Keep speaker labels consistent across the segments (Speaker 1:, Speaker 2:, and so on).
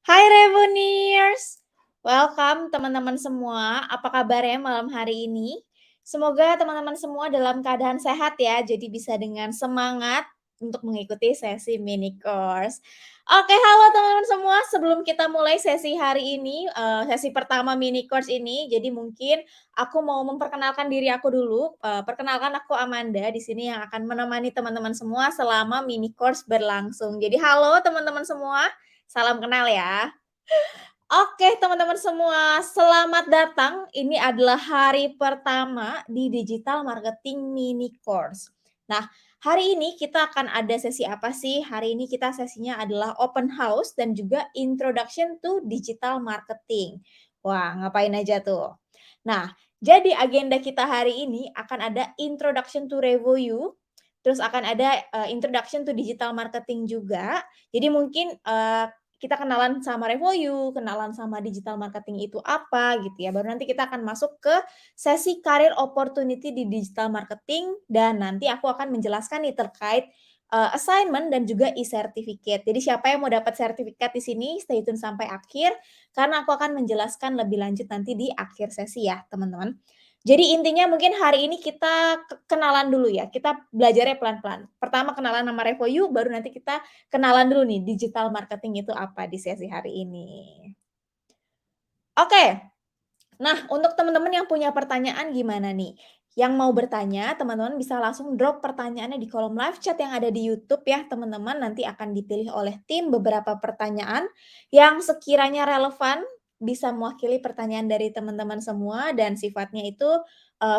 Speaker 1: Hai Revolutioners, welcome teman-teman semua. Apa kabarnya malam hari ini? Semoga teman-teman semua dalam keadaan sehat ya, jadi bisa dengan semangat untuk mengikuti sesi mini course. Oke, halo teman-teman semua. Sebelum kita mulai sesi hari ini, sesi pertama mini course ini, jadi mungkin aku mau memperkenalkan diri aku dulu. Perkenalkan aku Amanda di sini yang akan menemani teman-teman semua selama mini course berlangsung. Jadi halo teman-teman semua. Salam kenal ya. Oke, teman-teman semua, selamat datang. Ini adalah hari pertama di Digital Marketing Mini Course. Nah, hari ini kita akan ada sesi apa sih? Hari ini kita sesinya adalah open house dan juga introduction to digital marketing. Wah, ngapain aja tuh? Nah, jadi agenda kita hari ini akan ada introduction to Revoyu, terus akan ada introduction to digital marketing juga. Jadi mungkin kita kenalan sama Revoyu, kenalan sama digital marketing itu apa gitu ya. Baru nanti kita akan masuk ke sesi career opportunity di digital marketing dan nanti aku akan menjelaskan nih terkait assignment dan juga e-certificate. Jadi siapa yang mau dapat sertifikat di sini stay tune sampai akhir karena aku akan menjelaskan lebih lanjut nanti di akhir sesi ya, teman-teman. Jadi intinya mungkin hari ini kita kenalan dulu ya, kita belajarnya pelan-pelan. Pertama kenalan nama Revoyu, baru nanti kita kenalan dulu nih, digital marketing itu apa di sesi hari ini. Oke, nah untuk teman-teman yang punya pertanyaan gimana nih? Yang mau bertanya, teman-teman bisa langsung drop pertanyaannya di kolom live chat yang ada di YouTube ya, teman-teman. Nanti akan dipilih oleh tim beberapa pertanyaan yang sekiranya relevan, bisa mewakili pertanyaan dari teman-teman semua dan sifatnya itu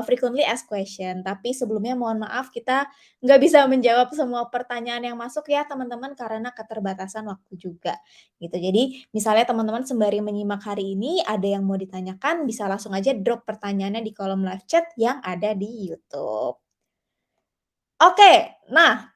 Speaker 1: frequently asked question. Tapi sebelumnya mohon maaf kita nggak bisa menjawab semua pertanyaan yang masuk ya teman-teman karena keterbatasan waktu juga gitu. Jadi misalnya teman-teman sembari menyimak hari ini ada yang mau ditanyakan bisa langsung aja drop pertanyaannya di kolom live chat yang ada di YouTube. Oke, nah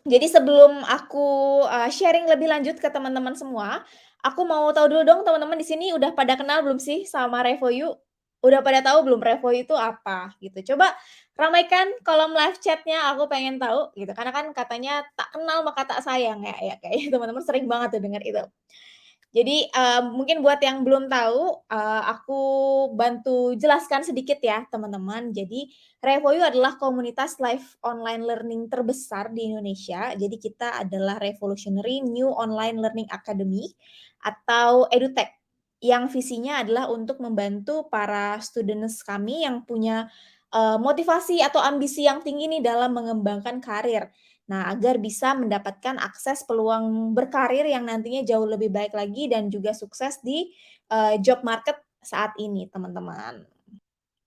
Speaker 1: jadi sebelum aku sharing lebih lanjut ke teman-teman semua, aku mau tahu dulu dong teman-teman di sini udah pada kenal belum sih sama Revoyu? Udah pada tahu belum Revoyu itu apa gitu? Coba ramaikan kolom live chat-nya, aku pengen tahu gitu. Karena kan katanya tak kenal maka tak sayang ya, kayaknya teman-teman sering banget tuh dengar itu. Jadi, mungkin buat yang belum tahu, aku bantu jelaskan sedikit ya, teman-teman. Jadi, Revoyu adalah komunitas live online learning terbesar di Indonesia. Jadi, kita adalah Revolutionary New Online Learning Academy atau EduTech, yang visinya adalah untuk membantu para students kami yang punya, motivasi atau ambisi yang tinggi nih dalam mengembangkan karir. Nah, agar bisa mendapatkan akses peluang berkarir yang nantinya jauh lebih baik lagi dan juga sukses di, job market saat ini, teman-teman.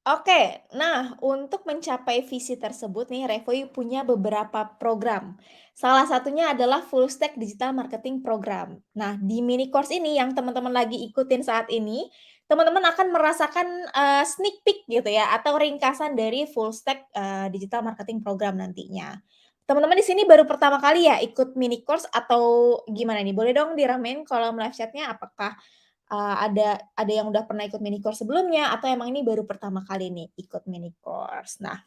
Speaker 1: Oke, nah untuk mencapai visi tersebut nih, Revoy punya beberapa program. Salah satunya adalah Full Stack Digital Marketing Program. Nah, di mini course ini yang teman-teman lagi ikutin saat ini, teman-teman akan merasakan, sneak peek gitu ya, atau ringkasan dari Full Stack, Digital Marketing Program nantinya. Teman-teman di sini baru pertama kali ya ikut mini course atau gimana nih? Boleh dong diramein kolom live chat-nya, apakah ada yang udah pernah ikut mini course sebelumnya atau emang ini baru pertama kali nih ikut mini course. Nah,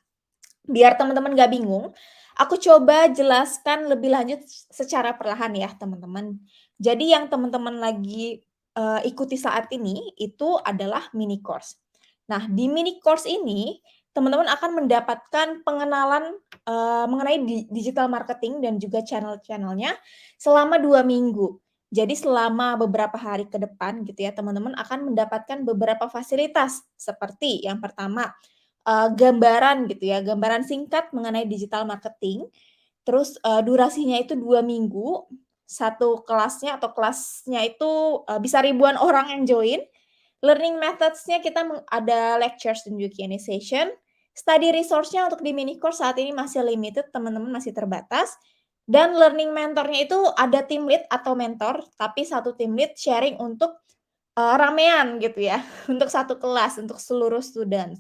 Speaker 1: biar teman-teman nggak bingung, aku coba jelaskan lebih lanjut secara perlahan ya, teman-teman. Jadi yang teman-teman lagi, ikuti saat ini itu adalah mini course. Nah, di mini course ini, teman-teman akan mendapatkan pengenalan, mengenai digital marketing dan juga channel-channelnya selama 2 minggu. Jadi selama beberapa hari ke depan gitu ya, teman-teman akan mendapatkan beberapa fasilitas seperti yang pertama, gambaran gitu ya, gambaran singkat mengenai digital marketing, terus, durasinya itu 2 minggu, satu kelasnya atau kelasnya itu, bisa ribuan orang yang join. Learning methods-nya kita ada lectures dan juga Q&A session. Study resource-nya untuk di mini course saat ini masih limited, teman-teman masih terbatas. Dan learning mentor-nya itu ada team lead atau mentor, tapi satu team lead sharing untuk, ramean gitu ya, untuk satu kelas, untuk seluruh student.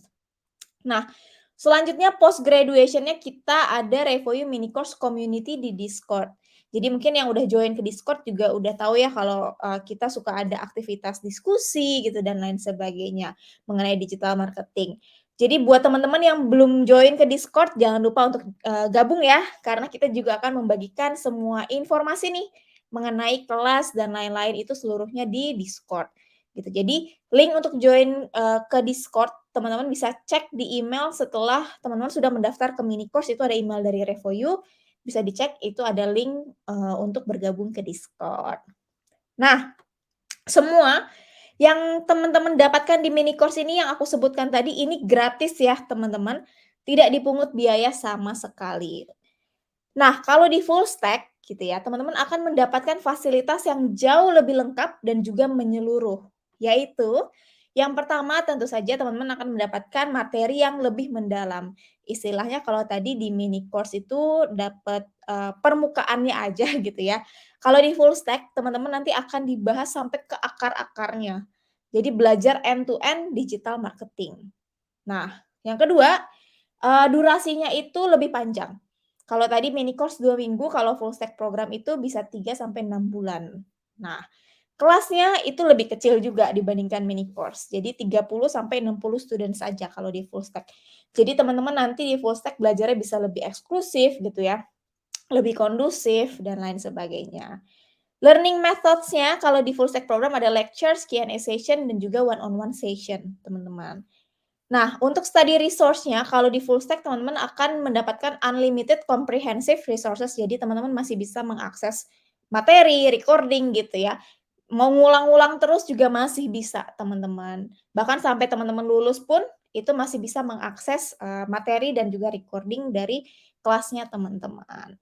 Speaker 1: Nah, selanjutnya post graduation-nya kita ada Revoyu Mini Course Community di Discord. Jadi mungkin yang udah join ke Discord juga udah tahu ya kalau, kita suka ada aktivitas diskusi gitu dan lain sebagainya mengenai digital marketing. Jadi buat teman-teman yang belum join ke Discord jangan lupa untuk, gabung ya, karena kita juga akan membagikan semua informasi nih mengenai kelas dan lain-lain itu seluruhnya di Discord gitu. Jadi link untuk join, ke Discord teman-teman bisa cek di email setelah teman-teman sudah mendaftar ke mini course, itu ada email dari Revoyu, bisa dicek itu ada link, untuk bergabung ke Discord. Nah, semua yang teman-teman dapatkan di mini course ini yang aku sebutkan tadi ini gratis ya teman-teman, tidak dipungut biaya sama sekali. Nah, kalau di full stack gitu ya, teman-teman akan mendapatkan fasilitas yang jauh lebih lengkap dan juga menyeluruh, yaitu yang pertama tentu saja teman-teman akan mendapatkan materi yang lebih mendalam. Istilahnya kalau tadi di mini course itu dapat, permukaannya aja gitu ya. Kalau di full stack teman-teman nanti akan dibahas sampai ke akar-akarnya. Jadi belajar end to end digital marketing. Nah, yang kedua, durasinya itu lebih panjang. Kalau tadi mini course 2 minggu, kalau full stack program itu bisa 3 sampai 6 bulan. Nah, kelasnya itu lebih kecil juga dibandingkan mini course. Jadi 30 sampai 60 student saja kalau di full stack. Jadi teman-teman nanti di full stack belajarnya bisa lebih eksklusif gitu ya, lebih kondusif dan lain sebagainya. Learning methods-nya kalau di full stack program ada lectures, Q&A session, dan juga one on one session, teman-teman. Nah, untuk study resource-nya kalau di full stack teman-teman akan mendapatkan unlimited comprehensive resources. Jadi teman-teman masih bisa mengakses materi, recording gitu ya. Mau ngulang-ngulang terus juga masih bisa teman-teman. Bahkan sampai teman-teman lulus pun itu masih bisa mengakses, materi dan juga recording dari kelasnya teman-teman.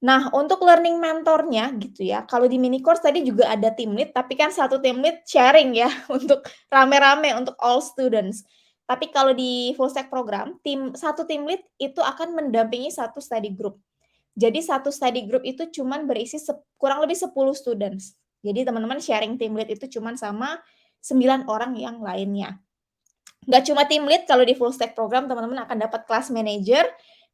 Speaker 1: Nah, untuk learning mentornya gitu ya, kalau di mini course tadi juga ada team lead, tapi kan satu team lead sharing ya untuk rame-rame untuk all students. Tapi kalau di full stack program, satu team lead itu akan mendampingi satu study group. Jadi satu study group itu cuman berisi kurang lebih 10 students. Jadi teman-teman sharing team lead itu cuman sama 9 orang yang lainnya. Nggak cuma team lead, kalau di full stack program teman-teman akan dapat class manager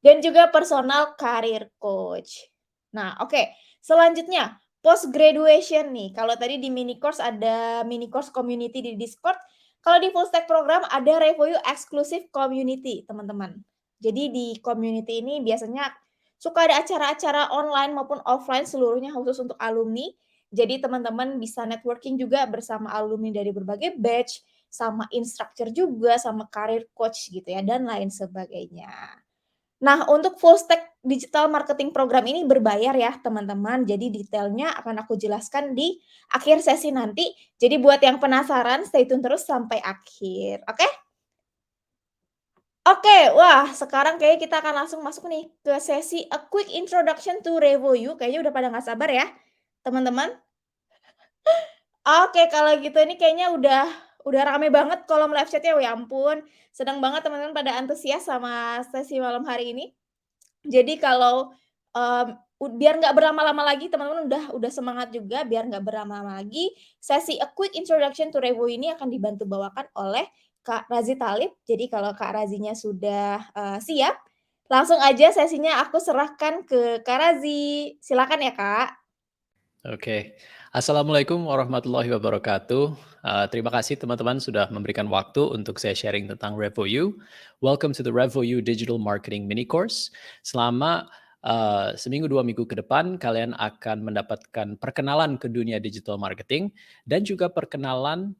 Speaker 1: dan juga personal career coach. Nah, oke, selanjutnya post graduation nih. Kalau tadi di mini course ada mini course community di Discord, kalau di full stack program ada Revoyu exclusive community, teman-teman. Jadi di community ini biasanya suka ada acara-acara online maupun offline seluruhnya khusus untuk alumni. Jadi teman-teman bisa networking juga bersama alumni dari berbagai batch, sama instructor juga, sama career coach gitu ya, dan lain sebagainya. Nah, untuk full stack digital marketing program ini berbayar ya, teman-teman. Jadi detailnya akan aku jelaskan di akhir sesi nanti. Jadi buat yang penasaran, stay tune terus sampai akhir, oke? Oke, wah sekarang kayaknya kita akan langsung masuk nih ke sesi a quick introduction to Revoyu. Kayaknya udah pada nggak sabar ya, teman-teman? Oke, kalau gitu ini kayaknya udah rame banget kolom live chat-nya, ya ampun. Senang banget teman-teman pada antusias sama sesi malam hari ini. Jadi kalau, mmm, biar nggak berlama-lama lagi teman-teman udah semangat juga, biar nggak berlama-lama lagi, sesi A Quick Introduction to Revo ini akan dibantu bawakan oleh Kak Razi Talib. Jadi kalau Kak Razinya sudah, siap, langsung aja sesinya aku serahkan ke Kak Razi. Silakan ya, Kak.
Speaker 2: Oke. Assalamualaikum warahmatullahi wabarakatuh. Terima kasih teman-teman sudah memberikan waktu untuk saya sharing tentang RevoU. Welcome to the RevoU Digital Marketing Mini Course. Selama seminggu 2 minggu ke depan, kalian akan mendapatkan perkenalan ke dunia digital marketing dan juga perkenalan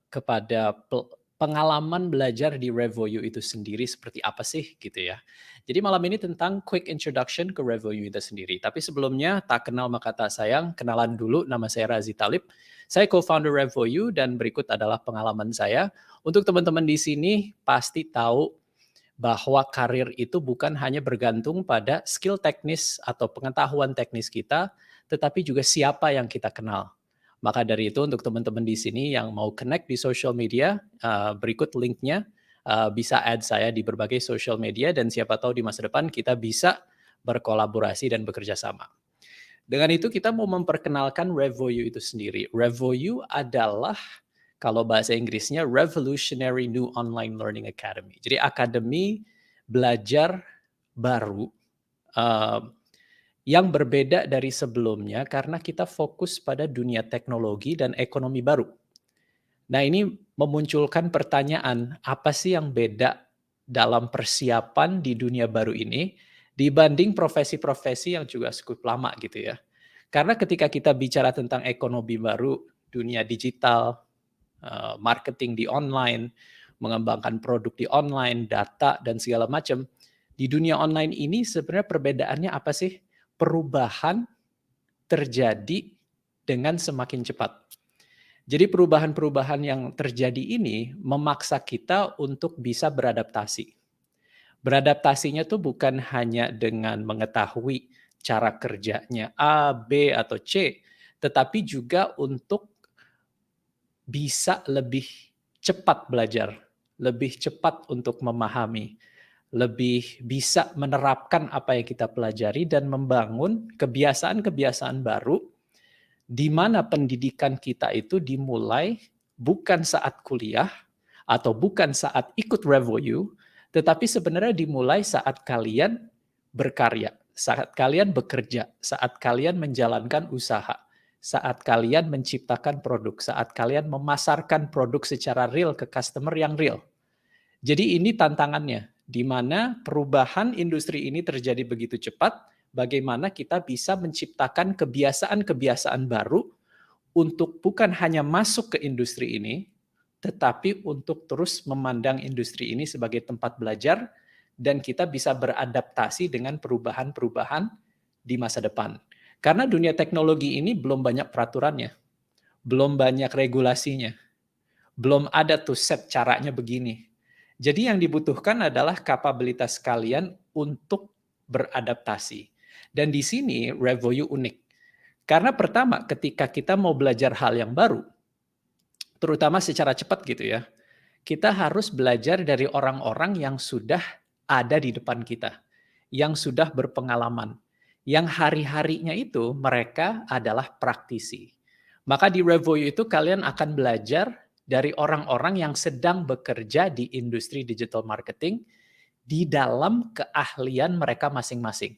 Speaker 2: kepada pengalaman belajar di RevoU itu sendiri seperti apa sih gitu ya. Jadi malam ini tentang quick introduction ke Revoyu itu sendiri. Tapi sebelumnya, tak kenal maka tak sayang, kenalan dulu, nama saya Razi Talib. Saya co-founder Revoyu dan berikut adalah pengalaman saya. Untuk teman-teman di sini pasti tahu bahwa karir itu bukan hanya bergantung pada skill teknis atau pengetahuan teknis kita, tetapi juga siapa yang kita kenal. Maka dari itu untuk teman-teman di sini yang mau connect di social media, berikut linknya bisa add saya di berbagai social media dan siapa tahu di masa depan kita bisa berkolaborasi dan bekerja sama. Dengan itu kita mau memperkenalkan Revoyu itu sendiri. Revoyu adalah kalau bahasa Inggrisnya Revolutionary New Online Learning Academy. Jadi akademi belajar baru yang berbeda dari sebelumnya karena kita fokus pada dunia teknologi dan ekonomi baru. Nah, ini memunculkan pertanyaan, apa sih yang beda dalam persiapan di dunia baru ini dibanding profesi-profesi yang juga cukup lama gitu ya. Karena ketika kita bicara tentang ekonomi baru, dunia digital, marketing di online, mengembangkan produk di online, data dan segala macam, di dunia online ini sebenarnya perbedaannya apa sih? Perubahan terjadi dengan semakin cepat. Jadi perubahan-perubahan yang terjadi ini memaksa kita untuk bisa beradaptasi. Beradaptasinya tuh bukan hanya dengan mengetahui cara kerjanya A, B, atau C, tetapi juga untuk bisa lebih cepat belajar, lebih cepat untuk memahami, lebih bisa menerapkan apa yang kita pelajari dan membangun kebiasaan-kebiasaan baru di mana pendidikan kita itu dimulai bukan saat kuliah atau bukan saat ikut Revoyu, tetapi sebenarnya dimulai saat kalian berkarya, saat kalian bekerja, saat kalian menjalankan usaha, saat kalian menciptakan produk, saat kalian memasarkan produk secara real ke customer yang real. Jadi ini tantangannya, di mana perubahan industri ini terjadi begitu cepat, bagaimana kita bisa menciptakan kebiasaan-kebiasaan baru untuk bukan hanya masuk ke industri ini, tetapi untuk terus memandang industri ini sebagai tempat belajar dan kita bisa beradaptasi dengan perubahan-perubahan di masa depan. Karena dunia teknologi ini belum banyak peraturannya, belum banyak regulasinya, belum ada tuh set caranya begini. Jadi yang dibutuhkan adalah kapabilitas kalian untuk beradaptasi. Dan di sini Revoyu unik. Karena pertama, ketika kita mau belajar hal yang baru, terutama secara cepat gitu ya, kita harus belajar dari orang-orang yang sudah ada di depan kita, yang sudah berpengalaman, yang hari-harinya itu mereka adalah praktisi. Maka di Revoyu itu kalian akan belajar dari orang-orang yang sedang bekerja di industri digital marketing di dalam keahlian mereka masing-masing.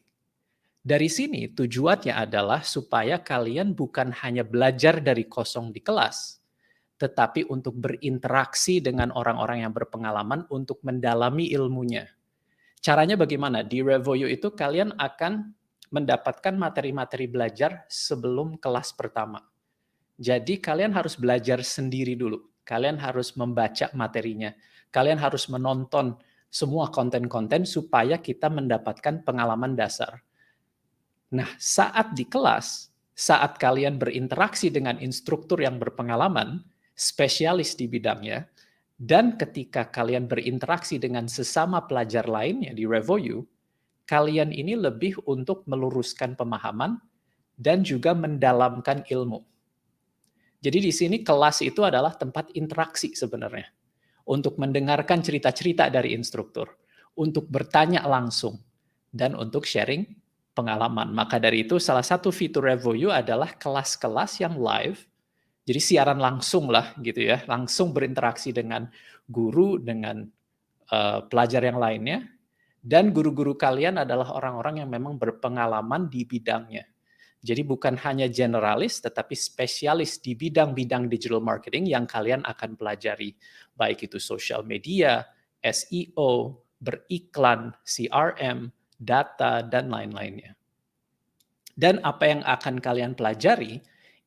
Speaker 2: Dari sini tujuannya adalah supaya kalian bukan hanya belajar dari kosong di kelas, tetapi untuk berinteraksi dengan orang-orang yang berpengalaman untuk mendalami ilmunya. Caranya bagaimana? Di Revoyu itu kalian akan mendapatkan materi-materi belajar sebelum kelas pertama. Jadi kalian harus belajar sendiri dulu. Kalian harus membaca materinya. Kalian harus menonton semua konten-konten supaya kita mendapatkan pengalaman dasar. Nah, saat di kelas, saat kalian berinteraksi dengan instruktur yang berpengalaman, spesialis di bidangnya, dan ketika kalian berinteraksi dengan sesama pelajar lainnya di Revoyu, kalian ini lebih untuk meluruskan pemahaman dan juga mendalamkan ilmu. Jadi di sini kelas itu adalah tempat interaksi sebenarnya. Untuk mendengarkan cerita-cerita dari instruktur, untuk bertanya langsung, dan untuk sharing pengalaman. Maka dari itu salah satu fitur Revoyu adalah kelas-kelas yang live, jadi siaran langsung lah gitu ya, langsung berinteraksi dengan guru, dengan pelajar yang lainnya, dan guru-guru kalian adalah orang-orang yang memang berpengalaman di bidangnya. Jadi bukan hanya generalis, tetapi spesialis di bidang-bidang digital marketing yang kalian akan pelajari. Baik itu social media, SEO, beriklan, CRM, data, dan lain-lainnya. Dan apa yang akan kalian pelajari,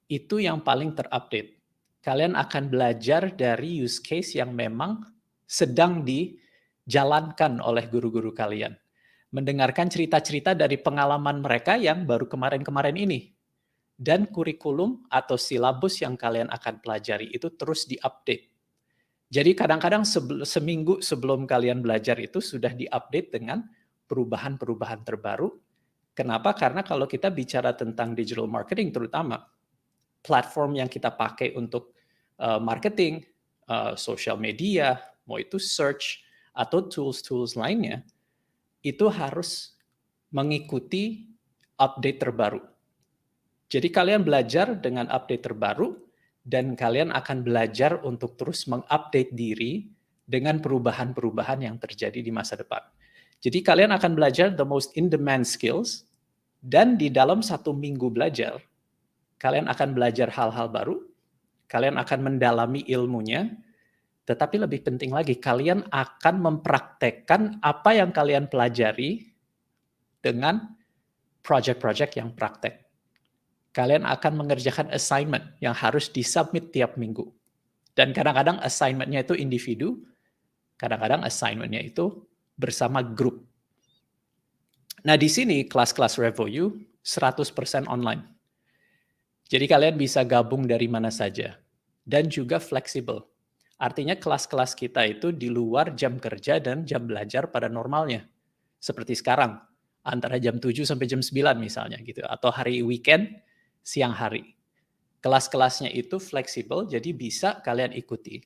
Speaker 2: itu yang paling terupdate. Kalian akan belajar dari use case yang memang sedang dijalankan oleh guru-guru kalian. Mendengarkan cerita-cerita dari pengalaman mereka yang baru kemarin-kemarin ini. Dan kurikulum atau silabus yang kalian akan pelajari itu terus diupdate. Jadi kadang-kadang seminggu sebelum kalian belajar itu sudah diupdate dengan perubahan-perubahan terbaru. Kenapa? Karena kalau kita bicara tentang digital marketing terutama, platform yang kita pakai untuk marketing, social media, mau itu search, atau tools-tools lainnya, itu harus mengikuti update terbaru. Jadi kalian belajar dengan update terbaru, dan kalian akan belajar untuk terus mengupdate diri dengan perubahan-perubahan yang terjadi di masa depan. Jadi kalian akan belajar the most in-demand skills, dan di dalam 1 minggu belajar, kalian akan belajar hal-hal baru, kalian akan mendalami ilmunya, tetapi lebih penting lagi, kalian akan mempraktekkan apa yang kalian pelajari dengan project-project yang praktek. Kalian akan mengerjakan assignment yang harus disubmit tiap minggu. Dan kadang-kadang assignment-nya itu individu, kadang-kadang assignment-nya itu bersama grup. Nah, di sini kelas-kelas RevoU 100% online. Jadi kalian bisa gabung dari mana saja. Dan juga fleksibel. Artinya kelas-kelas kita itu di luar jam kerja dan jam belajar pada normalnya. Seperti sekarang, antara jam 7 sampai jam 9 misalnya gitu. Atau hari weekend, siang hari. Kelas-kelasnya itu fleksibel, jadi bisa kalian ikuti.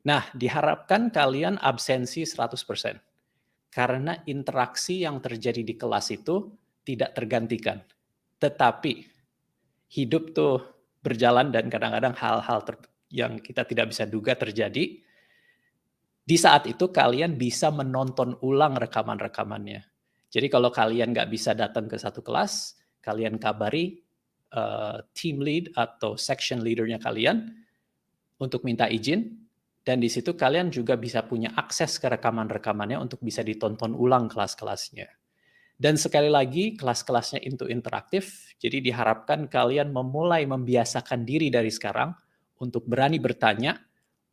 Speaker 2: Nah, diharapkan kalian absensi 100%. Karena interaksi yang terjadi di kelas itu tidak tergantikan. Tetapi hidup tuh berjalan dan kadang-kadang hal-hal yang kita tidak bisa duga terjadi. Di saat itu kalian bisa menonton ulang rekaman-rekamannya. Jadi kalau kalian nggak bisa datang ke satu kelas, kalian kabari team lead atau section leadernya kalian untuk minta izin, dan di situ kalian juga bisa punya akses ke rekaman-rekamannya untuk bisa ditonton ulang kelas-kelasnya. Dan sekali lagi, kelas-kelasnya itu interaktif, jadi diharapkan kalian memulai membiasakan diri dari sekarang untuk berani bertanya,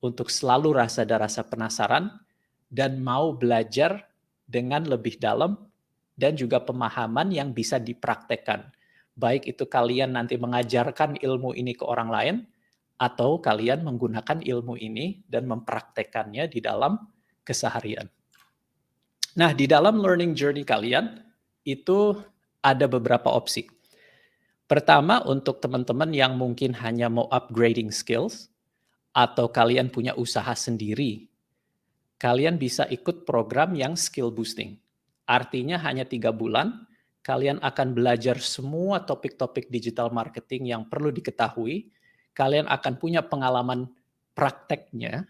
Speaker 2: untuk selalu ada rasa penasaran, dan mau belajar dengan lebih dalam, dan juga pemahaman yang bisa dipraktekkan. Baik itu kalian nanti mengajarkan ilmu ini ke orang lain, atau kalian menggunakan ilmu ini dan mempraktekannya di dalam keseharian. Nah, di dalam learning journey kalian, itu ada beberapa opsi. Pertama, untuk teman-teman yang mungkin hanya mau upgrading skills, atau kalian punya usaha sendiri, kalian bisa ikut program yang skill boosting. Artinya hanya 3 bulan, kalian akan belajar semua topik-topik digital marketing yang perlu diketahui, kalian akan punya pengalaman prakteknya,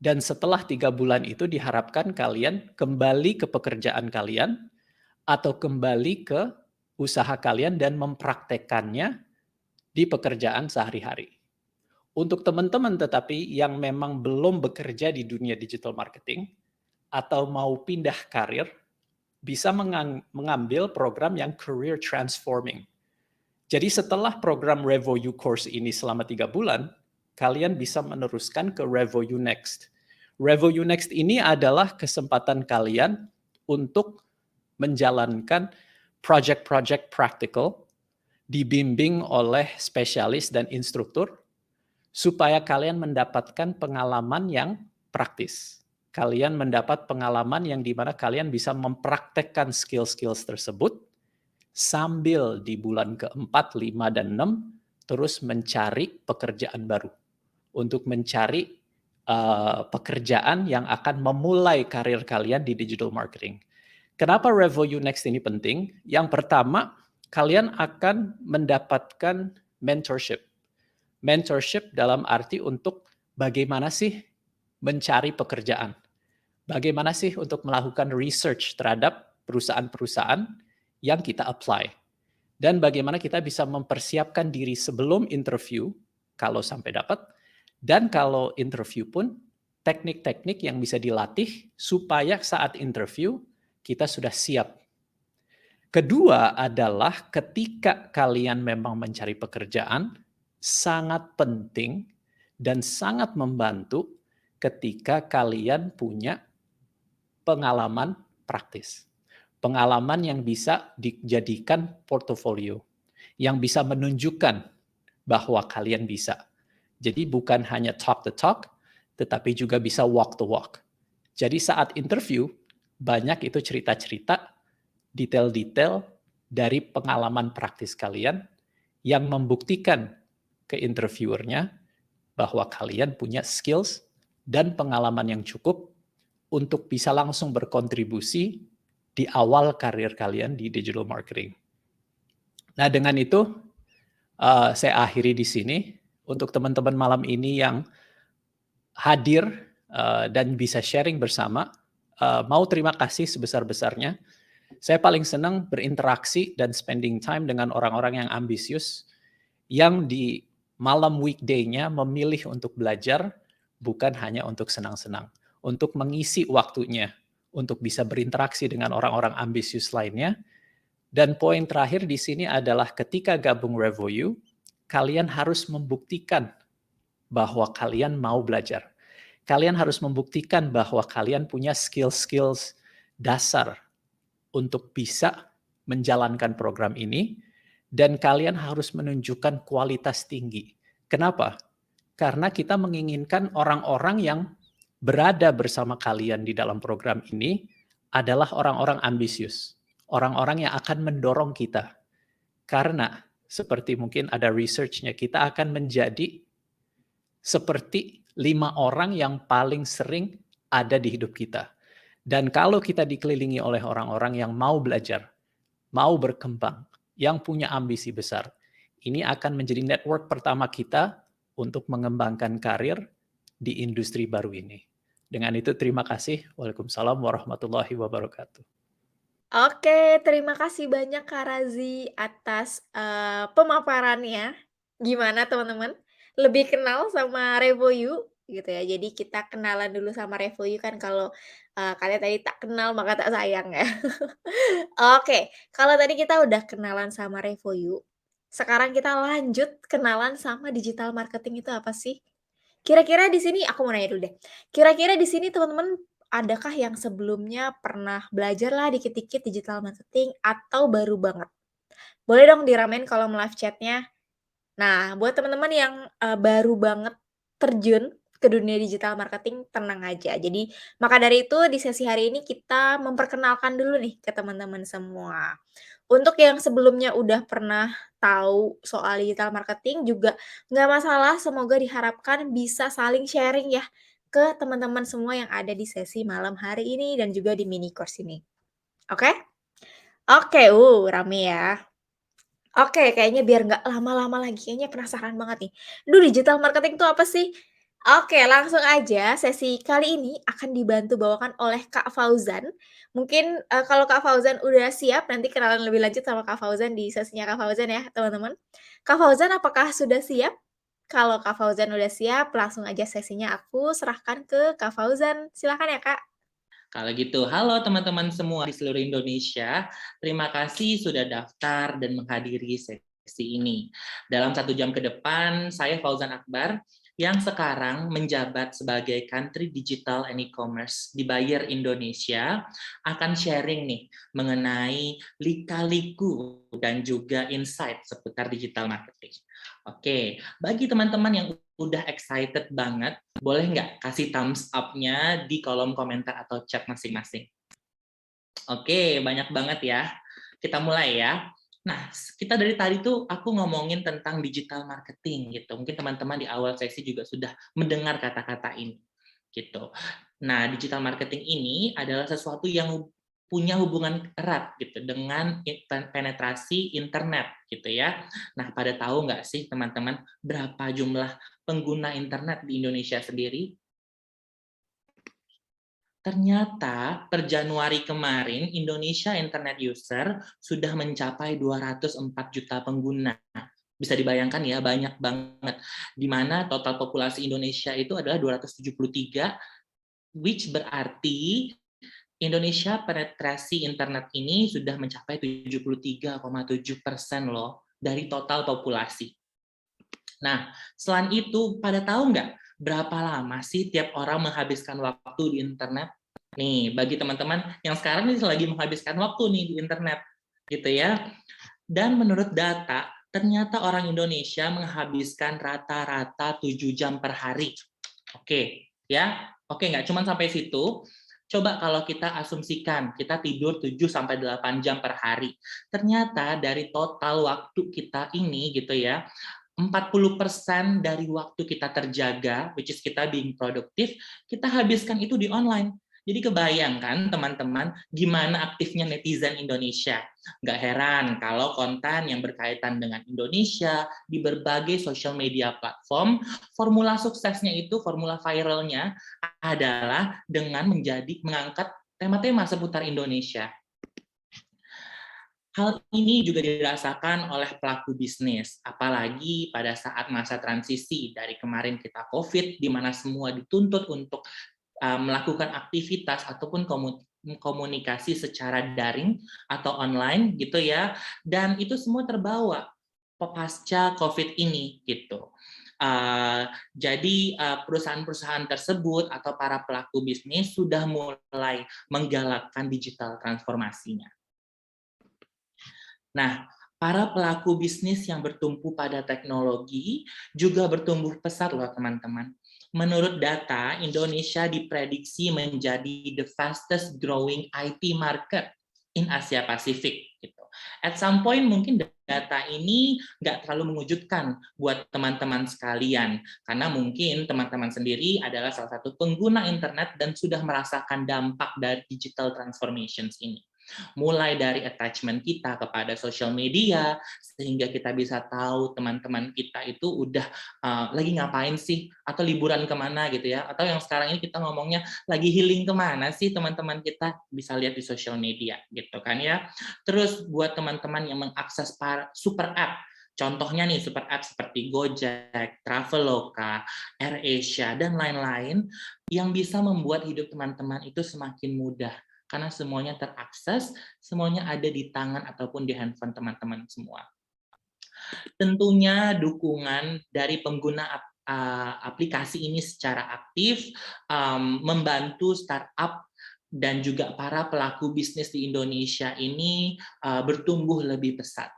Speaker 2: dan setelah 3 bulan itu diharapkan kalian kembali ke pekerjaan kalian, atau kembali ke usaha kalian dan mempraktekannya di pekerjaan sehari-hari. Untuk teman-teman tetapi yang memang belum bekerja di dunia digital marketing atau mau pindah karir, bisa mengambil program yang career transforming. Jadi setelah program RevoU course ini selama 3 bulan, kalian bisa meneruskan ke RevoU Next. RevoU Next ini adalah kesempatan kalian untuk menjalankan project-project practical, dibimbing oleh spesialis dan instruktur, supaya kalian mendapatkan pengalaman yang praktis. Kalian mendapat pengalaman yang dimana kalian bisa mempraktekkan skill-skills tersebut, sambil di bulan keempat, 5, dan 6 terus mencari pekerjaan baru. Untuk mencari pekerjaan yang akan memulai karir kalian di digital marketing. Kenapa RevoU Next ini penting? Yang pertama, kalian akan mendapatkan mentorship. Mentorship dalam arti untuk bagaimana sih mencari pekerjaan. Bagaimana sih untuk melakukan research terhadap perusahaan-perusahaan yang kita apply. Dan bagaimana kita bisa mempersiapkan diri sebelum interview, kalau sampai dapat, dan kalau interview pun, teknik-teknik yang bisa dilatih supaya saat interview kita sudah siap. Kedua adalah ketika kalian memang mencari pekerjaan, sangat penting dan sangat membantu ketika kalian punya pengalaman praktis. Pengalaman yang bisa dijadikan portofolio, yang bisa menunjukkan bahwa kalian bisa. Jadi bukan hanya talk the talk, tetapi juga bisa walk the walk. Jadi saat interview, banyak itu cerita-cerita, detail-detail dari pengalaman praktis kalian yang membuktikan ke interviewernya bahwa kalian punya skills dan pengalaman yang cukup untuk bisa langsung berkontribusi di awal karir kalian di digital marketing. Nah, dengan itu saya akhiri di sini. Untuk teman-teman malam ini yang hadir dan bisa sharing bersama, mau terima kasih sebesar-besarnya. Saya paling senang berinteraksi dan spending time dengan orang-orang yang ambisius, yang di malam weekday-nya memilih untuk belajar, bukan hanya untuk senang-senang. Untuk mengisi waktunya, untuk bisa berinteraksi dengan orang-orang ambisius lainnya, Dan poin terakhir di sini adalah ketika gabung RevoU, kalian harus membuktikan bahwa kalian mau belajar. Kalian harus membuktikan bahwa kalian punya skill-skills dasar untuk bisa menjalankan program ini, dan kalian harus menunjukkan kualitas tinggi. Kenapa? Karena kita menginginkan orang-orang yang berada bersama kalian di dalam program ini adalah orang-orang ambisius, orang-orang yang akan mendorong kita. Karena seperti mungkin ada research-nya, kita akan menjadi seperti 5 orang yang paling sering ada di hidup kita. Dan kalau kita dikelilingi oleh orang-orang yang mau belajar, mau berkembang, yang punya ambisi besar, ini akan menjadi network pertama kita untuk mengembangkan karir di industri baru ini. Dengan itu terima kasih. Waalaikumsalam warahmatullahi wabarakatuh.
Speaker 1: Oke, terima kasih banyak Kak Razi atas, pemaparannya. Gimana teman-teman, lebih kenal sama RevoU gitu ya. Jadi kita kenalan dulu sama RevoU kan kalau, kalian tadi tak kenal maka tak sayang ya. Oke, kalau tadi kita udah kenalan sama RevoU, sekarang kita lanjut kenalan sama digital marketing itu apa sih? Kira-kira di sini aku mau nanya dulu deh, kira-kira di sini teman-teman adakah yang sebelumnya pernah belajarlah dikit-dikit digital marketing atau baru banget? Boleh dong diramein kolom live chat-nya. Nah, buat teman-teman yang, baru banget terjun ke dunia digital marketing, tenang aja. Jadi, maka dari itu di sesi hari ini kita memperkenalkan dulu nih ke teman-teman semua. Untuk yang sebelumnya udah pernah tahu soal digital marketing juga nggak masalah, semoga diharapkan bisa saling sharing ya ke teman-teman semua yang ada di sesi malam hari ini dan juga di mini course ini. Oke? Oke, rame ya. Oke, kayaknya biar nggak lama-lama lagi, kayaknya penasaran banget nih. Duh, digital marketing itu apa sih? Oke, langsung aja sesi kali ini akan dibantu bawakan oleh Kak Fauzan. Mungkin, kalau Kak Fauzan udah siap, nanti kenalan lebih lanjut sama Kak Fauzan di sesinya Kak Fauzan ya, teman-teman. Kak Fauzan apakah sudah siap? Kalau Kak Fauzan udah siap, langsung aja sesinya aku serahkan ke Kak Fauzan. Silakan ya, Kak.
Speaker 3: Kalau gitu, halo teman-teman semua di seluruh Indonesia. Terima kasih sudah daftar dan menghadiri sesi ini. Dalam 1 jam ke depan, saya Fauzan Akbar yang sekarang menjabat sebagai Country Digital and E-commerce di Bayer Indonesia akan sharing nih mengenai lika-liku dan juga insight seputar digital marketing. Oke, bagi teman-teman yang udah excited banget, boleh nggak kasih thumbs up-nya di kolom komentar atau chat masing-masing? Oke, banyak banget ya. Kita mulai ya. Nah, kita dari tadi tuh aku ngomongin tentang digital marketing gitu. Mungkin teman-teman di awal sesi juga sudah mendengar kata-kata ini gitu. Nah, digital marketing ini adalah sesuatu yang punya hubungan erat gitu dengan penetrasi internet gitu ya. Nah, pada tahu nggak sih teman-teman berapa jumlah pengguna internet di Indonesia sendiri? Ternyata per Januari kemarin Indonesia internet user sudah mencapai 204 juta pengguna. Bisa dibayangkan ya, banyak banget. Di mana total populasi Indonesia itu adalah 273, which berarti Indonesia penetrasi internet ini sudah mencapai 73,7% loh dari total populasi. Nah, selain itu, pada tahu nggak berapa lama sih tiap orang menghabiskan waktu di internet? Nih, bagi teman-teman yang sekarang ini lagi menghabiskan waktu nih di internet, gitu ya. Dan menurut data, ternyata orang Indonesia menghabiskan rata-rata 7 jam per hari. Oke, ya. Oke, nggak cuma sampai situ. Coba kalau kita asumsikan kita tidur 7 sampai 8 jam per hari. Ternyata dari total waktu kita ini gitu ya, 40% dari waktu kita terjaga, which is kita being produktif, kita habiskan itu di online. Jadi kebayangkan teman-teman gimana aktifnya netizen Indonesia. Nggak heran kalau konten yang berkaitan dengan Indonesia di berbagai social media platform, formula suksesnya itu, formula viralnya adalah dengan mengangkat tema-tema seputar Indonesia. Hal ini juga dirasakan oleh pelaku bisnis, apalagi pada saat masa transisi dari kemarin kita COVID, di mana semua dituntut untuk melakukan aktivitas ataupun komunikasi secara daring atau online gitu ya, dan itu semua terbawa pasca COVID ini gitu. Jadi perusahaan-perusahaan tersebut atau para pelaku bisnis sudah mulai menggalakkan digital transformasinya. Nah, para pelaku bisnis yang bertumpu pada teknologi juga bertumbuh pesat loh teman-teman. Menurut data, Indonesia diprediksi menjadi the fastest growing IT market in Asia Pasifik. Gitu. At some point mungkin data ini nggak terlalu mengejutkan buat teman-teman sekalian, karena mungkin teman-teman sendiri adalah salah satu pengguna internet dan sudah merasakan dampak dari digital transformations ini. Mulai dari attachment kita kepada social media, sehingga kita bisa tahu teman-teman kita itu udah lagi ngapain sih, atau liburan kemana gitu ya, atau yang sekarang ini kita ngomongnya lagi healing kemana sih teman-teman kita, bisa lihat di social media gitu kan ya. Terus buat teman-teman yang mengakses para super app, contohnya nih super app seperti Gojek, Traveloka, AirAsia, dan lain-lain, yang bisa membuat hidup teman-teman itu semakin mudah. Karena semuanya terakses, semuanya ada di tangan ataupun di handphone teman-teman semua. Tentunya dukungan dari pengguna aplikasi ini secara aktif membantu startup dan juga para pelaku bisnis di Indonesia ini bertumbuh lebih pesat.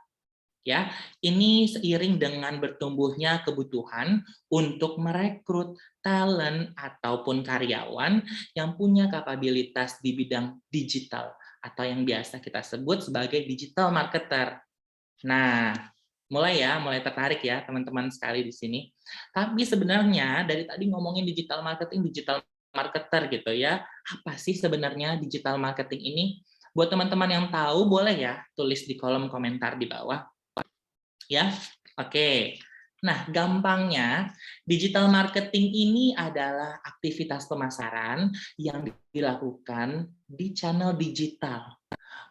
Speaker 3: Ya, ini seiring dengan bertumbuhnya kebutuhan untuk merekrut talent ataupun karyawan yang punya kapabilitas di bidang digital atau yang biasa kita sebut sebagai digital marketer. Nah, mulai tertarik ya teman-teman sekali di sini. Tapi sebenarnya dari tadi ngomongin digital marketer gitu ya. Apa sih sebenarnya digital marketing ini? Buat teman-teman yang tahu boleh ya tulis di kolom komentar di bawah. Ya, oke. Nah, gampangnya digital marketing ini adalah aktivitas pemasaran yang dilakukan di channel digital.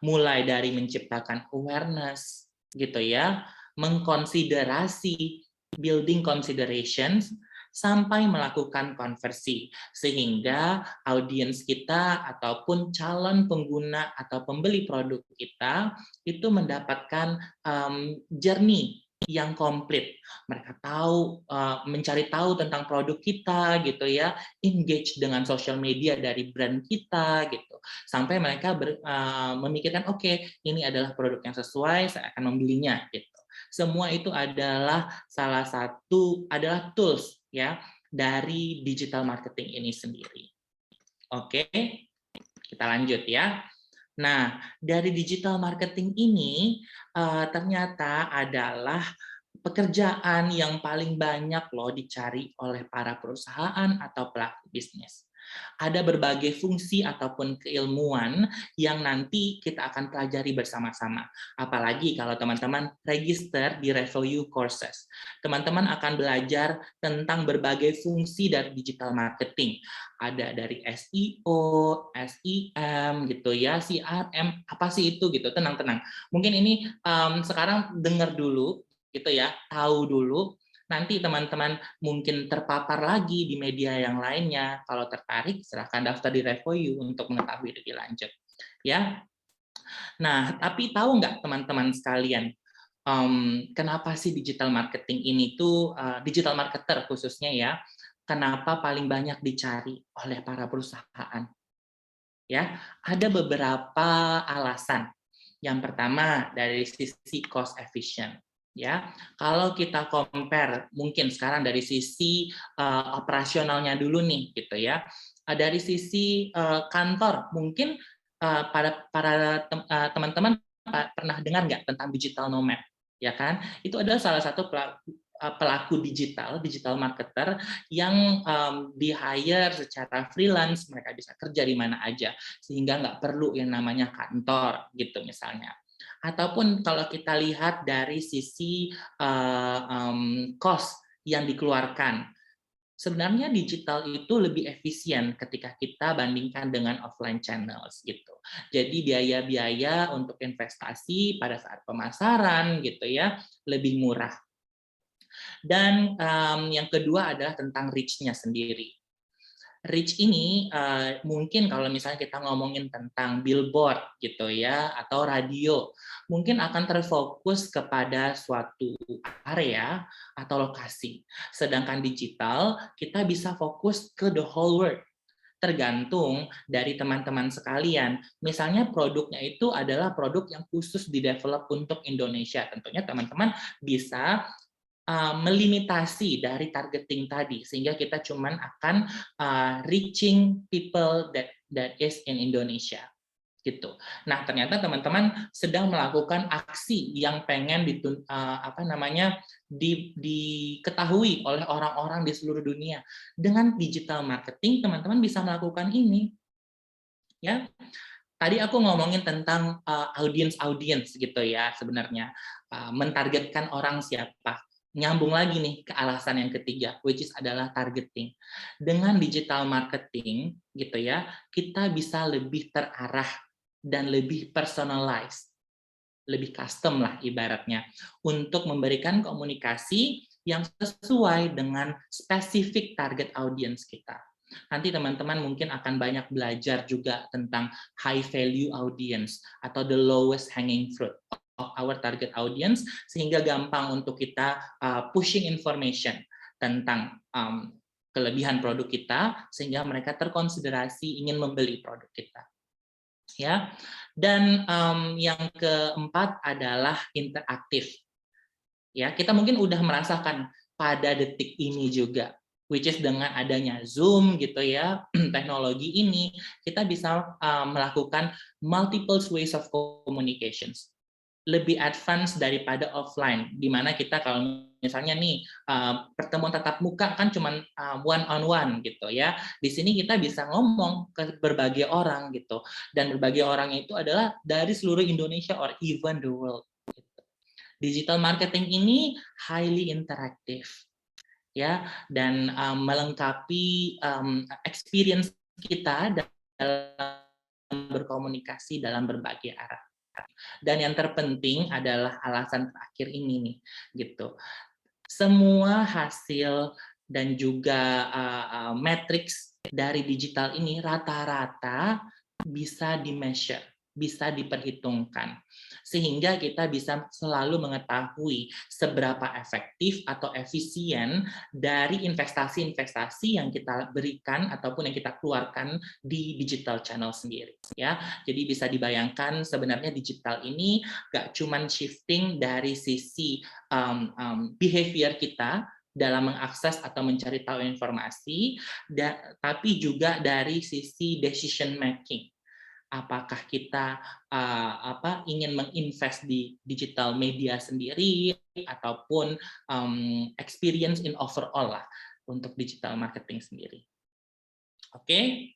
Speaker 3: Mulai dari menciptakan awareness gitu ya, mengkonsiderasi, building considerations, sampai melakukan konversi, sehingga audiens kita ataupun calon pengguna atau pembeli produk kita itu mendapatkan journey yang komplit. Mereka tahu, mencari tahu tentang produk kita gitu ya, engage dengan social media dari brand kita gitu, sampai mereka memikirkan oke, ini adalah produk yang sesuai, saya akan membelinya gitu. Semua itu adalah adalah tools ya dari digital marketing ini sendiri. Oke, kita lanjut ya. Nah, dari digital marketing ini ternyata adalah pekerjaan yang paling banyak loh dicari oleh para perusahaan atau pelaku bisnis. Ada berbagai fungsi ataupun keilmuan yang nanti kita akan pelajari bersama-sama. Apalagi kalau teman-teman register di Review Courses. Teman-teman akan belajar tentang berbagai fungsi dari digital marketing. Ada dari SEO, SEM gitu ya, CRM, apa sih itu gitu, tenang-tenang. Mungkin ini sekarang dengar dulu gitu ya, tahu dulu. Nanti teman-teman mungkin terpapar lagi di media yang lainnya. Kalau tertarik, silahkan daftar di Review untuk mengetahui lebih lanjut. Ya. Nah, tapi tahu nggak teman-teman sekalian, kenapa sih digital marketing ini tuh, digital marketer khususnya ya, kenapa paling banyak dicari oleh para perusahaan? Ya, ada beberapa alasan. Yang pertama dari sisi cost efficient. Ya, kalau kita compare mungkin sekarang dari sisi operasionalnya dulu nih gitu ya. Dari sisi kantor mungkin para teman-teman pernah dengar nggak tentang digital nomad, ya kan? Itu adalah salah satu pelaku digital marketer yang di-hire secara freelance, mereka bisa kerja di mana aja sehingga nggak perlu yang namanya kantor gitu misalnya. Ataupun kalau kita lihat dari sisi cost yang dikeluarkan, sebenarnya digital itu lebih efisien ketika kita bandingkan dengan offline channels gitu. Jadi biaya-biaya untuk investasi pada saat pemasaran gitu ya lebih murah. Dan yang kedua adalah tentang reach-nya sendiri. reach ini mungkin kalau misalnya kita ngomongin tentang billboard gitu ya, atau radio, mungkin akan terfokus kepada suatu area atau lokasi. Sedangkan digital, kita bisa fokus ke the whole world. Tergantung dari teman-teman sekalian. Misalnya produknya itu adalah produk yang khusus di-develop untuk Indonesia. Tentunya teman-teman bisa melimitasi dari targeting tadi, sehingga kita cuman akan reaching people that is in Indonesia. Gitu. Nah, ternyata teman-teman sedang melakukan aksi yang pengen diketahui oleh orang-orang di seluruh dunia. Dengan digital marketing, teman-teman bisa melakukan ini. Ya, tadi aku ngomongin tentang audience gitu ya, sebenarnya mentargetkan orang siapa. Nyambung lagi nih ke alasan yang ketiga, which is adalah targeting. Dengan digital marketing gitu ya, kita bisa lebih terarah dan lebih personalized, lebih custom lah ibaratnya, untuk memberikan komunikasi yang sesuai dengan spesifik target audience kita. Nanti teman-teman mungkin akan banyak belajar juga tentang high value audience atau the lowest hanging fruit of our target audience, sehingga gampang untuk kita pushing information tentang kelebihan produk kita, sehingga mereka terkonsiderasi ingin membeli produk kita. Ya, dan yang keempat adalah interaktif. Ya, kita mungkin udah merasakan pada detik ini juga, which is dengan adanya Zoom gitu ya, teknologi ini kita bisa melakukan multiple ways of communications, lebih advance daripada offline, di mana kita kalau misalnya nih pertemuan tatap muka kan cuma one on one gitu ya. Di sini kita bisa ngomong ke berbagai orang gitu, dan berbagai orang itu adalah dari seluruh Indonesia or even the world. Gitu. Digital marketing ini highly interactive ya, dan melengkapi experience kita dalam berkomunikasi dalam berbagai arah. Dan yang terpenting adalah alasan terakhir ini nih, gitu. Semua hasil dan juga matrix dari digital ini rata-rata bisa di-measure, bisa diperhitungkan, sehingga kita bisa selalu mengetahui seberapa efektif atau efisien dari investasi-investasi yang kita berikan ataupun yang kita keluarkan di digital channel sendiri. Ya, jadi bisa dibayangkan sebenarnya digital ini gak cuman shifting dari sisi behavior kita dalam mengakses atau mencari tahu informasi, tapi juga dari sisi decision making. Apakah kita ingin menginvest di digital media sendiri ataupun experience in overall lah untuk digital marketing sendiri. Oke,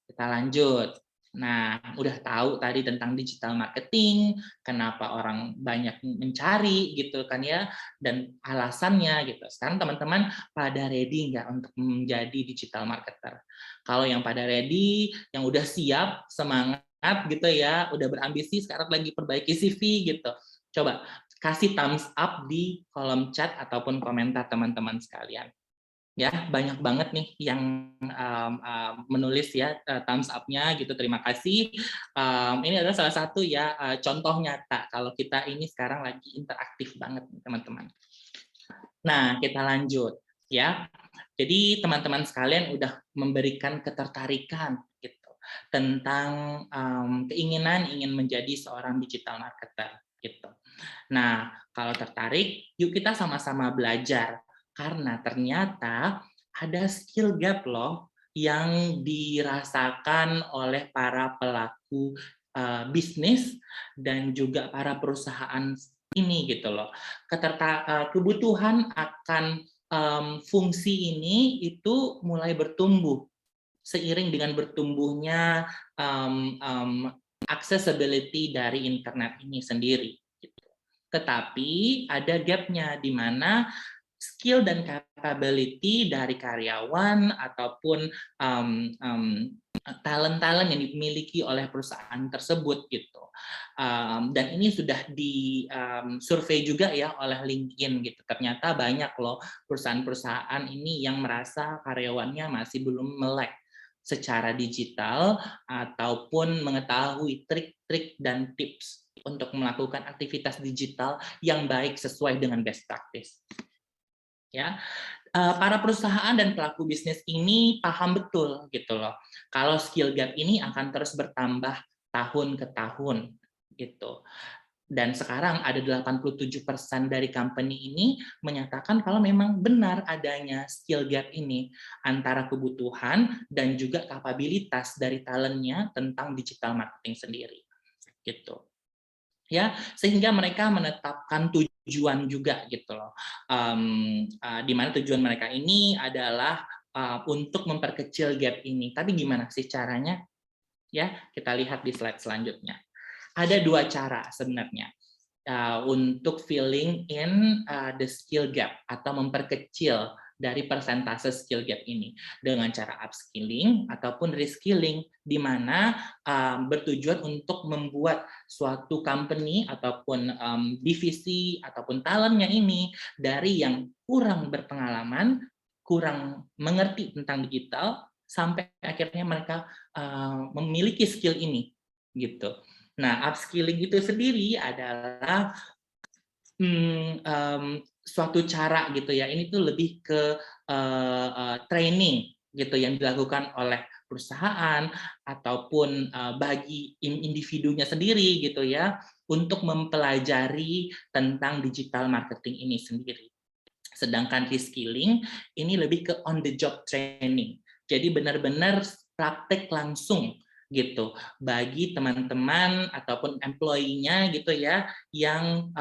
Speaker 3: kita lanjut. Nah, udah tahu tadi tentang digital marketing, kenapa orang banyak mencari gitu kan ya, dan alasannya gitu. Sekarang teman-teman pada ready nggak untuk menjadi digital marketer? Kalau yang pada ready, yang udah siap, semangat gitu ya, udah berambisi, sekarang lagi perbaiki CV gitu. Coba kasih thumbs up di kolom chat ataupun komentar teman-teman sekalian. Ya, banyak banget nih yang menulis ya thumbs up-nya gitu, terima kasih. Ini adalah salah satu ya contoh nyata kalau kita ini sekarang lagi interaktif banget teman-teman. Nah, kita lanjut ya. Jadi teman-teman sekalian udah memberikan ketertarikan gitu tentang keinginan ingin menjadi seorang digital marketer gitu. Nah, kalau tertarik, yuk kita sama-sama belajar. Karena ternyata ada skill gap loh yang dirasakan oleh para pelaku bisnis dan juga para perusahaan ini gitu loh. Kebutuhan akan fungsi ini itu mulai bertumbuh seiring dengan bertumbuhnya accessibility dari internet ini sendiri. Tetapi ada gap-nya di mana skill dan capability dari karyawan ataupun talent-talent yang dimiliki oleh perusahaan tersebut gitu. Dan ini sudah di survei juga ya oleh LinkedIn gitu. Ternyata banyak loh perusahaan-perusahaan ini yang merasa karyawannya masih belum melek secara digital ataupun mengetahui trik-trik dan tips untuk melakukan aktivitas digital yang baik sesuai dengan best practice. Ya, para perusahaan dan pelaku bisnis ini paham betul gitu loh, kalau skill gap ini akan terus bertambah tahun ke tahun gitu. Dan sekarang ada 87% dari company ini menyatakan kalau memang benar adanya skill gap ini antara kebutuhan dan juga kapabilitas dari talentnya tentang digital marketing sendiri gitu. Ya, sehingga mereka menetapkan tujuan juga gitu loh, di mana tujuan mereka ini adalah untuk memperkecil gap ini. Tapi gimana sih caranya? Ya, kita lihat di slide selanjutnya. Ada 2 cara sebenarnya untuk filling in the skill gap atau memperkecil dari persentase skill gap ini dengan cara upskilling ataupun reskilling, di mana bertujuan untuk membuat suatu company ataupun divisi ataupun talentnya ini dari yang kurang berpengalaman, kurang mengerti tentang digital, sampai akhirnya mereka memiliki skill ini gitu. Nah, upskilling itu sendiri adalah suatu cara gitu ya. Ini tuh lebih ke training gitu yang dilakukan oleh perusahaan ataupun bagi individunya sendiri gitu ya, untuk mempelajari tentang digital marketing ini sendiri. Sedangkan reskilling ini lebih ke on the job training. Jadi benar-benar praktek langsung gitu bagi teman-teman ataupun employee-nya gitu ya, yang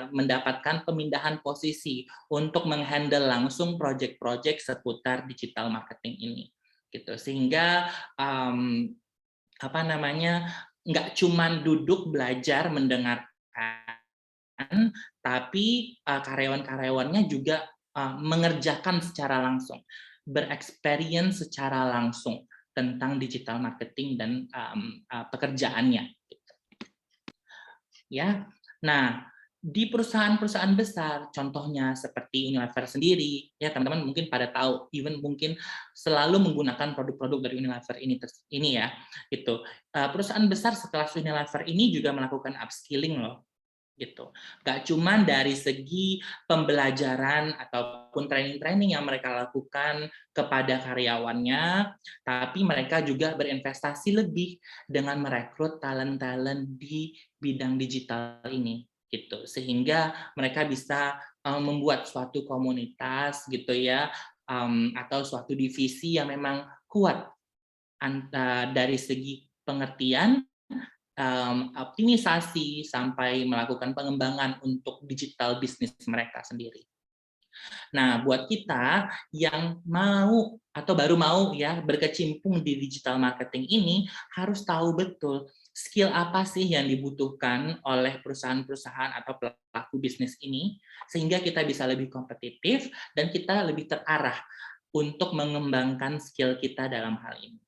Speaker 3: mendapatkan pemindahan posisi untuk menghandle langsung project-project seputar digital marketing ini gitu. Sehingga nggak cuman duduk belajar mendengarkan, tapi karyawan-karyawannya juga mengerjakan secara langsung, bereksperience secara langsung tentang digital marketing dan pekerjaannya. Ya, nah di perusahaan-perusahaan besar, contohnya seperti Unilever sendiri, ya teman-teman mungkin pada tahu, even mungkin selalu menggunakan produk-produk dari Unilever ini ya, gitu. Perusahaan besar sekelas Unilever ini juga melakukan upskilling loh, gitu. Gak cuman dari segi pembelajaran ataupun training-training yang mereka lakukan kepada karyawannya, tapi mereka juga berinvestasi lebih dengan merekrut talent-talent di bidang digital ini, gitu. Sehingga mereka bisa membuat suatu komunitas gitu ya, atau suatu divisi yang memang kuat dari segi pengertian, optimisasi, sampai melakukan pengembangan untuk digital bisnis mereka sendiri. Nah, buat kita yang mau atau baru mau ya berkecimpung di digital marketing ini, harus tahu betul skill apa sih yang dibutuhkan oleh perusahaan-perusahaan atau pelaku bisnis ini, sehingga kita bisa lebih kompetitif dan kita lebih terarah untuk mengembangkan skill kita dalam hal ini.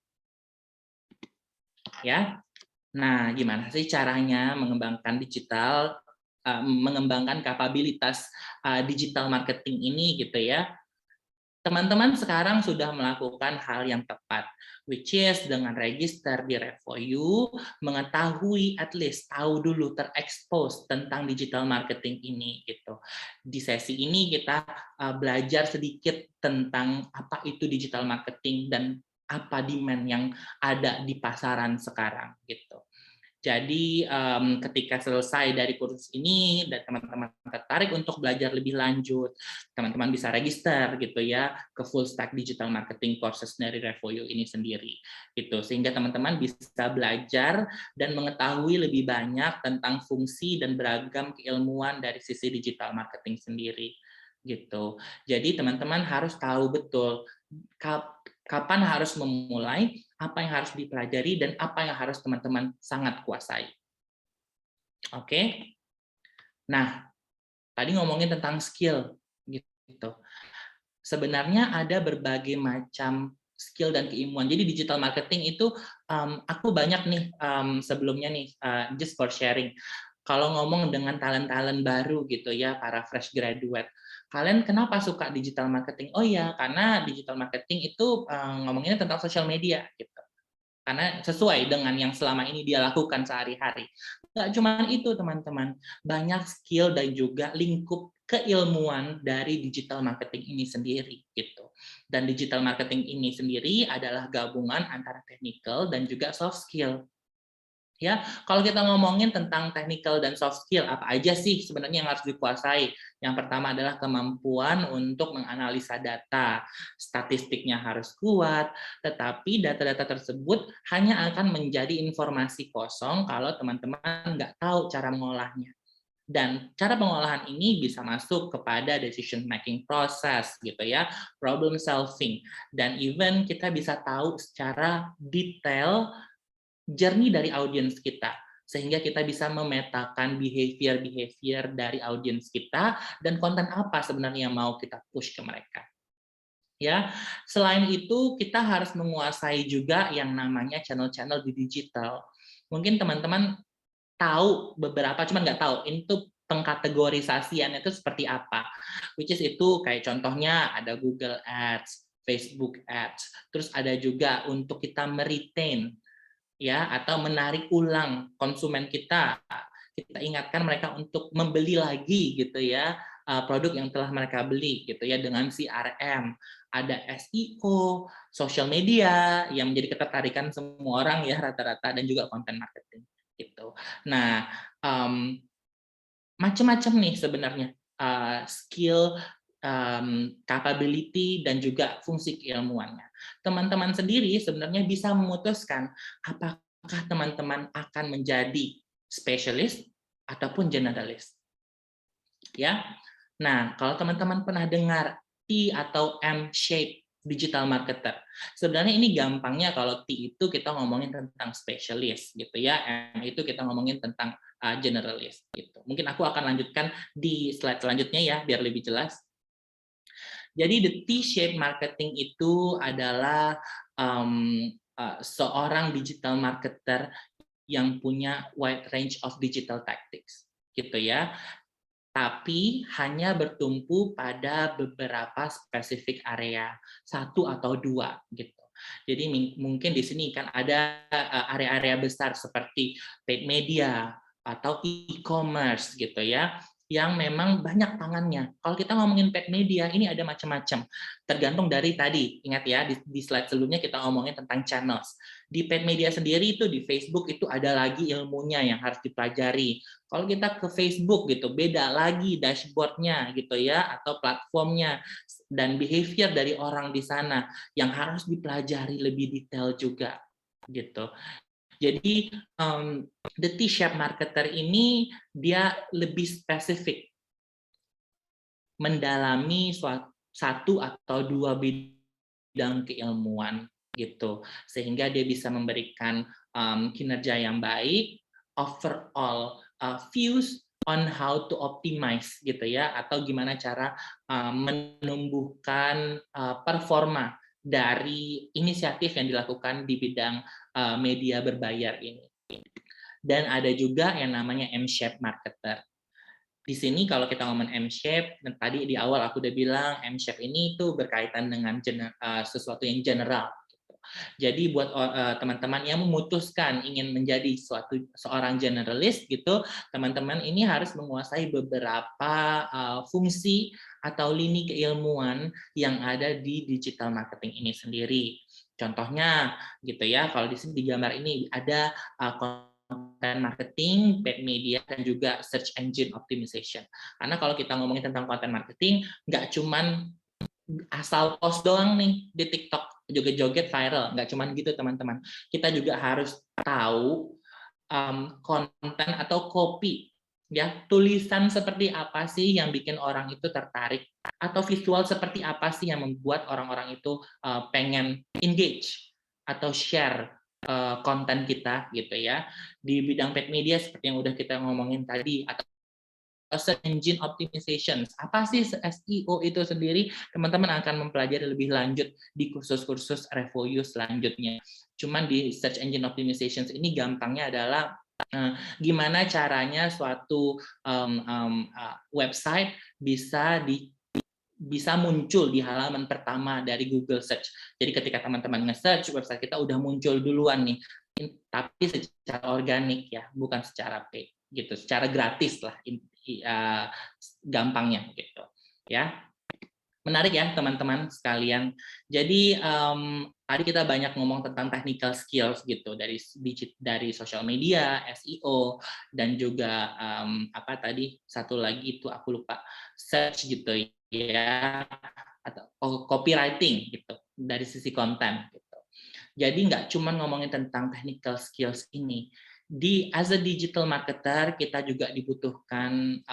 Speaker 3: Ya. Nah, gimana sih caranya mengembangkan mengembangkan kapabilitas digital marketing ini gitu ya? Teman-teman sekarang sudah melakukan hal yang tepat, which is dengan register di Rev4U, mengetahui, at least tahu dulu, terekspos tentang digital marketing ini gitu. Di sesi ini kita belajar sedikit tentang apa itu digital marketing dan apa demand yang ada di pasaran sekarang gitu. Jadi ketika selesai dari kursus ini dan teman-teman tertarik untuk belajar lebih lanjut, teman-teman bisa register gitu ya ke full stack digital marketing courses dari Rev4U ini sendiri gitu, sehingga teman-teman bisa belajar dan mengetahui lebih banyak tentang fungsi dan beragam keilmuan dari sisi digital marketing sendiri gitu. Jadi teman-teman harus tahu betul kapan harus memulai, apa yang harus dipelajari, dan apa yang harus teman-teman sangat kuasai. Oke? Nah, tadi ngomongin tentang skill. gitu. Sebenarnya ada berbagai macam skill dan keilmuan. Jadi digital marketing itu aku banyak nih sebelumnya nih just for sharing. Kalau ngomong dengan talent-talent baru gitu ya, para fresh graduate, kalian kenapa suka digital marketing? Oh ya, karena digital marketing itu ngomonginnya tentang social media gitu. Karena sesuai dengan yang selama ini dia lakukan sehari-hari. Nggak cuma itu teman-teman, banyak skill dan juga lingkup keilmuan dari digital marketing ini sendiri gitu. Dan digital marketing ini sendiri adalah gabungan antara technical dan juga soft skill. Ya, kalau kita ngomongin tentang technical dan soft skill, apa aja sih sebenarnya yang harus dikuasai? Yang pertama adalah kemampuan untuk menganalisa data. Statistiknya harus kuat, tetapi data-data tersebut hanya akan menjadi informasi kosong kalau teman-teman nggak tahu cara mengolahnya. Dan cara pengolahan ini bisa masuk kepada decision making process gitu ya, problem solving, dan even kita bisa tahu secara detail journey dari audiens kita, sehingga kita bisa memetakan behavior dari audiens kita dan konten apa sebenarnya yang mau kita push ke mereka. Ya, selain itu kita harus menguasai juga yang namanya channel-channel di digital. Mungkin teman-teman tahu beberapa, cuman nggak tahu itu pengkategorisasiannya itu seperti apa. Which is itu kayak contohnya ada Google Ads, Facebook Ads, terus ada juga untuk kita meretain ya, atau menarik ulang konsumen kita. Kita ingatkan mereka untuk membeli lagi gitu ya produk yang telah mereka beli gitu ya, dengan CRM. Ada SEO, social media yang menjadi ketertarikan semua orang ya rata-rata, dan juga content marketing gitu. Nah, macam-macam nih sebenarnya skill, capability dan juga fungsi keilmuannya. Teman-teman sendiri sebenarnya bisa memutuskan apakah teman-teman akan menjadi spesialis ataupun generalis. Ya. Nah, kalau teman-teman pernah dengar T atau M shape digital marketer. Sebenarnya ini gampangnya, kalau T itu kita ngomongin tentang spesialis gitu ya, M itu kita ngomongin tentang generalis gitu. Mungkin aku akan lanjutkan di slide selanjutnya ya biar lebih jelas. Jadi the T-shaped marketing itu adalah seorang digital marketer yang punya wide range of digital tactics gitu ya, tapi hanya bertumpu pada beberapa spesifik area, satu atau dua gitu. Jadi mungkin di sini kan ada area-area besar seperti paid media atau e-commerce gitu ya, yang memang banyak tangannya. Kalau kita ngomongin paid media, ini ada macam-macam. Tergantung dari tadi, ingat ya, di slide sebelumnya kita ngomongin tentang channels. Di paid media sendiri itu di Facebook itu ada lagi ilmunya yang harus dipelajari. Kalau kita ke Facebook gitu, beda lagi dashboardnya gitu ya, atau platformnya, dan behavior dari orang di sana yang harus dipelajari lebih detail juga gitu. Jadi the T-shaped marketer ini dia lebih spesifik, mendalami satu atau dua bidang keilmuan gitu, sehingga dia bisa memberikan kinerja yang baik, overall views on how to optimize gitu ya, atau gimana cara menumbuhkan performa dari inisiatif yang dilakukan di bidang media berbayar ini. Dan ada juga yang namanya M-shaped marketer. Di sini kalau kita ngomong M-shape, tadi di awal aku udah bilang M-shape ini tuh berkaitan dengan sesuatu yang general. Jadi buat teman-teman yang memutuskan ingin menjadi seorang generalis gitu, teman-teman ini harus menguasai beberapa fungsi atau lini keilmuan yang ada di digital marketing ini sendiri. Contohnya gitu ya, kalau di sini di gambar ini ada content marketing, paid media, dan juga search engine optimization. Karena kalau kita ngomongin tentang content marketing, nggak cuman asal post doang nih di TikTok, joget-joget viral, nggak cuman gitu teman-teman. Kita juga harus tahu konten atau copy, ya, tulisan seperti apa sih yang bikin orang itu tertarik, atau visual seperti apa sih yang membuat orang-orang itu pengen engage atau share konten kita gitu ya. Di bidang paid media seperti yang udah kita ngomongin tadi, atau search engine optimization. Apa sih SEO itu sendiri? Teman-teman akan mempelajari lebih lanjut di kursus-kursus RevoU selanjutnya. Cuman di search engine optimization ini gampangnya adalah gimana caranya suatu website bisa muncul di halaman pertama dari Google Search. Jadi ketika teman-teman nge-search, website kita udah muncul duluan nih, tapi secara organik ya, bukan secara paid gitu, secara gratis lah gampangnya gitu ya. Menarik ya teman-teman sekalian. Jadi tadi kita banyak ngomong tentang technical skills gitu dari social media, SEO, dan juga apa tadi satu lagi itu aku lupa, search gitu ya, atau copywriting gitu dari sisi konten gitu. Jadi nggak cuma ngomongin tentang technical skills ini. As a digital marketer kita juga dibutuhkan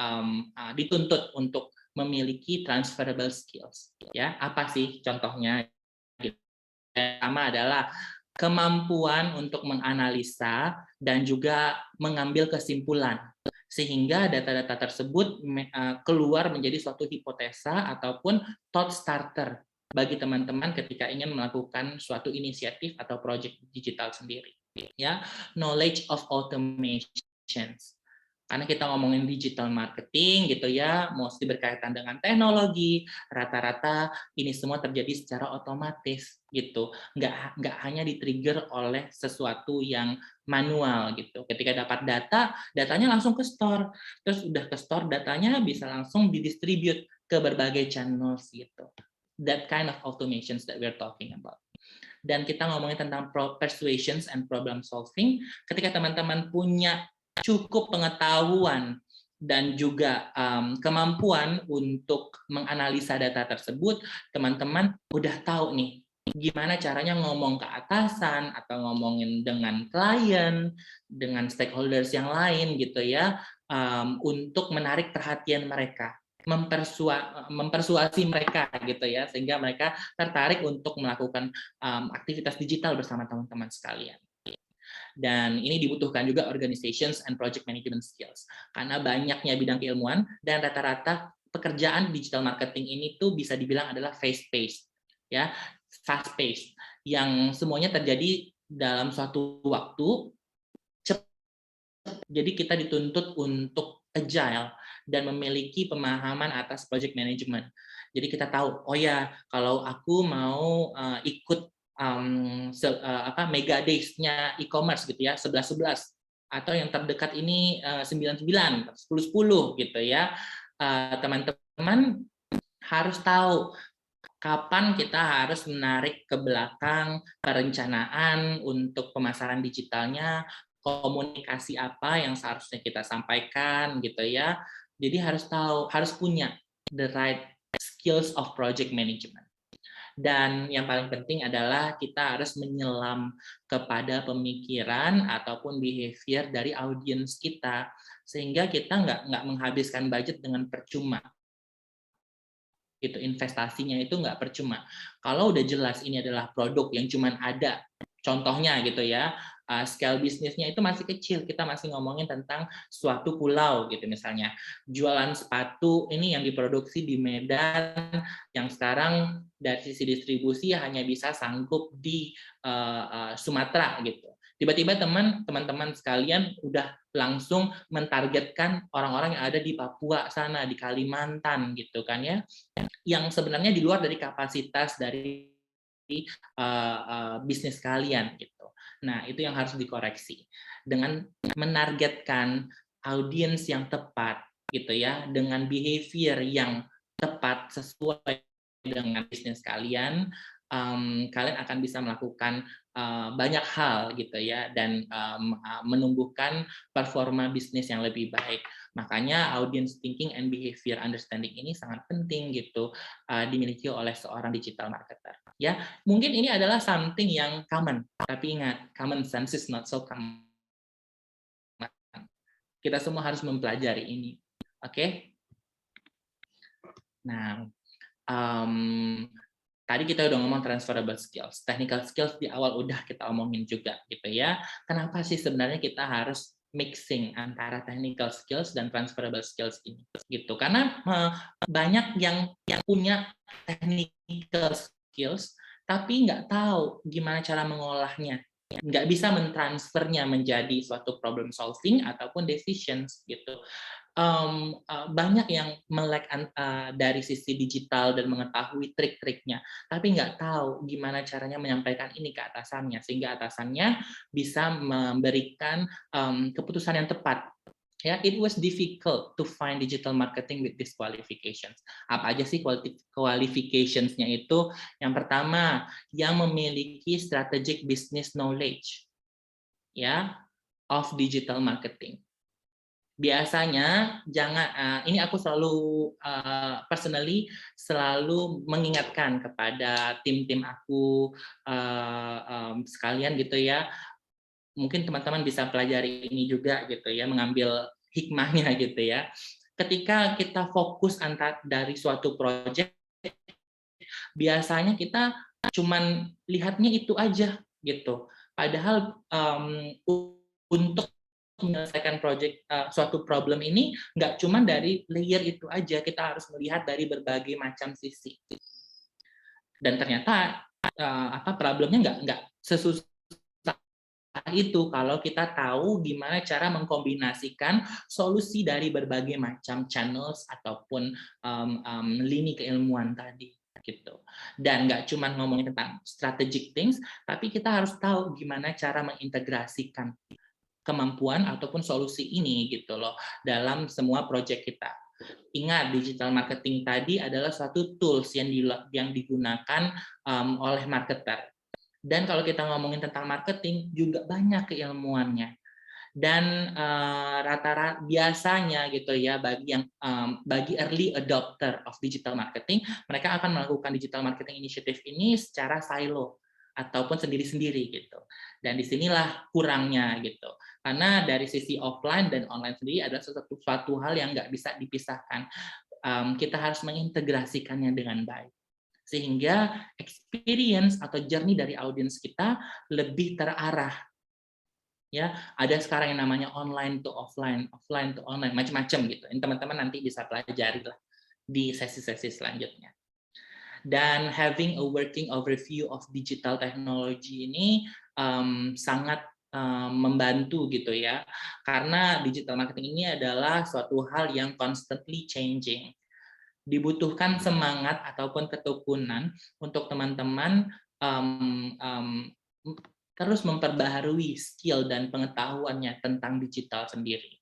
Speaker 3: dituntut untuk memiliki transferable skills. Ya, apa sih contohnya? Pertama adalah kemampuan untuk menganalisa dan juga mengambil kesimpulan sehingga data-data tersebut keluar menjadi suatu hipotesa ataupun thought starter bagi teman-teman ketika ingin melakukan suatu inisiatif atau proyek digital sendiri. Ya, knowledge of automations. Karena kita ngomongin digital marketing gitu ya, mesti berkaitan dengan teknologi, rata-rata ini semua terjadi secara otomatis gitu, nggak hanya di-trigger oleh sesuatu yang manual gitu. Ketika dapat data, datanya langsung ke store, terus udah ke store, datanya bisa langsung didistribute ke berbagai channels gitu. That kind of automations that we're talking about. Dan kita ngomongin tentang persuasions and problem solving, ketika teman-teman punya cukup pengetahuan dan juga kemampuan untuk menganalisa data tersebut, teman-teman udah tahu nih gimana caranya ngomong ke atasan atau ngomongin dengan klien, dengan stakeholders yang lain gitu ya, untuk menarik perhatian mereka, mempersuasi mereka gitu ya, sehingga mereka tertarik untuk melakukan aktivitas digital bersama teman-teman sekalian. Dan ini dibutuhkan juga organizations and project management skills. Karena banyaknya bidang keilmuan dan rata-rata pekerjaan digital marketing ini tuh bisa dibilang adalah fast-paced, ya, fast-paced, yang semuanya terjadi dalam suatu waktu cepat. Jadi kita dituntut untuk agile dan memiliki pemahaman atas project management. Jadi kita tahu, oh ya, kalau aku mau ikut mega days-nya e-commerce gitu ya, 11-11, atau yang terdekat ini 9-9, 10-10 gitu ya. Teman-teman harus tahu kapan kita harus menarik ke belakang perencanaan untuk pemasaran digitalnya, komunikasi apa yang seharusnya kita sampaikan gitu ya. Jadi harus tahu, harus punya the right skills of project management. Dan yang paling penting adalah kita harus menyelam kepada pemikiran ataupun behavior dari audiens kita, sehingga kita nggak menghabiskan budget dengan percuma. Itu investasinya itu nggak percuma. Kalau udah jelas ini adalah produk yang cuma ada, contohnya gitu ya, scale bisnisnya itu masih kecil, kita masih ngomongin tentang suatu pulau gitu misalnya, jualan sepatu ini yang diproduksi di Medan, yang sekarang dari sisi distribusi hanya bisa sanggup di Sumatera gitu. Tiba-tiba teman-teman sekalian udah langsung mentargetkan orang-orang yang ada di Papua sana, di Kalimantan gitu kan ya, yang sebenarnya di luar dari kapasitas dari bisnis kalian gitu. Nah, itu yang harus dikoreksi dengan menargetkan audiens yang tepat gitu ya, dengan behavior yang tepat sesuai dengan bisnis kalian, kalian akan bisa melakukan banyak hal gitu ya, dan menumbuhkan performa bisnis yang lebih baik. Makanya audience thinking and behavior understanding ini sangat penting gitu dimiliki oleh seorang digital marketer. Ya, mungkin ini adalah something yang common, tapi ingat, common sense is not so common. Kita semua harus mempelajari ini. Oke? Nah, tadi kita udah ngomong transferable skills, technical skills di awal udah kita omongin juga gitu ya. Kenapa sih sebenarnya kita harus mixing antara technical skills dan transferable skills ini gitu. Karena banyak yang punya technical skills tapi nggak tahu gimana cara mengolahnya, nggak bisa mentransfernya menjadi suatu problem solving ataupun decisions gitu. Banyak yang melek dari sisi digital dan mengetahui trik-triknya, tapi nggak tahu gimana caranya menyampaikan ini ke atasannya, sehingga atasannya bisa memberikan keputusan yang tepat. Ya, it was difficult to find digital marketing with these qualifications. Apa aja sih qualifications-nya itu? Yang pertama, yang memiliki strategic business knowledge, ya, of digital marketing. Biasanya ini aku selalu personally selalu mengingatkan kepada tim-tim aku sekalian gitu ya. Mungkin teman-teman bisa pelajari ini juga gitu ya, mengambil hikmahnya gitu ya. Ketika kita fokus dari suatu project, biasanya kita cuman lihatnya itu aja gitu. Padahal untuk menyelesaikan suatu problem ini nggak cuma dari layer itu aja, kita harus melihat dari berbagai macam sisi. Dan ternyata problemnya nggak sesusah itu kalau kita tahu gimana cara mengkombinasikan solusi dari berbagai macam channels ataupun lini keilmuan tadi gitu. Dan nggak cuma ngomongin tentang strategic things, tapi kita harus tahu gimana cara mengintegrasikan kemampuan ataupun solusi ini gitu loh dalam semua project kita. Ingat, digital marketing tadi adalah suatu tools yang digunakan oleh marketer. Dan kalau kita ngomongin tentang marketing juga banyak keilmuannya. Dan rata-rata biasanya gitu ya bagi early adopter of digital marketing, mereka akan melakukan digital marketing initiative ini secara silo ataupun sendiri-sendiri gitu. Dan disinilah kurangnya gitu. Karena dari sisi offline dan online sendiri adalah suatu hal yang nggak bisa dipisahkan. Kita harus mengintegrasikannya dengan baik. Sehingga experience atau journey dari audiens kita lebih terarah. Ya, ada sekarang yang namanya online to offline, offline to online, macam-macam gitu. Ini teman-teman nanti bisa pelajari lah di sesi-sesi selanjutnya. Dan having a working overview of digital technology ini sangat membantu gitu ya, karena digital marketing ini adalah suatu hal yang constantly changing. Dibutuhkan semangat ataupun ketekunan untuk teman-teman terus memperbaharui skill dan pengetahuannya tentang digital sendiri.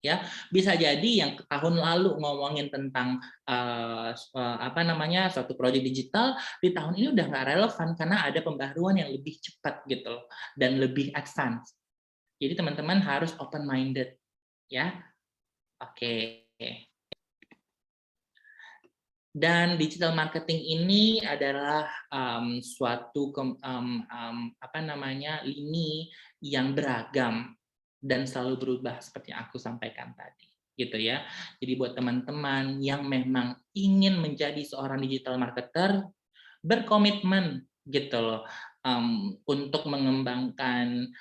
Speaker 3: Ya, bisa jadi yang tahun lalu ngomongin tentang suatu proyek digital, di tahun ini udah nggak relevan karena ada pembaharuan yang lebih cepat gitu loh, dan lebih advance. Jadi teman-teman harus open minded, ya. Oke. Dan digital marketing ini adalah suatu lini yang beragam dan selalu berubah seperti yang aku sampaikan tadi, gitu ya. Jadi buat teman-teman yang memang ingin menjadi seorang digital marketer, berkomitmen gitu loh untuk mengembangkan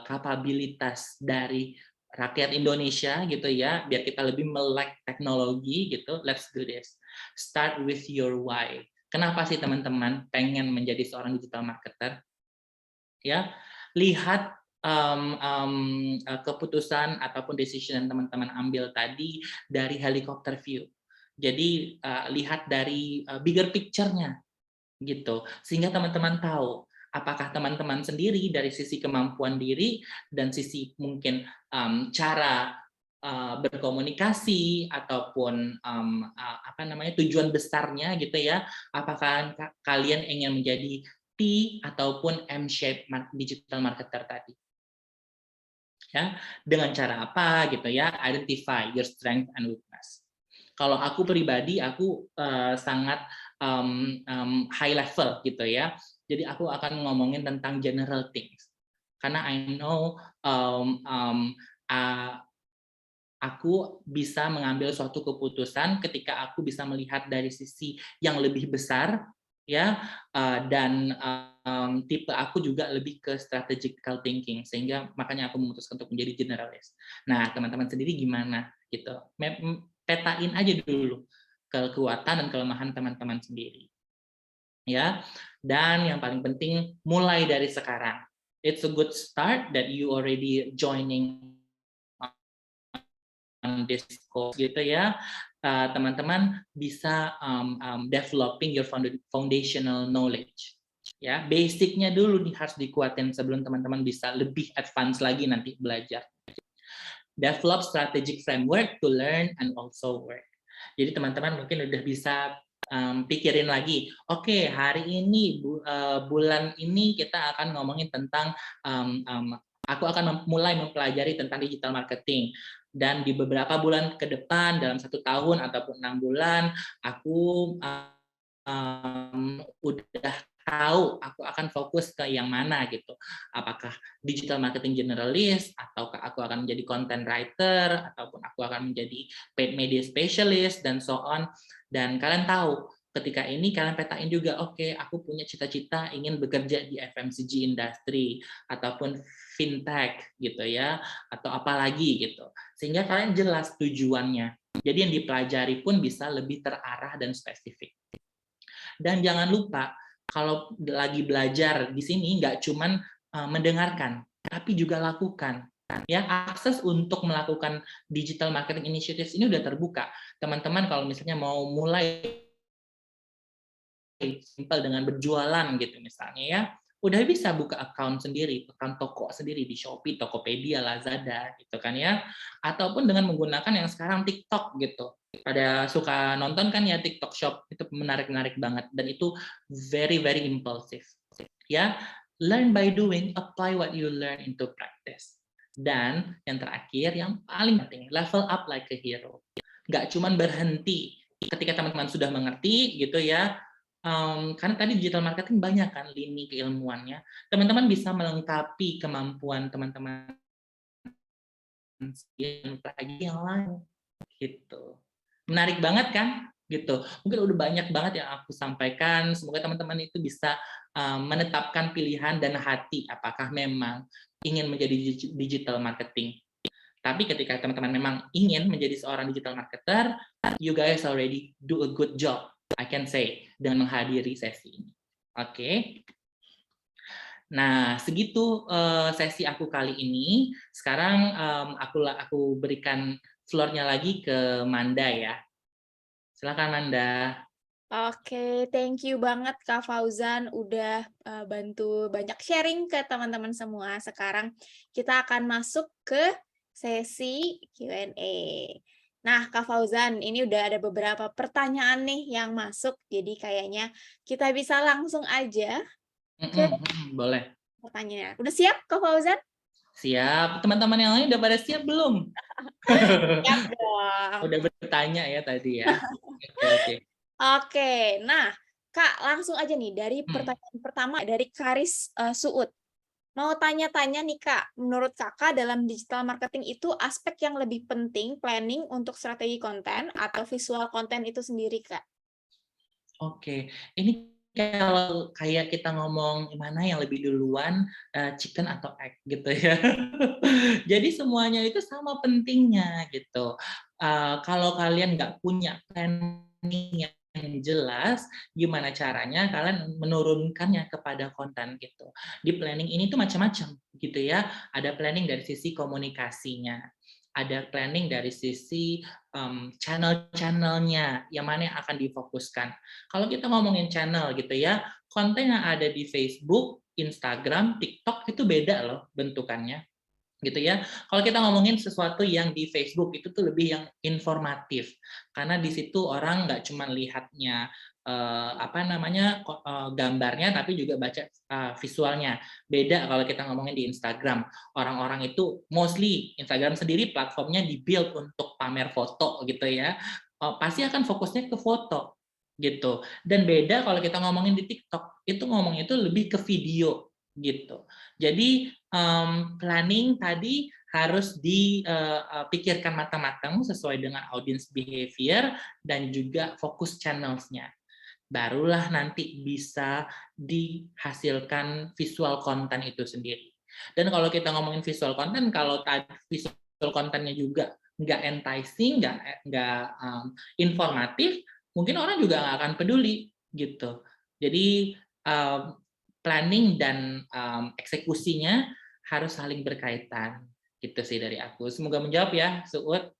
Speaker 3: kapabilitas dari rakyat Indonesia gitu ya, biar kita lebih melek teknologi gitu. Let's do this. Start with your why. Kenapa sih teman-teman pengen menjadi seorang digital marketer? Ya, lihat keputusan ataupun decision yang teman-teman ambil tadi dari helicopter view. Jadi lihat dari bigger picture-nya gitu, sehingga teman-teman tahu apakah teman-teman sendiri dari sisi kemampuan diri dan sisi mungkin cara berkomunikasi ataupun tujuan besarnya gitu ya, apakah kalian ingin menjadi T ataupun M-shape digital marketer tadi. Ya, dengan cara apa gitu ya, identify your strength and weakness. Kalau aku pribadi, aku sangat high level gitu ya, jadi aku akan ngomongin tentang general things, karena I know aku bisa mengambil suatu keputusan ketika aku bisa melihat dari sisi yang lebih besar ya, dan tipe aku juga lebih ke strategical thinking, sehingga makanya aku memutuskan untuk menjadi generalis. Nah, teman-teman sendiri gimana gitu? Petain aja dulu kekuatan dan kelemahan teman-teman sendiri, ya. Dan yang paling penting mulai dari sekarang. It's a good start that you already joining this course gitu ya. Teman-teman bisa developing your foundational knowledge. Ya, basicnya dulu nih harus dikuatin sebelum teman-teman bisa lebih advance lagi nanti belajar. Develop strategic framework to learn and also work. Jadi teman-teman mungkin udah bisa pikirin lagi, oke, hari ini bulan ini kita akan ngomongin tentang aku akan mulai mempelajari tentang digital marketing, dan di beberapa bulan ke depan dalam 1 tahun ataupun 6 bulan aku udah tahu aku akan fokus ke yang mana gitu. Apakah digital marketing generalist, ataukah aku akan menjadi content writer, ataupun aku akan menjadi paid media specialist, dan so on. Dan kalian tahu, ketika ini kalian petain juga, oke, aku punya cita-cita ingin bekerja di FMCG industry, ataupun fintech gitu ya, atau apalagi gitu. Sehingga kalian jelas tujuannya. Jadi yang dipelajari pun bisa lebih terarah dan spesifik. Dan jangan lupa, kalau lagi belajar di sini nggak cuman mendengarkan, tapi juga lakukan. Ya, akses untuk melakukan digital marketing initiatives ini udah terbuka. Teman-teman kalau misalnya mau mulai simpel dengan berjualan gitu misalnya ya, udah bisa buka account sendiri, account toko sendiri di Shopee, Tokopedia, Lazada gitu kan ya. Ataupun dengan menggunakan yang sekarang TikTok gitu. Pada suka nonton kan ya TikTok Shop, itu menarik-menarik banget dan itu very very impulsif. Ya, learn by doing, apply what you learn into practice. Dan yang terakhir, yang paling penting, level up like a hero. Nggak cuman berhenti ketika teman-teman sudah mengerti gitu ya, karena tadi digital marketing banyak kan lini keilmuannya, teman-teman bisa melengkapi kemampuan teman-teman lagi yang lain gitu. Menarik banget kan gitu. Mungkin udah banyak banget yang aku sampaikan, semoga teman-teman itu bisa menetapkan pilihan dan hati apakah memang ingin menjadi digital marketing. Tapi ketika teman-teman memang ingin menjadi seorang digital marketer, you guys already do a good job, I can say, dengan menghadiri sesi ini. Oke. Nah, segitu sesi aku kali ini. Sekarang aku berikan floor-nya lagi ke Manda ya. Silakan Manda.
Speaker 1: Oke, thank you banget Kak Fauzan udah bantu banyak sharing ke teman-teman semua. Sekarang kita akan masuk ke sesi Q&A. Nah, Kak Fauzan, ini udah ada beberapa pertanyaan nih yang masuk, jadi kayaknya kita bisa langsung aja ke
Speaker 3: Boleh.
Speaker 1: pertanyaan. Udah siap, Kak Fauzan?
Speaker 3: Siap. Teman-teman yang lain udah pada siap belum?
Speaker 1: Siap dong.
Speaker 3: Udah bertanya ya tadi ya. Oke.
Speaker 1: Oke, nah Kak, langsung aja nih dari pertanyaan pertama dari Karis Suud. Mau tanya-tanya nih Kak, menurut Kakak dalam digital marketing itu aspek yang lebih penting planning untuk strategi konten atau visual konten itu sendiri Kak?
Speaker 3: Oke, ini kalau kayak kita ngomong mana yang lebih duluan, chicken atau egg gitu ya. Jadi semuanya itu sama pentingnya gitu. Kalau kalian nggak punya planning yang jelas, gimana caranya kalian menurunkannya kepada konten gitu. Di planning ini tuh macam-macam gitu ya. Ada planning dari sisi komunikasinya, ada planning dari sisi channel-channelnya, yang mana yang akan difokuskan. Kalau kita ngomongin channel gitu ya, konten yang ada di Facebook, Instagram, TikTok itu beda loh bentukannya gitu ya. Kalau kita ngomongin sesuatu yang di Facebook itu tuh lebih yang informatif, karena di situ orang nggak cuma lihatnya gambarnya, tapi juga baca visualnya. Beda kalau kita ngomongin di Instagram, orang-orang itu mostly Instagram sendiri platformnya dibuild untuk pamer foto gitu ya, pasti akan fokusnya ke foto gitu. Dan beda kalau kita ngomongin di TikTok, itu ngomongnya itu lebih ke video gitu. Jadi planning tadi harus dipikirkan matang-matang sesuai dengan audience behavior dan juga fokus channels-nya. barulah nanti bisa dihasilkan visual konten itu sendiri. Dan kalau kita ngomongin visual konten, kalau tadi visual kontennya juga nggak enticing, nggak informatif, mungkin orang juga nggak akan peduli gitu. Jadi planning dan eksekusinya harus saling berkaitan. Gitu sih dari aku. Semoga menjawab ya, Suud.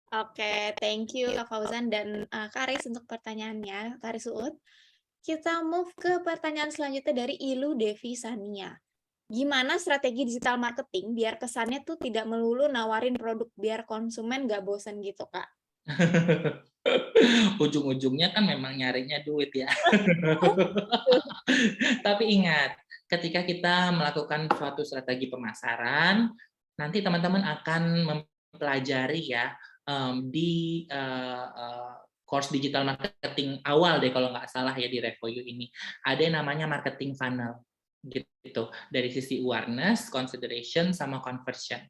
Speaker 1: Oke, thank you Kak Fauzan dan Kak Aris untuk pertanyaannya, Kak Aris Uut. Kita move ke pertanyaan selanjutnya dari Ilu Devi Sania. Gimana strategi digital marketing biar kesannya tuh tidak melulu nawarin produk biar konsumen nggak bosan gitu, Kak?
Speaker 3: Ujung-ujungnya kan memang nyarinya duit ya. Tapi ingat, ketika kita melakukan suatu strategi pemasaran, nanti teman-teman akan mempelajari ya di course digital marketing awal deh kalau nggak salah ya di Revoyu ini. Ada yang namanya marketing funnel gitu, dari sisi awareness, consideration, sama conversion.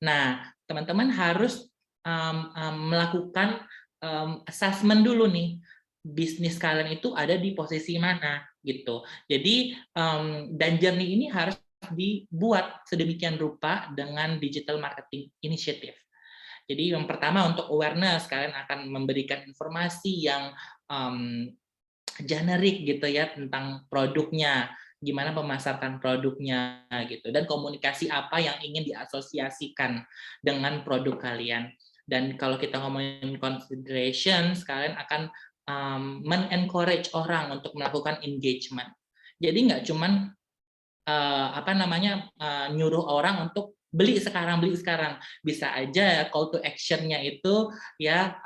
Speaker 3: Nah, teman-teman harus melakukan assessment dulu nih, bisnis kalian itu ada di posisi mana gitu. Jadi dan journey ini harus dibuat sedemikian rupa dengan digital marketing initiative. Jadi yang pertama untuk awareness, kalian akan memberikan informasi yang generik gitu ya tentang produknya, gimana memasarkan produknya gitu, dan komunikasi apa yang ingin diasosiasikan dengan produk kalian. Dan kalau kita ngomongin consideration, kalian akan men-encourage orang untuk melakukan engagement. Jadi nggak cuman nyuruh orang untuk beli sekarang, bisa aja call to actionnya itu ya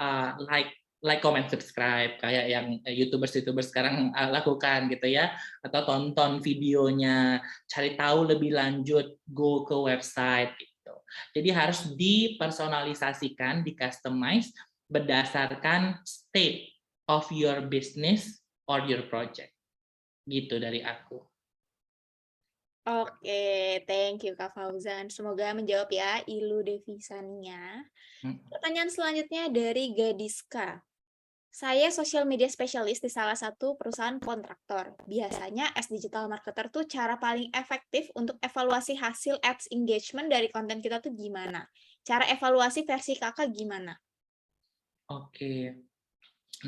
Speaker 3: like, comment, subscribe kayak yang YouTubers sekarang lakukan gitu ya, atau tonton videonya, cari tahu lebih lanjut, go ke website gitu. Jadi harus dipersonalisasikan, di-customize berdasarkan state of your business or your project. Gitu dari aku.
Speaker 1: Oke, thank you Kak Fauzan. Semoga menjawab ya, Ilu Devisania. Pertanyaan selanjutnya dari Gadiska. Saya social media specialist di salah satu perusahaan kontraktor. Biasanya as digital marketer tuh cara paling efektif untuk evaluasi hasil ads engagement dari konten kita tuh gimana? Cara evaluasi versi kakak gimana?
Speaker 3: Oke.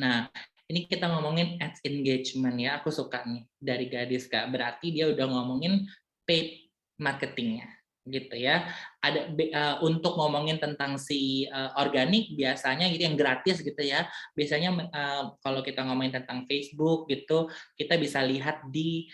Speaker 3: Nah, ini kita ngomongin ads engagement ya. Aku suka nih dari Gadiska. Berarti dia udah ngomongin paid marketingnya gitu ya. Ada untuk ngomongin tentang si organik biasanya gitu yang gratis gitu ya. Biasanya kalau kita ngomongin tentang Facebook gitu, kita bisa lihat di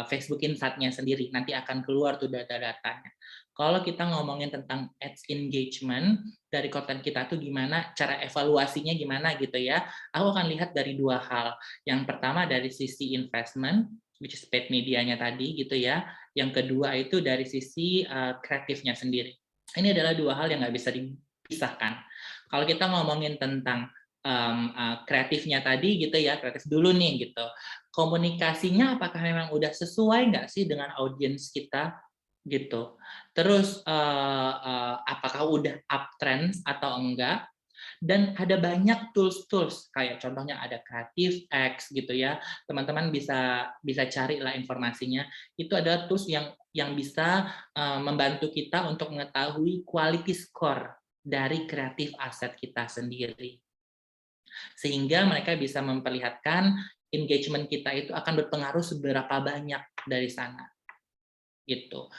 Speaker 3: Facebook Insight-nya sendiri. Nanti akan keluar tuh data-datanya. Kalau kita ngomongin tentang ads engagement dari konten kita tuh gimana, cara evaluasinya gimana gitu ya. Aku akan lihat dari dua hal. Yang pertama dari sisi investment, which is paid medianya tadi gitu ya. Yang kedua itu dari sisi kreatifnya sendiri. Ini adalah dua hal yang nggak bisa dipisahkan. Kalau kita ngomongin tentang kreatifnya tadi gitu ya, kreatif dulu nih gitu. Komunikasinya apakah memang udah sesuai nggak sih dengan audiens kita gitu. Terus apakah udah uptrend atau enggak? Dan ada banyak tools kayak contohnya ada Creative X gitu ya. Teman-teman bisa cari lah informasinya. Itu adalah tools yang bisa membantu kita untuk mengetahui quality score dari kreatif aset kita sendiri. Sehingga mereka bisa memperlihatkan engagement kita itu akan berpengaruh seberapa banyak dari sana. Gitu.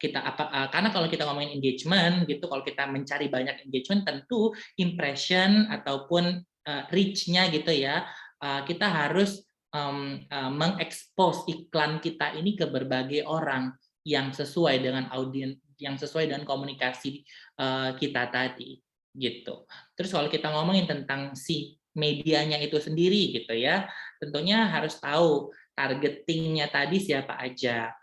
Speaker 3: Karena kalau kita ngomongin engagement gitu, kalau kita mencari banyak engagement, tentu impression ataupun reach-nya gitu ya, kita harus mengekspos iklan kita ini ke berbagai orang yang sesuai dengan audiens, yang sesuai dengan komunikasi kita tadi gitu. Terus kalau kita ngomongin tentang si medianya itu sendiri gitu ya, tentunya harus tahu targetingnya tadi siapa aja,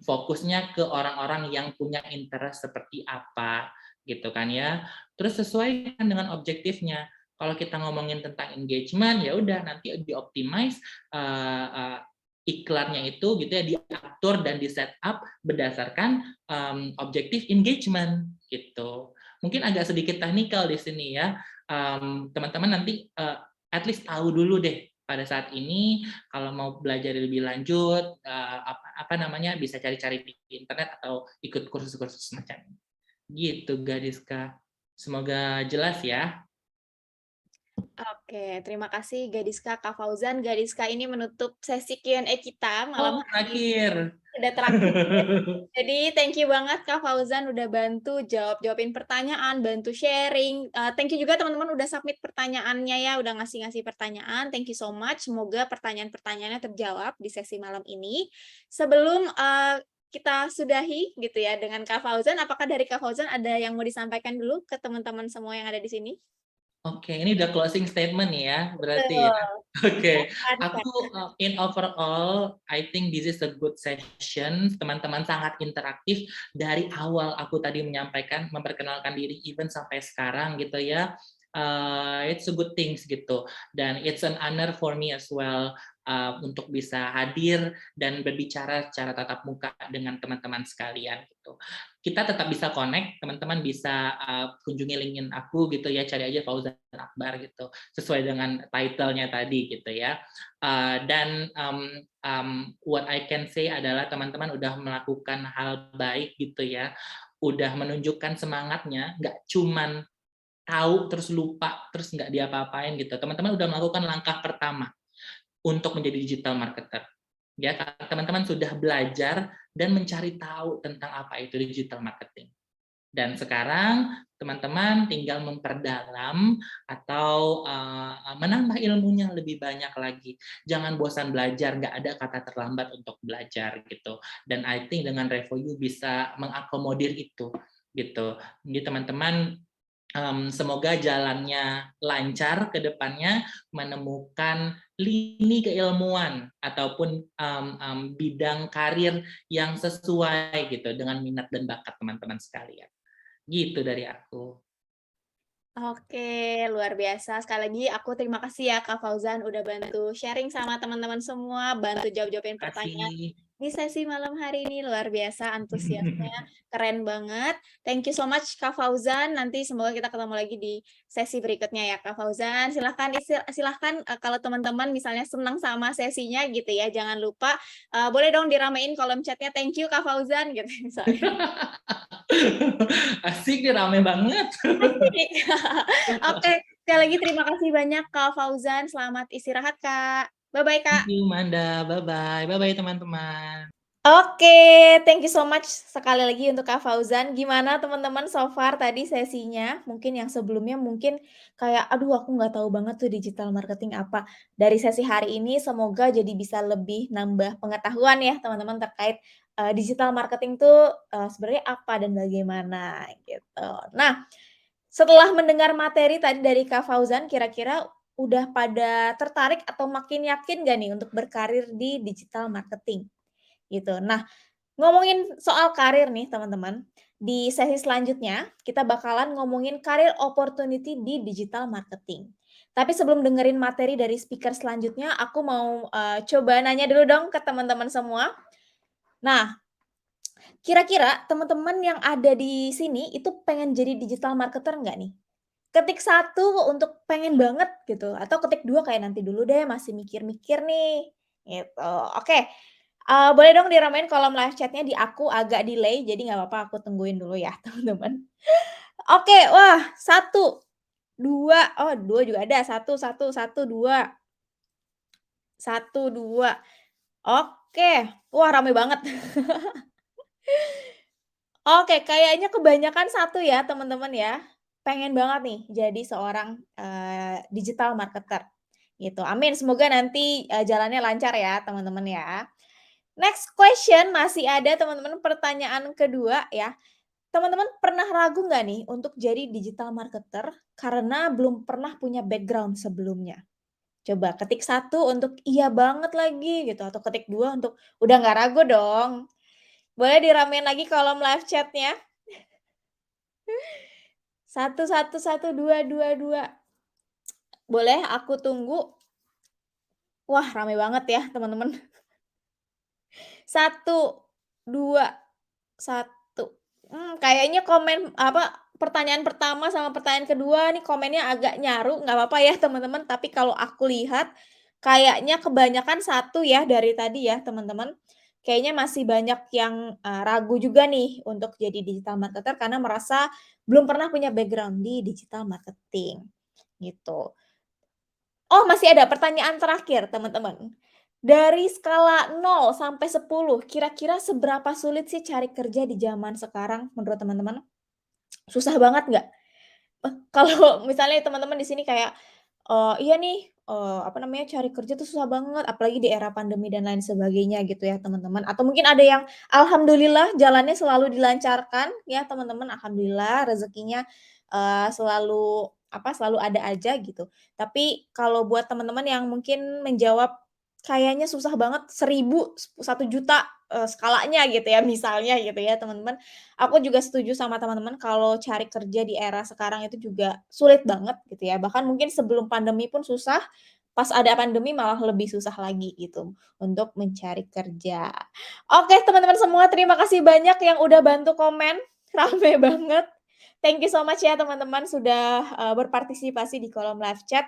Speaker 3: fokusnya ke orang-orang yang punya interest seperti apa gitu kan ya. Terus sesuaikan dengan objektifnya. Kalau kita ngomongin tentang engagement, ya udah nanti dioptimize iklannya itu gitu ya, diatur dan di setup berdasarkan objektif engagement gitu. Mungkin agak sedikit teknikal di sini ya. Teman-teman nanti at least tahu dulu deh pada saat ini kalau mau belajar lebih lanjut apa namanya bisa cari-cari di internet atau ikut kursus-kursus semacam ini. Gitu, Gadiska. Semoga jelas ya.
Speaker 1: Oke, terima kasih Gadiska, Kak Fauzan. Gadiska ini menutup sesi Q&A kita malam
Speaker 3: Oh,
Speaker 1: hari ini.
Speaker 3: terakhir.
Speaker 1: Udah terakhir ya. Jadi thank you banget Kak Fauzan udah bantu jawabin pertanyaan, bantu sharing. Thank you juga teman-teman udah submit pertanyaannya ya, udah ngasih pertanyaan. Thank you so much. Semoga pertanyaan-pertanyaannya terjawab di sesi malam ini. Sebelum kita sudahi gitu ya dengan Kak Fauzan, apakah dari Kak Fauzan ada yang mau disampaikan dulu ke teman-teman semua yang ada di sini?
Speaker 3: Oke, ini udah closing statement ya, berarti ya.
Speaker 1: Betul.
Speaker 3: Oke,
Speaker 1: Silakan, Kak.
Speaker 3: aku in overall, I think this is a good session. Teman-teman sangat interaktif dari awal aku tadi menyampaikan, memperkenalkan diri, even sampai sekarang gitu ya. It's a good things gitu, dan it's an honor for me as well untuk bisa hadir dan berbicara secara tatap muka dengan teman-teman sekalian gitu. Kita tetap bisa connect, teman-teman bisa kunjungi LinkedIn aku gitu ya, cari aja Fauzan Akbar gitu, sesuai dengan title-nya tadi gitu ya. Dan what I can say adalah teman-teman udah melakukan hal baik gitu ya, udah menunjukkan semangatnya, nggak cuman tahu terus lupa terus nggak diapa-apain gitu. Teman-teman udah melakukan langkah pertama untuk menjadi digital marketer. Ya, teman-teman sudah belajar dan mencari tahu tentang apa itu digital marketing. Dan sekarang teman-teman tinggal memperdalam atau menambah ilmunya lebih banyak lagi. Jangan bosan belajar, nggak ada kata terlambat untuk belajar gitu. Dan I think dengan RevoYou bisa mengakomodir itu gitu. Jadi teman-teman semoga jalannya lancar ke depannya, menemukan lini keilmuan ataupun bidang karir yang sesuai gitu dengan minat dan bakat teman-teman sekalian. Gitu dari aku.
Speaker 1: Oke, luar biasa. Sekali lagi aku terima kasih ya Kak Fauzan udah bantu sharing sama teman-teman semua, bantu jawab-jawabin
Speaker 3: Terima
Speaker 1: pertanyaan
Speaker 3: kasih.
Speaker 1: di sesi malam hari ini. Luar biasa antusiasnya, keren banget. Thank you so much Kak Fauzan. Nanti semoga kita ketemu lagi di sesi berikutnya ya Kak Fauzan. Silahkan kalau teman-teman misalnya senang sama sesinya gitu ya, jangan lupa boleh dong diramein kolom chatnya. Thank you Kak Fauzan gitu misalnya.
Speaker 3: Asik nih, rame banget.
Speaker 1: Asik. Oke, sekali lagi terima kasih banyak Kak Fauzan. Selamat istirahat, Kak. Bye-bye, Kak.
Speaker 3: Thank you, Manda. Bye-bye. Bye-bye, teman-teman.
Speaker 1: Oke, thank you so much sekali lagi untuk Kak Fauzan. Gimana teman-teman so far tadi sesinya? Mungkin yang sebelumnya mungkin kayak, aduh aku nggak tahu banget tuh digital marketing apa. Dari sesi hari ini semoga jadi bisa lebih nambah pengetahuan ya teman-teman terkait digital marketing tuh sebenarnya apa dan bagaimana gitu. Nah, setelah mendengar materi tadi dari Kak Fauzan, kira-kira udah pada tertarik atau makin yakin nggak nih untuk berkarir di digital marketing? Gitu. Nah, ngomongin soal karir nih teman-teman, di sesi selanjutnya kita bakalan ngomongin career opportunity di digital marketing. Tapi sebelum dengerin materi dari speaker selanjutnya, aku mau coba nanya dulu dong ke teman-teman semua. Nah, kira-kira teman-teman yang ada di sini itu pengen jadi digital marketer nggak nih? Ketik satu untuk pengen banget gitu, atau ketik 2 kayak nanti dulu deh masih mikir-mikir nih, gitu. Oke, boleh dong diramein kolom live chat-nya di aku agak delay, jadi nggak apa-apa aku tungguin dulu ya teman-teman. Oke, wah 1, 2, oh 2 juga ada, 1, 1, 1, 2, 1, 2. Oke, wah rame banget. Oke, kayaknya kebanyakan 1 ya teman-teman ya. Pengen banget nih jadi seorang, digital marketer, gitu. Amin, semoga nanti, jalannya lancar ya teman-teman ya. Next question masih ada teman-teman, pertanyaan kedua ya. Teman-teman pernah ragu nggak nih untuk jadi digital marketer karena belum pernah punya background sebelumnya? Coba ketik satu untuk iya banget lagi gitu, atau ketik 2 untuk udah nggak ragu dong. Boleh diramein lagi kolom live chat-nya. 1, 1, 1, 2, 2, 2. Boleh aku tunggu. Wah, rame banget ya teman-teman. 1, 2, 1. Kayaknya komen apa, pertanyaan pertama sama pertanyaan kedua nih komennya agak nyaru, nggak apa-apa ya teman-teman, tapi kalau aku lihat kayaknya kebanyakan satu ya dari tadi ya teman-teman, kayaknya masih banyak yang, ragu juga nih untuk jadi digital marketer karena merasa belum pernah punya background di digital marketing, gitu. Oh, masih ada pertanyaan terakhir, teman-teman. Dari skala 0 sampai 10, kira-kira seberapa sulit sih cari kerja di zaman sekarang menurut teman-teman? Susah banget nggak? Kalau misalnya teman-teman di sini kayak, iya nih, apa namanya, cari kerja tuh susah banget, apalagi di era pandemi dan lain sebagainya gitu ya, teman-teman. Atau mungkin ada yang alhamdulillah jalannya selalu dilancarkan ya, teman-teman, alhamdulillah rezekinya, selalu, apa, selalu ada aja gitu. Tapi kalau buat teman-teman yang mungkin menjawab, kayaknya susah banget 1.000, 1.000.000, skalanya gitu ya, misalnya gitu ya, teman-teman. Aku juga setuju sama teman-teman kalau cari kerja di era sekarang itu juga sulit banget gitu ya, bahkan mungkin sebelum pandemi pun susah, pas ada pandemi malah lebih susah lagi gitu untuk mencari kerja. Oke teman-teman semua terima kasih banyak yang udah bantu komen, rame banget. Thank you so much ya teman-teman sudah, berpartisipasi di kolom live chat.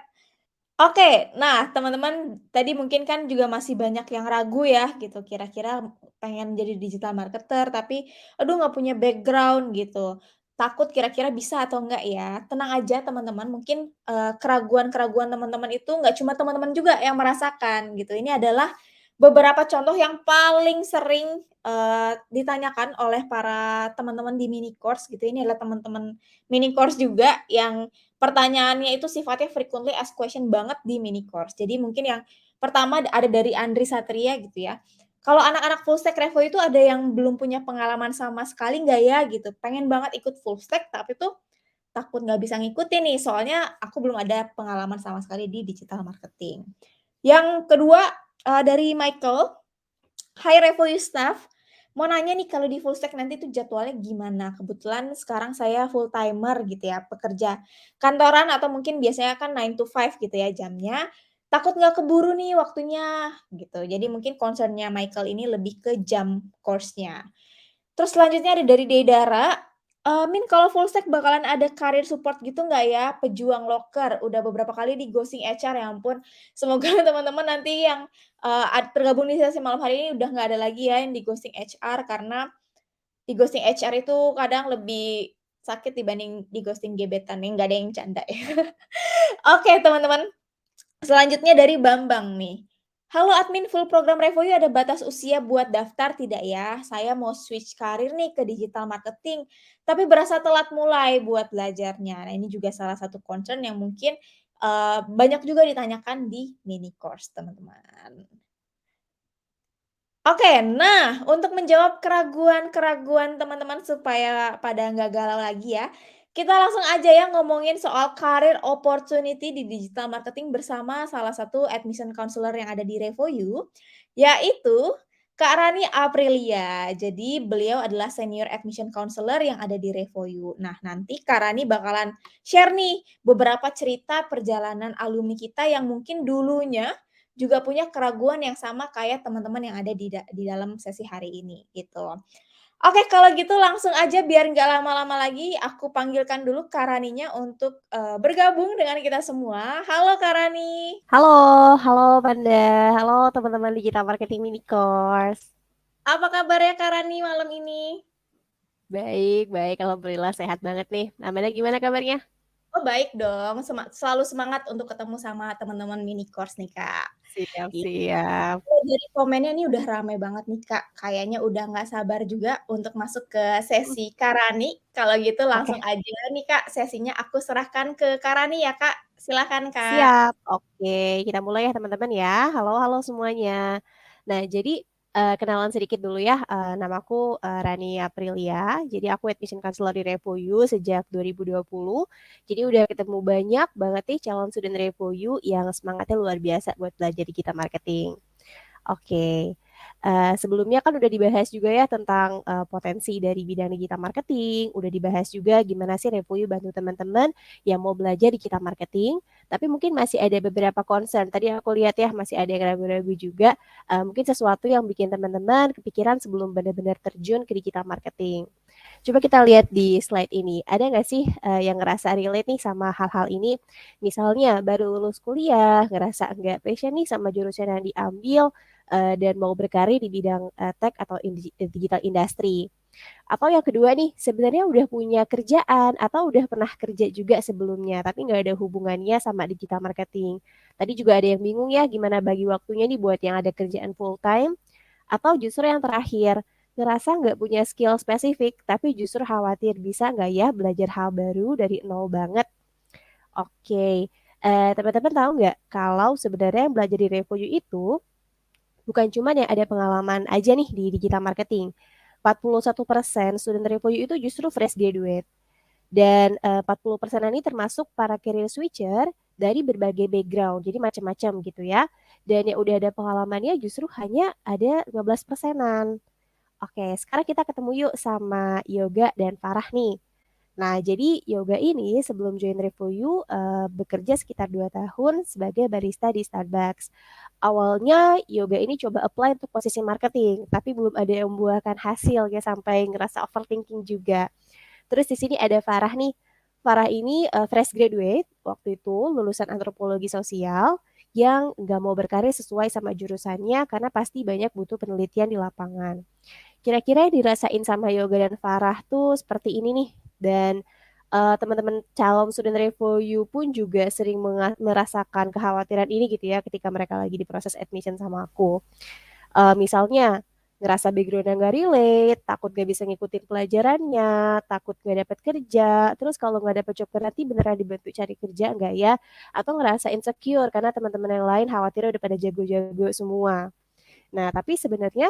Speaker 1: Oke, nah teman-teman tadi mungkin kan juga masih banyak yang ragu ya gitu, kira-kira pengen jadi digital marketer tapi aduh nggak punya background gitu, takut kira-kira bisa atau enggak ya. Tenang aja teman-teman, mungkin, keraguan-keraguan teman-teman itu nggak cuma teman-teman juga yang merasakan gitu. Ini adalah beberapa contoh yang paling sering, ditanyakan oleh para teman-teman di mini course gitu. Ini adalah teman-teman mini course juga yang pertanyaannya itu sifatnya frequently asked question banget di mini course. Jadi mungkin yang pertama ada dari Andri Satria gitu ya. Kalau anak-anak full stack Revo itu ada yang belum punya pengalaman sama sekali nggak ya gitu? Pengen banget ikut full stack tapi tuh takut nggak bisa ngikutin nih, soalnya aku belum ada pengalaman sama sekali di digital marketing. Yang kedua, dari Michael, "Hai Revoyu Staff, mau nanya nih kalau di full stack nanti tuh jadwalnya gimana? Kebetulan sekarang saya full timer gitu ya, pekerja kantoran atau mungkin biasanya kan 9 to 5 gitu ya jamnya. Takut nggak keburu nih waktunya," gitu. Jadi mungkin concern-nya Michael ini lebih ke jam course-nya. Terus selanjutnya ada dari Deidara, "Min kalau full stack bakalan ada career support gitu nggak ya? Pejuang loker, udah beberapa kali di-ghosting HR." Ya ampun, semoga teman-teman nanti yang, tergabung di sesi malam hari ini udah nggak ada lagi ya yang di-ghosting HR, karena di-ghosting HR itu kadang lebih sakit dibanding di-ghosting gebetan, ya nggak ada yang canda ya. Oke teman-teman, selanjutnya dari Bambang nih. "Halo admin, full program Revoyu ada batas usia buat daftar tidak ya? Saya mau switch karir nih ke digital marketing, tapi berasa telat mulai buat belajarnya." Nah, ini juga salah satu concern yang mungkin, banyak juga ditanyakan di mini course, teman-teman. Oke, nah untuk menjawab keraguan-keraguan teman-teman supaya pada nggak galau lagi ya, kita langsung aja ya ngomongin soal career opportunity di digital marketing bersama salah satu admission counselor yang ada di Revoyu, yaitu Kak Rani Aprilia. Jadi beliau adalah senior admission counselor yang ada di Revoyu. Nah, nanti Kak Rani bakalan share nih beberapa cerita perjalanan alumni kita yang mungkin dulunya juga punya keraguan yang sama kayak teman-teman yang ada di dalam sesi hari ini, gitu. Oke, kalau gitu langsung aja biar nggak lama-lama lagi, aku panggilkan dulu Kak Raninya untuk, bergabung dengan kita semua. Halo Kak Rani,
Speaker 4: Halo, halo Panda, halo teman-teman digital marketing mini course.
Speaker 1: apa kabarnya Kak Rani malam ini?
Speaker 4: Baik, baik, alhamdulillah sehat banget nih. Amanda gimana kabarnya?
Speaker 1: Oh baik dong, selalu semangat untuk ketemu sama teman-teman mini course nih Kak.
Speaker 4: Siap, siap.
Speaker 1: Dari komennya nih udah rame banget nih, Kak. Kayaknya udah nggak sabar juga untuk masuk ke sesi Kak Rani. Kalau gitu
Speaker 4: Oke,
Speaker 1: langsung aja nih, Kak, sesinya aku serahkan ke Kak Rani ya, Kak. Silakan, Kak.
Speaker 4: siap. Oke, kita mulai ya teman-teman ya. Halo, halo semuanya. Nah, jadi kenalan sedikit dulu ya. Namaku Rani Aprilia. Jadi aku admission counselor di Revoyu sejak 2020. Jadi udah ketemu banyak banget nih calon student Revoyu yang semangatnya luar biasa buat belajar digital marketing. Oke. Sebelumnya kan udah dibahas juga ya tentang potensi dari bidang digital marketing, udah dibahas juga gimana sih Revoyu bantu teman-teman yang mau belajar digital marketing, tapi mungkin masih ada beberapa concern. Tadi aku lihat ya masih ada yang ragu-ragu juga, mungkin sesuatu yang bikin teman-teman kepikiran sebelum benar-benar terjun ke digital marketing. Coba kita lihat di slide ini, ada nggak sih yang ngerasa relate nih sama hal-hal ini? Misalnya baru lulus kuliah, ngerasa nggak passion nih sama jurusan yang diambil, dan mau berkarir di bidang tech atau digital industry. Atau yang kedua nih, sebenarnya udah punya kerjaan atau udah pernah kerja juga sebelumnya, tapi nggak ada hubungannya sama digital marketing. Tadi juga ada yang bingung ya, gimana bagi waktunya nih buat yang ada kerjaan full time, atau justru yang terakhir, ngerasa nggak punya skill spesifik, tapi justru khawatir bisa nggak ya belajar hal baru dari nol banget. Oke, teman-teman tahu nggak kalau sebenarnya yang belajar di Revoyu itu bukan cuma yang ada pengalaman aja nih di digital marketing. 41% student Revoyu itu justru fresh graduate. Dan 40% ini termasuk para career switcher dari berbagai background, jadi macam-macam gitu ya. Dan yang udah ada pengalamannya justru hanya ada 15%-an. Oke, sekarang kita ketemu yuk sama Yoga dan Farah nih. Nah, jadi Yoga ini sebelum join Revoyu bekerja sekitar 2 tahun sebagai barista di Starbucks. Awalnya Yoga ini coba apply untuk posisi marketing, tapi belum ada yang membuahkan hasil ya sampai ngerasa overthinking juga. Terus di sini ada Farah nih. Farah ini fresh graduate, waktu itu lulusan antropologi sosial yang nggak mau berkarir sesuai sama jurusannya karena pasti banyak butuh penelitian di lapangan. Kira-kira yang dirasain sama Yoga dan Farah tuh seperti ini nih. Dan teman-teman calon student Revoyu pun juga sering merasakan kekhawatiran ini gitu ya ketika mereka lagi di proses admission sama aku. Misalnya ngerasa background-nya nggak relate, takut nggak bisa ngikutin pelajarannya, takut nggak dapat kerja, terus kalau nggak dapat job nanti beneran dibantu cari kerja nggak ya? Atau ngerasa insecure karena teman-teman yang lain khawatirnya udah pada jago-jago semua. Nah, tapi sebenarnya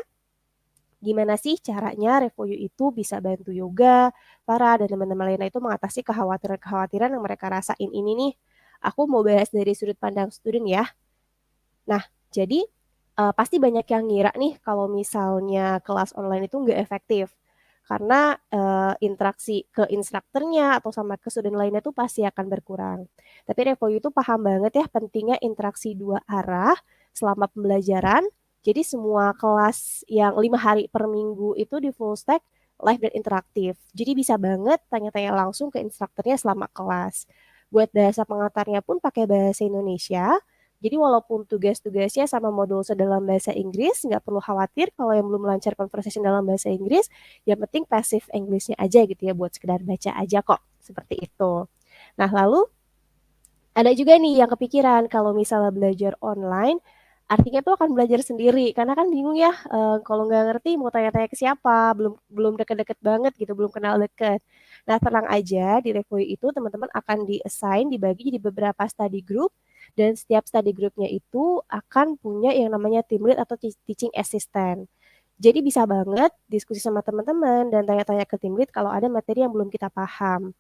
Speaker 4: gimana sih caranya Revoyu itu bisa bantu Yoga, Farah, dan teman-teman lainnya itu mengatasi kekhawatiran-kekhawatiran yang mereka rasain ini nih. Aku mau bahas dari sudut pandang student ya. Nah, jadi pasti banyak yang ngira nih kalau misalnya kelas online itu nggak efektif. Karena interaksi ke instrukturnya atau sama ke student lainnya tuh pasti akan berkurang. Tapi Revoyu itu paham banget ya pentingnya interaksi dua arah selama pembelajaran. Jadi semua kelas yang 5 hari per minggu itu di full stack live dan interaktif. Jadi bisa banget tanya-tanya langsung ke instrukturnya selama kelas. Buat bahasa pengantarnya pun pakai bahasa Indonesia. Jadi walaupun tugas-tugasnya sama modul sedalam bahasa Inggris, nggak perlu khawatir kalau yang belum lancar conversation dalam bahasa Inggris, yang penting passive English-nya aja gitu ya, buat sekedar baca aja kok, seperti itu. Nah, lalu ada juga nih yang kepikiran kalau misalnya belajar online, artinya tuh akan belajar sendiri, karena kan bingung ya, kalau nggak ngerti mau tanya-tanya ke siapa, belum belum deket-deket banget gitu, belum kenal deket. Nah, tenang aja, di Revoyu itu teman-teman akan di-assign, dibagi jadi beberapa study group, dan setiap study groupnya itu akan punya yang namanya team lead atau teaching assistant. Jadi bisa banget diskusi sama teman-teman dan tanya-tanya ke team lead kalau ada materi yang belum kita paham.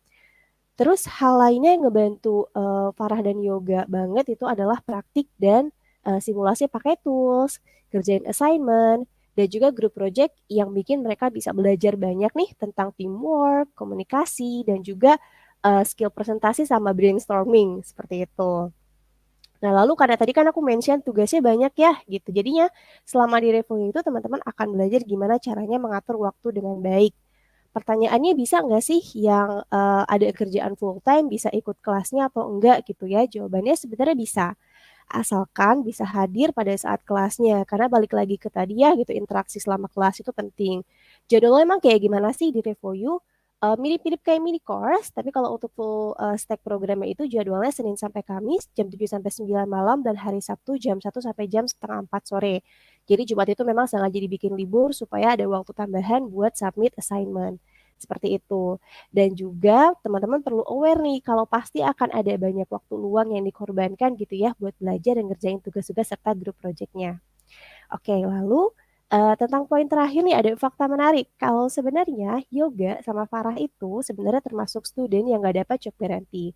Speaker 4: Terus hal lainnya yang ngebantu Farah dan Yoga banget itu adalah praktik dan simulasi pakai tools, kerjain assignment, dan juga group project yang bikin mereka bisa belajar banyak nih tentang teamwork, komunikasi, dan juga skill presentasi sama brainstorming seperti itu. Nah, lalu karena tadi kan aku mention tugasnya banyak ya gitu. Jadinya selama di Revoyu itu teman-teman akan belajar gimana caranya mengatur waktu dengan baik. Pertanyaannya bisa nggak sih yang ada kerjaan full time bisa ikut kelasnya atau enggak gitu ya? Jawabannya sebenarnya bisa. Asalkan bisa hadir pada saat kelasnya. Karena balik lagi ke tadi ya gitu, interaksi selama kelas itu penting. Jadwalnya emang kayak gimana sih di Revoyu? Mirip-mirip kayak mini course, tapi kalau untuk full stack programnya itu jadwalnya Senin sampai Kamis jam 7 sampai 9 malam dan hari Sabtu jam 1 sampai jam setengah 4 sore. Jadi Jumat itu memang sengaja dibikin libur supaya ada waktu tambahan buat submit assignment. Seperti itu. Dan juga teman-teman perlu aware nih kalau pasti akan ada banyak waktu luang yang dikorbankan gitu ya buat belajar dan ngerjain tugas-tugas serta grup projectnya. Oke, lalu tentang poin terakhir nih ada fakta menarik. Kalau sebenarnya Yoga sama Farah itu sebenarnya termasuk student yang nggak dapat job guarantee.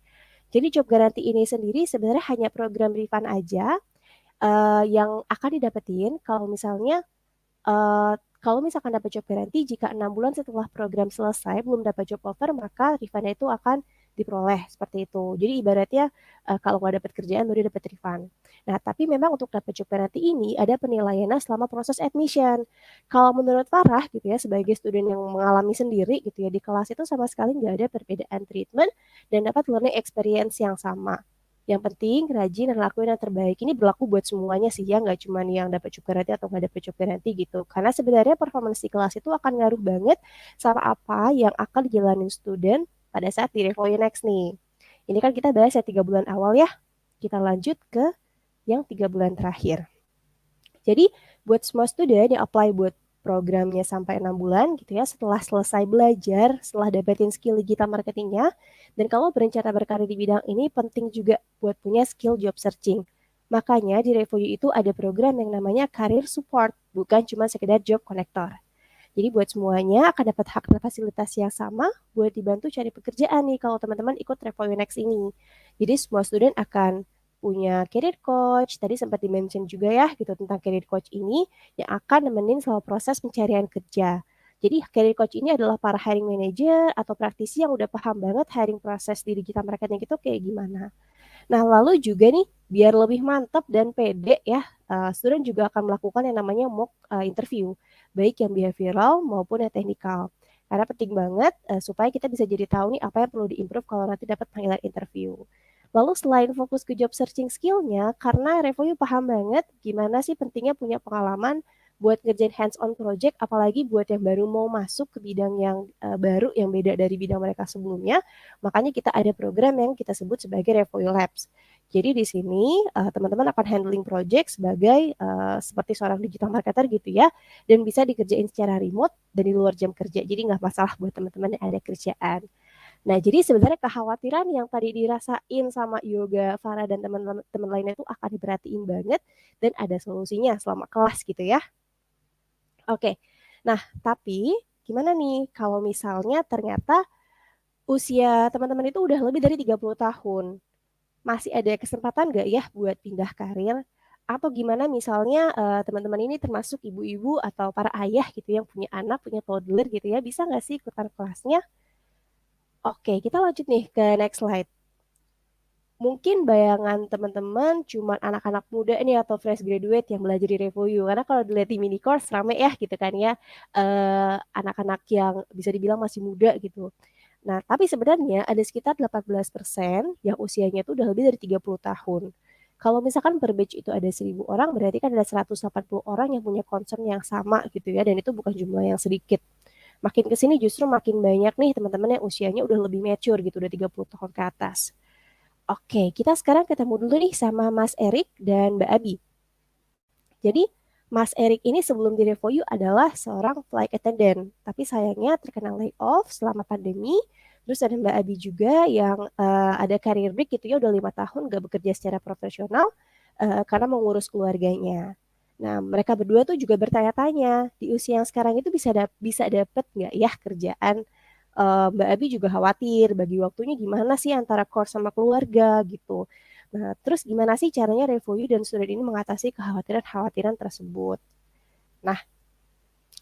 Speaker 4: Jadi job guarantee ini sendiri sebenarnya hanya program refund aja yang akan didapetin kalau misalnya kalau misalkan dapat job guarantee, jika 6 bulan setelah program selesai belum dapat job offer, maka refund itu akan diperoleh seperti itu. Jadi ibaratnya kalau nggak dapat kerjaan baru dapat refund. Nah, tapi memang untuk dapat job guarantee ini ada penilaiannya selama proses admission. Kalau menurut Farah gitu ya, sebagai student yang mengalami sendiri gitu ya, di kelas itu sama sekali nggak ada perbedaan treatment dan dapat learning experience yang sama. Yang penting rajin dan lakuin yang terbaik. Ini berlaku buat semuanya sih ya, nggak cuma yang dapat job guarantee atau nggak dapat job guarantee gitu. Karena sebenarnya performance di kelas itu akan ngaruh banget sama apa yang akan dijalanin student pada saat di Revoyu Next nih. Ini kan kita bahas ya 3 bulan awal ya. Kita lanjut ke yang 3 bulan terakhir. Jadi buat semua student yang apply buat programnya sampai 6 bulan gitu ya, setelah selesai belajar, setelah dapetin skill digital marketingnya, dan kalau berencana berkarir di bidang ini penting juga buat punya skill job searching. Makanya di Revoyu itu ada program yang namanya Career Support, bukan cuma sekedar job connector. Jadi buat semuanya akan dapat hak dan fasilitas yang sama buat dibantu cari pekerjaan nih kalau teman-teman ikut Revoyu Next ini. Jadi semua student akan punya career coach, tadi sempat di-mention juga ya gitu tentang career coach ini yang akan nemenin selama proses pencarian kerja. Jadi career coach ini adalah para hiring manager atau praktisi yang udah paham banget hiring proses di digital marketing itu kayak gimana. Nah, lalu juga nih, biar lebih mantap dan pede ya, student juga akan melakukan yang namanya mock interview, baik yang behavioral maupun yang teknikal. Karena penting banget supaya kita bisa jadi tahu nih apa yang perlu diimprove kalau nanti dapat panggilan interview. Lalu selain fokus ke job searching skill-nya, karena Revoyu paham banget gimana sih pentingnya punya pengalaman buat ngerjain hands-on project, apalagi buat yang baru mau masuk ke bidang yang baru, yang beda dari bidang mereka sebelumnya, makanya kita ada program yang kita sebut sebagai Revoyu Labs. Jadi di sini teman-teman akan handling project sebagai seperti seorang digital marketer gitu ya, dan bisa dikerjain secara remote dan di luar jam kerja. Jadi nggak masalah buat teman-teman yang ada kerjaan. Nah, jadi sebenarnya kekhawatiran yang tadi dirasain sama Yoga, Farah, dan teman-teman lainnya itu akan diperhatiin banget dan ada solusinya selama kelas gitu ya. Oke, nah tapi gimana nih kalau misalnya ternyata usia teman-teman itu udah lebih dari 30 tahun? Masih ada kesempatan nggak ya buat pindah karir? Atau gimana misalnya teman-teman ini termasuk ibu-ibu atau para ayah gitu yang punya anak, punya toddler gitu ya, bisa nggak sih ikutan kelasnya? Oke, kita lanjut nih ke next slide. Mungkin bayangan teman-teman cuma anak-anak muda nih atau fresh graduate yang belajar di Revoyu. Karena kalau dilihat di mini course rame ya gitu kan ya. Anak-anak yang bisa dibilang masih muda gitu. Nah, tapi sebenarnya ada sekitar 18% yang usianya itu udah lebih dari 30 tahun. Kalau misalkan per batch itu ada 1.000 orang, berarti kan ada 180 orang yang punya concern yang sama gitu ya. Dan itu bukan jumlah yang sedikit. Makin kesini justru makin banyak nih teman-teman yang usianya udah lebih mature gitu, udah 30 tahun ke atas. Oke, kita sekarang ketemu dulu nih sama Mas Erik dan Mbak Abi. Jadi, Mas Erik ini sebelum di Revoyu adalah seorang flight attendant, tapi sayangnya terkena layoff selama pandemi. Terus ada Mbak Abi juga yang ada career break gitu ya, udah 5 tahun gak bekerja secara profesional karena mengurus keluarganya. Nah, mereka berdua tuh juga bertanya-tanya, di usia yang sekarang itu bisa dapet nggak ya kerjaan? Mbak Abi juga khawatir bagi waktunya gimana sih antara course sama keluarga gitu. Nah, terus gimana sih caranya Revoyu dan student ini mengatasi kekhawatiran-kekhawatiran tersebut? Nah,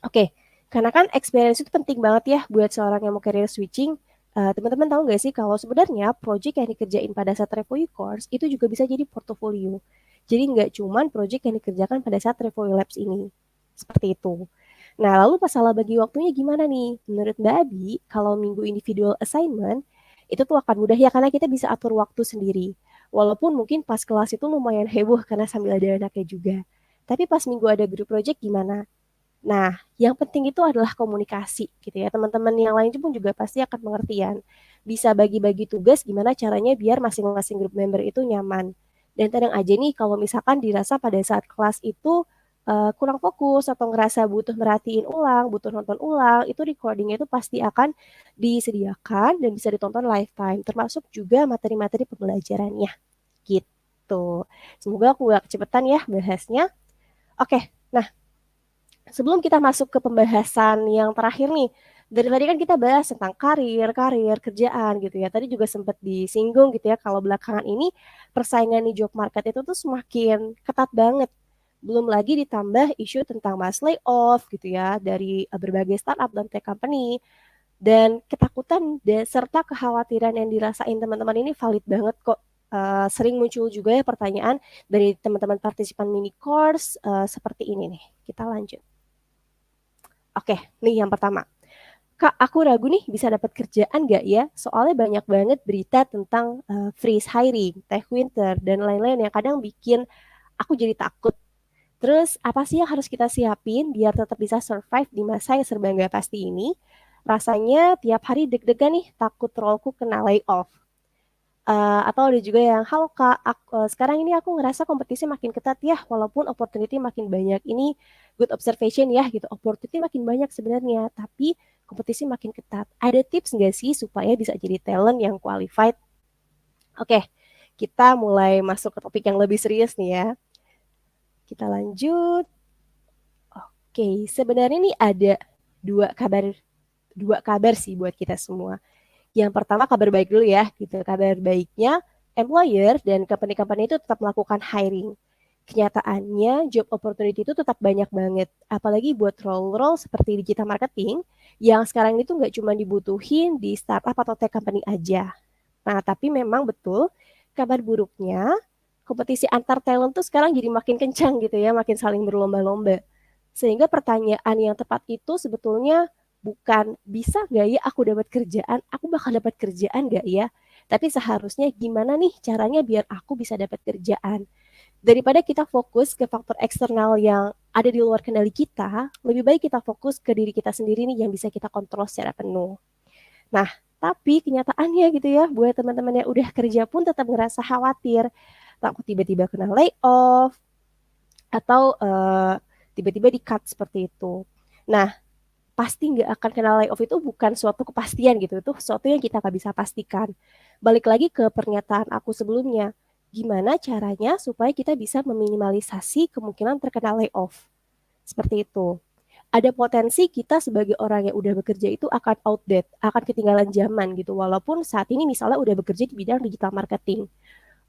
Speaker 4: oke. Karena kan experience itu penting banget ya buat seorang yang mau career switching. Teman-teman tahu nggak sih kalau sebenarnya project yang dikerjain pada saat Revoyu course itu juga bisa jadi portofolio. Jadi nggak cuman project yang dikerjakan pada saat Revoyu Labs ini. Seperti itu. Nah, lalu masalah bagi waktunya gimana nih? Menurut Mbak Abi, kalau minggu individual assignment, itu tuh akan mudah ya karena kita bisa atur waktu sendiri. Walaupun mungkin pas kelas itu lumayan heboh karena sambil ada anaknya juga. Tapi pas minggu ada group project gimana? Nah, yang penting itu adalah komunikasi gitu ya. Teman-teman yang lain pun juga pasti akan pengertian. Bisa bagi-bagi tugas gimana caranya biar masing-masing grup member itu nyaman. Dan tenang aja nih kalau misalkan dirasa pada saat kelas itu kurang fokus atau ngerasa butuh merhatiin ulang, butuh nonton ulang, itu recordingnya itu pasti akan disediakan dan bisa ditonton lifetime, termasuk juga materi-materi pembelajarannya gitu. Semoga aku gak kecepatan ya bahasnya. Oke, nah sebelum kita masuk ke pembahasan yang terakhir nih, dari tadi kan kita bahas tentang karir, kerjaan gitu ya. Tadi juga sempat disinggung gitu ya, kalau belakangan ini persaingan di job market itu tuh semakin ketat banget. Belum lagi ditambah isu tentang mass layoff gitu ya dari berbagai startup dan tech company. Dan ketakutan serta kekhawatiran yang dirasain teman-teman ini valid banget kok. Sering muncul juga ya pertanyaan dari teman-teman partisipan mini course seperti ini nih. Kita lanjut. Oke, nih yang pertama. Kak, aku ragu nih bisa dapat kerjaan nggak ya? Soalnya banyak banget berita tentang freeze hiring, tech winter, dan lain-lain yang kadang bikin aku jadi takut. Terus apa sih yang harus kita siapin biar tetap bisa survive di masa yang serba nggak pasti ini? Rasanya tiap hari deg-degan nih, takut roleku kena layoff. Atau ada juga yang, halo Kak, sekarang ini aku ngerasa kompetisi makin ketat ya, walaupun opportunity makin banyak. Ini good observation ya gitu, opportunity makin banyak sebenarnya, tapi kompetisi makin ketat. Ada tips nggak sih supaya bisa jadi talent yang qualified? Oke, kita mulai masuk ke topik yang lebih serius nih ya. Kita lanjut. Oke, sebenarnya nih ada dua kabar sih buat kita semua. Yang pertama kabar baik dulu ya, gitu. Kabar baiknya employer dan company-company itu tetap melakukan hiring. Kenyataannya job opportunity itu tetap banyak banget, apalagi buat role-role seperti digital marketing yang sekarang itu nggak cuma dibutuhin di startup atau tech company aja. Nah, tapi memang betul kabar buruknya kompetisi antar talent tuh sekarang jadi makin kencang gitu ya, makin saling berlomba-lomba. Sehingga pertanyaan yang tepat itu sebetulnya bukan bisa nggak ya aku dapat kerjaan, aku bakal dapat kerjaan nggak ya? Tapi seharusnya gimana nih caranya biar aku bisa dapat kerjaan? Daripada kita fokus ke faktor eksternal yang ada di luar kendali kita, lebih baik kita fokus ke diri kita sendiri nih yang bisa kita kontrol secara penuh. Nah, tapi kenyataannya gitu ya, buat teman-teman yang udah kerja pun tetap ngerasa khawatir, takut tiba-tiba kena layoff, atau tiba-tiba di-cut seperti itu. Nah, pasti nggak akan kena layoff itu bukan suatu kepastian gitu, itu sesuatu yang kita nggak bisa pastikan. Balik lagi ke pernyataan aku sebelumnya, gimana caranya supaya kita bisa meminimalisasi kemungkinan terkena layoff. Seperti itu. Ada potensi kita sebagai orang yang udah bekerja itu akan outdated, akan ketinggalan zaman gitu, walaupun saat ini misalnya udah bekerja di bidang digital marketing.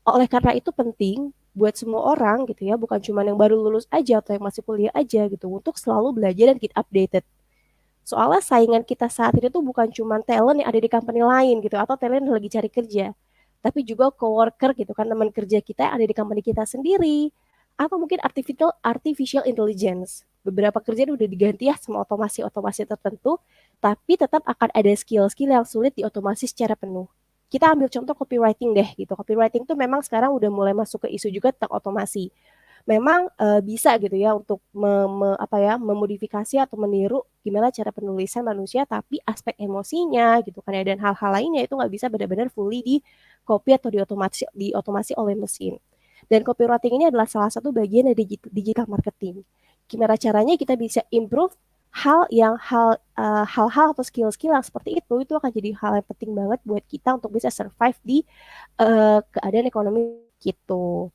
Speaker 4: Oleh karena itu penting buat semua orang gitu ya, bukan cuma yang baru lulus aja atau yang masih kuliah aja gitu, untuk selalu belajar dan keep updated. Soalnya saingan kita saat ini tuh bukan cuma talent yang ada di company lain gitu atau talent yang lagi cari kerja, tapi juga coworker gitu kan, teman kerja kita yang ada di company kita sendiri, atau mungkin artificial intelligence. Beberapa kerjaan udah diganti ya sama otomasi-otomasi tertentu, tapi tetap akan ada skill-skill yang sulit diotomasi secara penuh. Kita ambil contoh copywriting deh gitu. Copywriting tuh memang sekarang udah mulai masuk ke isu juga tentang otomasi. Memang bisa gitu ya untuk memodifikasi atau meniru gimana cara penulisan manusia, tapi aspek emosinya gitu kan ya dan hal-hal lainnya itu nggak bisa benar-benar fully di copy atau diotomasi oleh mesin. Dan copywriting ini adalah salah satu bagian dari digital marketing. Gimana caranya kita bisa improve hal-hal atau skill-skill yang seperti itu akan jadi hal yang penting banget buat kita untuk bisa survive di keadaan ekonomi gitu.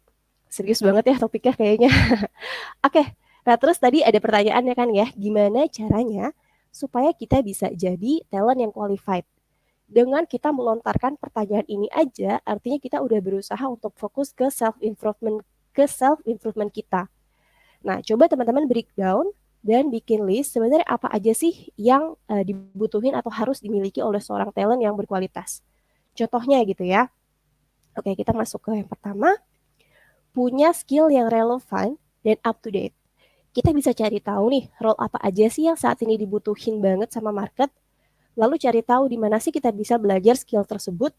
Speaker 4: Serius banget ya topiknya kayaknya. Oke, nah terus tadi ada pertanyaannya kan ya, gimana caranya supaya kita bisa jadi talent yang qualified? Dengan kita melontarkan pertanyaan ini aja, artinya kita udah berusaha untuk fokus ke self-improvement kita. Nah, coba teman-teman breakdown dan bikin list sebenarnya apa aja sih yang dibutuhin atau harus dimiliki oleh seorang talent yang berkualitas. Contohnya gitu ya. Oke, kita masuk ke yang pertama. Punya skill yang relevan dan up to date. Kita bisa cari tahu nih role apa aja sih yang saat ini dibutuhin banget sama market. Lalu cari tahu di mana sih kita bisa belajar skill tersebut.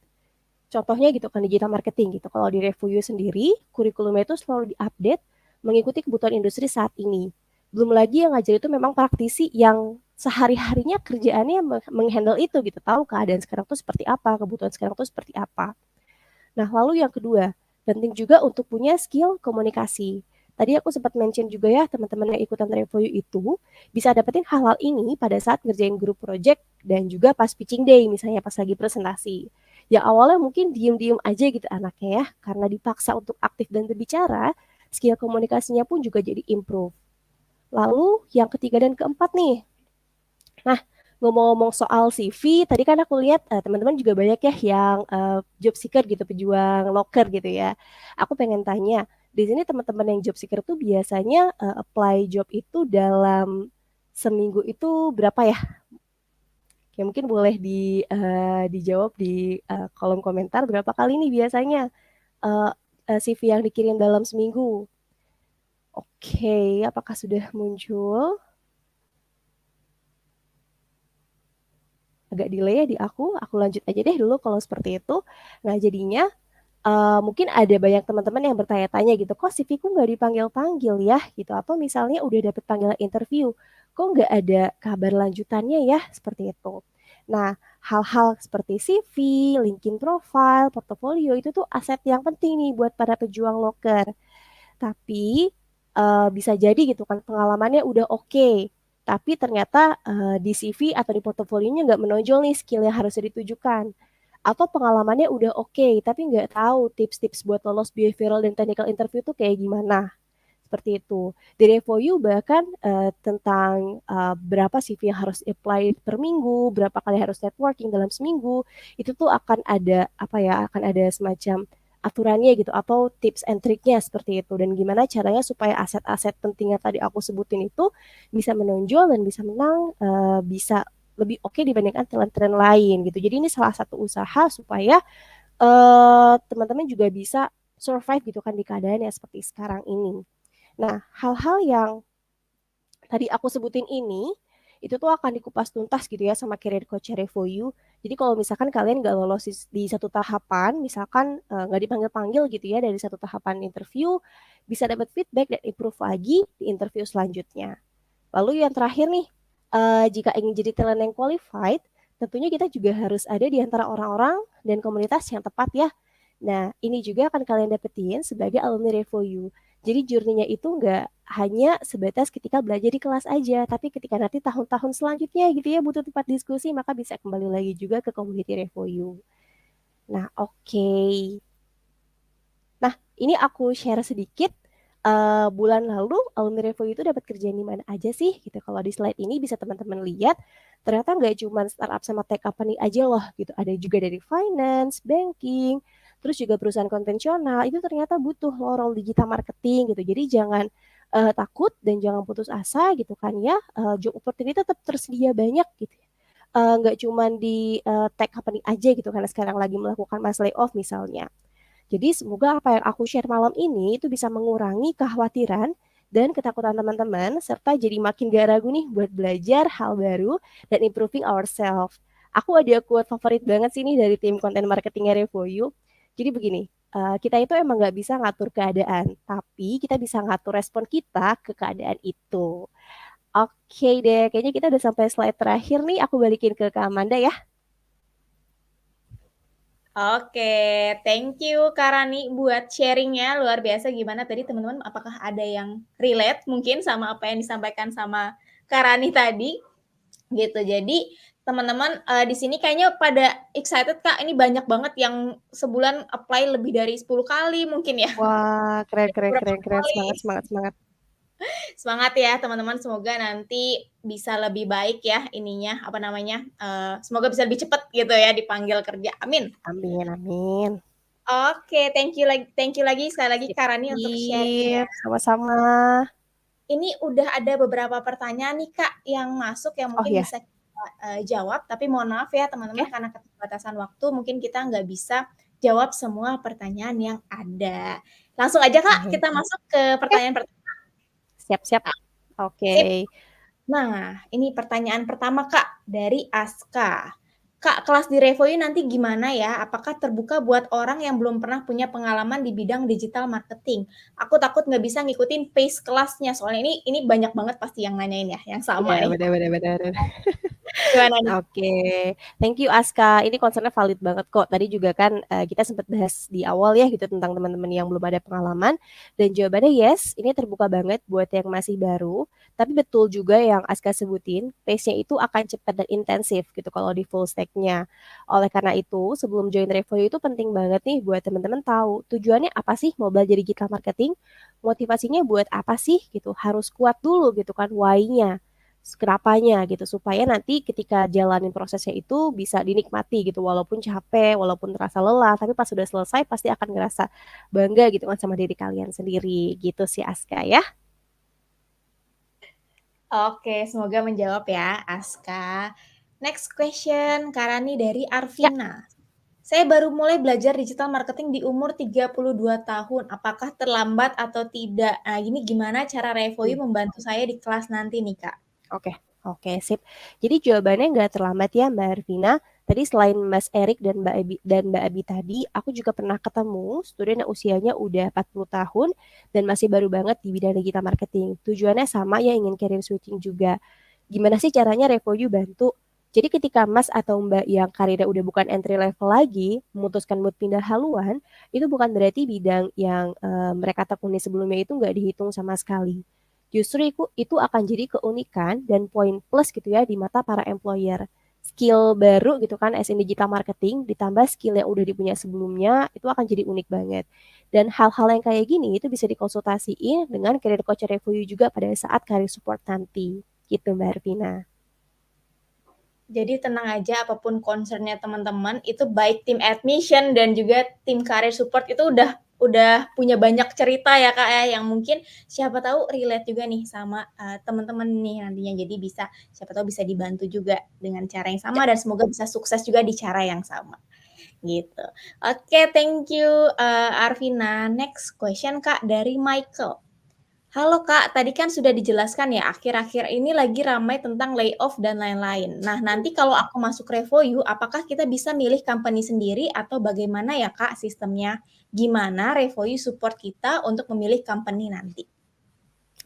Speaker 4: Contohnya gitu kan digital marketing gitu. Kalau di Revuyu sendiri, kurikulumnya itu selalu diupdate mengikuti kebutuhan industri saat ini. Belum lagi yang ngajar itu memang praktisi yang sehari-harinya kerjaannya menghandle itu gitu. Tahu keadaan sekarang tuh seperti apa, kebutuhan sekarang tuh seperti apa. Nah, lalu yang kedua, penting juga untuk punya skill komunikasi. Tadi aku sempat mention juga ya, teman-teman yang ikutan Revoyu itu bisa dapetin hal-hal ini pada saat ngerjain grup project dan juga pas pitching day, misalnya pas lagi presentasi. Yang awalnya mungkin diem-diem aja gitu anaknya ya, karena dipaksa untuk aktif dan berbicara, skill komunikasinya pun juga jadi improve. Lalu yang ketiga dan keempat nih. Nah, ngomong-ngomong soal CV, tadi kan aku lihat teman-teman juga banyak ya yang job seeker gitu, pejuang loker gitu ya. Aku pengen tanya, di sini teman-teman yang job seeker tuh biasanya apply job itu dalam seminggu itu berapa ya? Ya mungkin boleh dijawab di kolom komentar berapa kali nih biasanya uh, CV yang dikirim dalam seminggu. Oke, apakah sudah muncul? Agak delay ya di aku lanjut aja deh dulu kalau seperti itu. Nah jadinya mungkin ada banyak teman-teman yang bertanya-tanya gitu, kok CV-ku nggak dipanggil-panggil ya gitu, atau misalnya udah dapet panggilan interview, kok nggak ada kabar lanjutannya ya, seperti itu. Nah, hal-hal seperti CV, LinkedIn profile, portofolio itu tuh aset yang penting nih buat para pejuang loker. Tapi bisa jadi gitu kan pengalamannya udah oke, tapi ternyata di CV atau di portofolionya nggak menonjol nih skill yang harus ditujukan. Atau pengalamannya udah oke, tapi nggak tahu tips-tips buat lolos behavioral dan technical interview tuh kayak gimana. Seperti itu. Di Revoyu bahkan tentang berapa CV yang harus apply per minggu, berapa kali harus networking dalam seminggu, itu tuh akan ada apa ya, akan ada semacam aturannya gitu atau tips and triknya seperti itu dan gimana caranya supaya aset-aset penting yang tadi aku sebutin itu bisa menonjol dan bisa menang, bisa lebih oke dibandingkan talent-talent lain gitu. Jadi ini salah satu usaha supaya teman-teman juga bisa survive gitu kan di keadaan yang seperti sekarang ini. Nah, hal-hal yang tadi aku sebutin ini, itu tuh akan dikupas tuntas gitu ya sama career coach Revoyu. Jadi kalau misalkan kalian nggak lolos di satu tahapan, misalkan nggak dipanggil-panggil gitu ya dari satu tahapan interview, bisa dapat feedback dan improve lagi di interview selanjutnya. Lalu yang terakhir nih, jika ingin jadi talent yang qualified, tentunya kita juga harus ada di antara orang-orang dan komunitas yang tepat ya. Nah, ini juga akan kalian dapetin sebagai alumni Revoyu. Jadi journey-nya itu nggak hanya sebatas ketika belajar di kelas aja, tapi ketika nanti tahun-tahun selanjutnya gitu ya butuh tempat diskusi, maka bisa kembali lagi juga ke community Revoyu. Nah, oke. Nah, ini aku share sedikit. Bulan lalu alumni Revoyu itu dapat kerjaan di mana aja sih gitu. Kalau di slide ini bisa teman-teman lihat, ternyata nggak cuma startup sama tech company aja loh gitu. Ada juga dari finance, banking, terus juga perusahaan konvensional. Itu ternyata butuh role digital marketing gitu. Jadi jangan takut dan jangan putus asa gitu kan ya. Job opportunity tetap tersedia banyak gitu. Nggak cuma di tech company aja gitu karena sekarang lagi melakukan mass layoff misalnya. Jadi semoga apa yang aku share malam ini itu bisa mengurangi kekhawatiran dan ketakutan teman-teman, serta jadi makin gak ragu nih buat belajar hal baru dan improving ourselves. Aku ada quote favorit banget sih nih dari tim konten marketingnya Revoyu. Jadi begini, kita itu emang gak bisa ngatur keadaan, tapi kita bisa ngatur respon kita ke keadaan itu. Oke deh, kayaknya kita udah sampai slide terakhir nih. Aku balikin ke Kak Amanda ya.
Speaker 1: Oke, thank you Kak Rani buat sharing-nya, luar biasa gimana tadi teman-teman, apakah ada yang relate mungkin sama apa yang disampaikan sama Kak Rani tadi, gitu. Jadi teman-teman, di sini kayaknya pada excited Kak, ini banyak banget yang sebulan apply lebih dari 10 kali mungkin ya,
Speaker 4: Wah, keren, keren,
Speaker 1: beberapa
Speaker 4: keren, keren.
Speaker 1: kali.
Speaker 4: Semangat, semangat, semangat.
Speaker 1: Semangat ya teman-teman, semoga nanti bisa lebih baik ya ininya, apa namanya, semoga bisa lebih cepat gitu ya dipanggil kerja, amin.
Speaker 4: Amin, amin.
Speaker 1: Oke, thank you lagi sekali lagi
Speaker 4: Sip,
Speaker 1: Kak Rani untuk sharing-nya.
Speaker 4: sama-sama.
Speaker 1: Ini udah ada beberapa pertanyaan nih Kak yang masuk yang
Speaker 4: Oh
Speaker 1: mungkin
Speaker 4: ya,
Speaker 1: bisa kita, jawab, tapi mohon maaf ya teman-teman
Speaker 4: oke.
Speaker 1: karena keterbatasan waktu mungkin kita nggak bisa jawab semua pertanyaan yang ada. Langsung aja Kak,
Speaker 4: Oke,
Speaker 1: kita masuk ke
Speaker 4: oke.
Speaker 1: pertanyaan pertama.
Speaker 4: Siap-siap. Oke.
Speaker 1: Sip. Nah, ini pertanyaan pertama Kak, dari Aska. Kak, kelas di Revoyu nanti gimana ya? Apakah terbuka buat orang yang belum pernah punya pengalaman di bidang digital marketing? Aku takut nggak bisa ngikutin pace kelasnya, soalnya ini banyak banget pasti yang nanyain ya, yang
Speaker 4: Iya,
Speaker 1: sama nih.
Speaker 4: benar, benar, benar.
Speaker 1: Gimana nih?
Speaker 4: Oke, thank you Aska. Ini concernnya valid banget kok. Tadi juga kan kita sempat bahas di awal ya gitu tentang teman-teman yang belum ada pengalaman. Dan jawabannya yes, ini terbuka banget buat yang masih baru. Tapi betul juga yang Aska sebutin, pace-nya itu akan cepat dan intensif gitu kalau di full stack-nya. Oleh karena itu, sebelum join Revoyo itu penting banget nih buat teman-teman tahu tujuannya apa sih mau belajar digital marketing, motivasinya buat apa sih gitu. Harus kuat dulu gitu kan why-nya. kenapanya gitu, supaya nanti ketika jalanin prosesnya itu bisa dinikmati gitu, walaupun capek, walaupun terasa lelah, tapi pas sudah selesai pasti akan ngerasa bangga gitu kan sama diri kalian sendiri, gitu sih Aska ya.
Speaker 1: Oke, semoga menjawab ya, Aska. Next question, Karani dari
Speaker 4: Ya,
Speaker 1: Arvina. Saya baru mulai belajar digital marketing di umur 32 tahun. Apakah terlambat atau tidak? Nah, ini gimana cara Revoyu membantu saya di kelas nanti nih, Kak?
Speaker 4: Oke, oke, sip. Jadi jawabannya nggak terlambat ya, Mbak Arvina. Tadi selain Mas Erik dan Mbak Abi tadi, aku juga pernah ketemu student yang usianya udah 40 tahun dan masih baru banget di bidang digital marketing. Tujuannya sama ya, ingin career switching juga. Gimana sih caranya Revoyu bantu? Jadi ketika Mas atau Mbak yang karirnya udah bukan entry level lagi, memutuskan buat pindah haluan, itu bukan berarti bidang yang mereka tekuni sebelumnya itu nggak dihitung sama sekali. Justru itu akan jadi keunikan dan poin plus gitu ya di mata para employer. Skill baru gitu kan as in digital marketing ditambah skill yang udah dipunya sebelumnya itu akan jadi unik banget. Dan hal-hal yang kayak gini itu bisa dikonsultasiin dengan career coach review juga pada saat career support nanti. Gitu Mbak Arvina.
Speaker 1: Jadi tenang aja apapun concernnya teman-teman, itu baik tim admission dan juga tim career support itu udah punya banyak cerita ya Kak ya, yang mungkin siapa tahu relate juga nih sama teman-teman nih nantinya. Jadi siapa tahu bisa dibantu juga dengan cara yang sama dan semoga bisa sukses juga di cara yang sama. Gitu. Oke, thank you Arvina. Next question Kak dari Michael. Halo Kak, tadi kan sudah dijelaskan ya, akhir-akhir ini lagi ramai tentang layoff dan lain-lain. Nah, nanti kalau aku masuk Revoyu, apakah kita bisa milih company sendiri atau bagaimana ya Kak sistemnya? Gimana Revoyu support kita untuk memilih company nanti?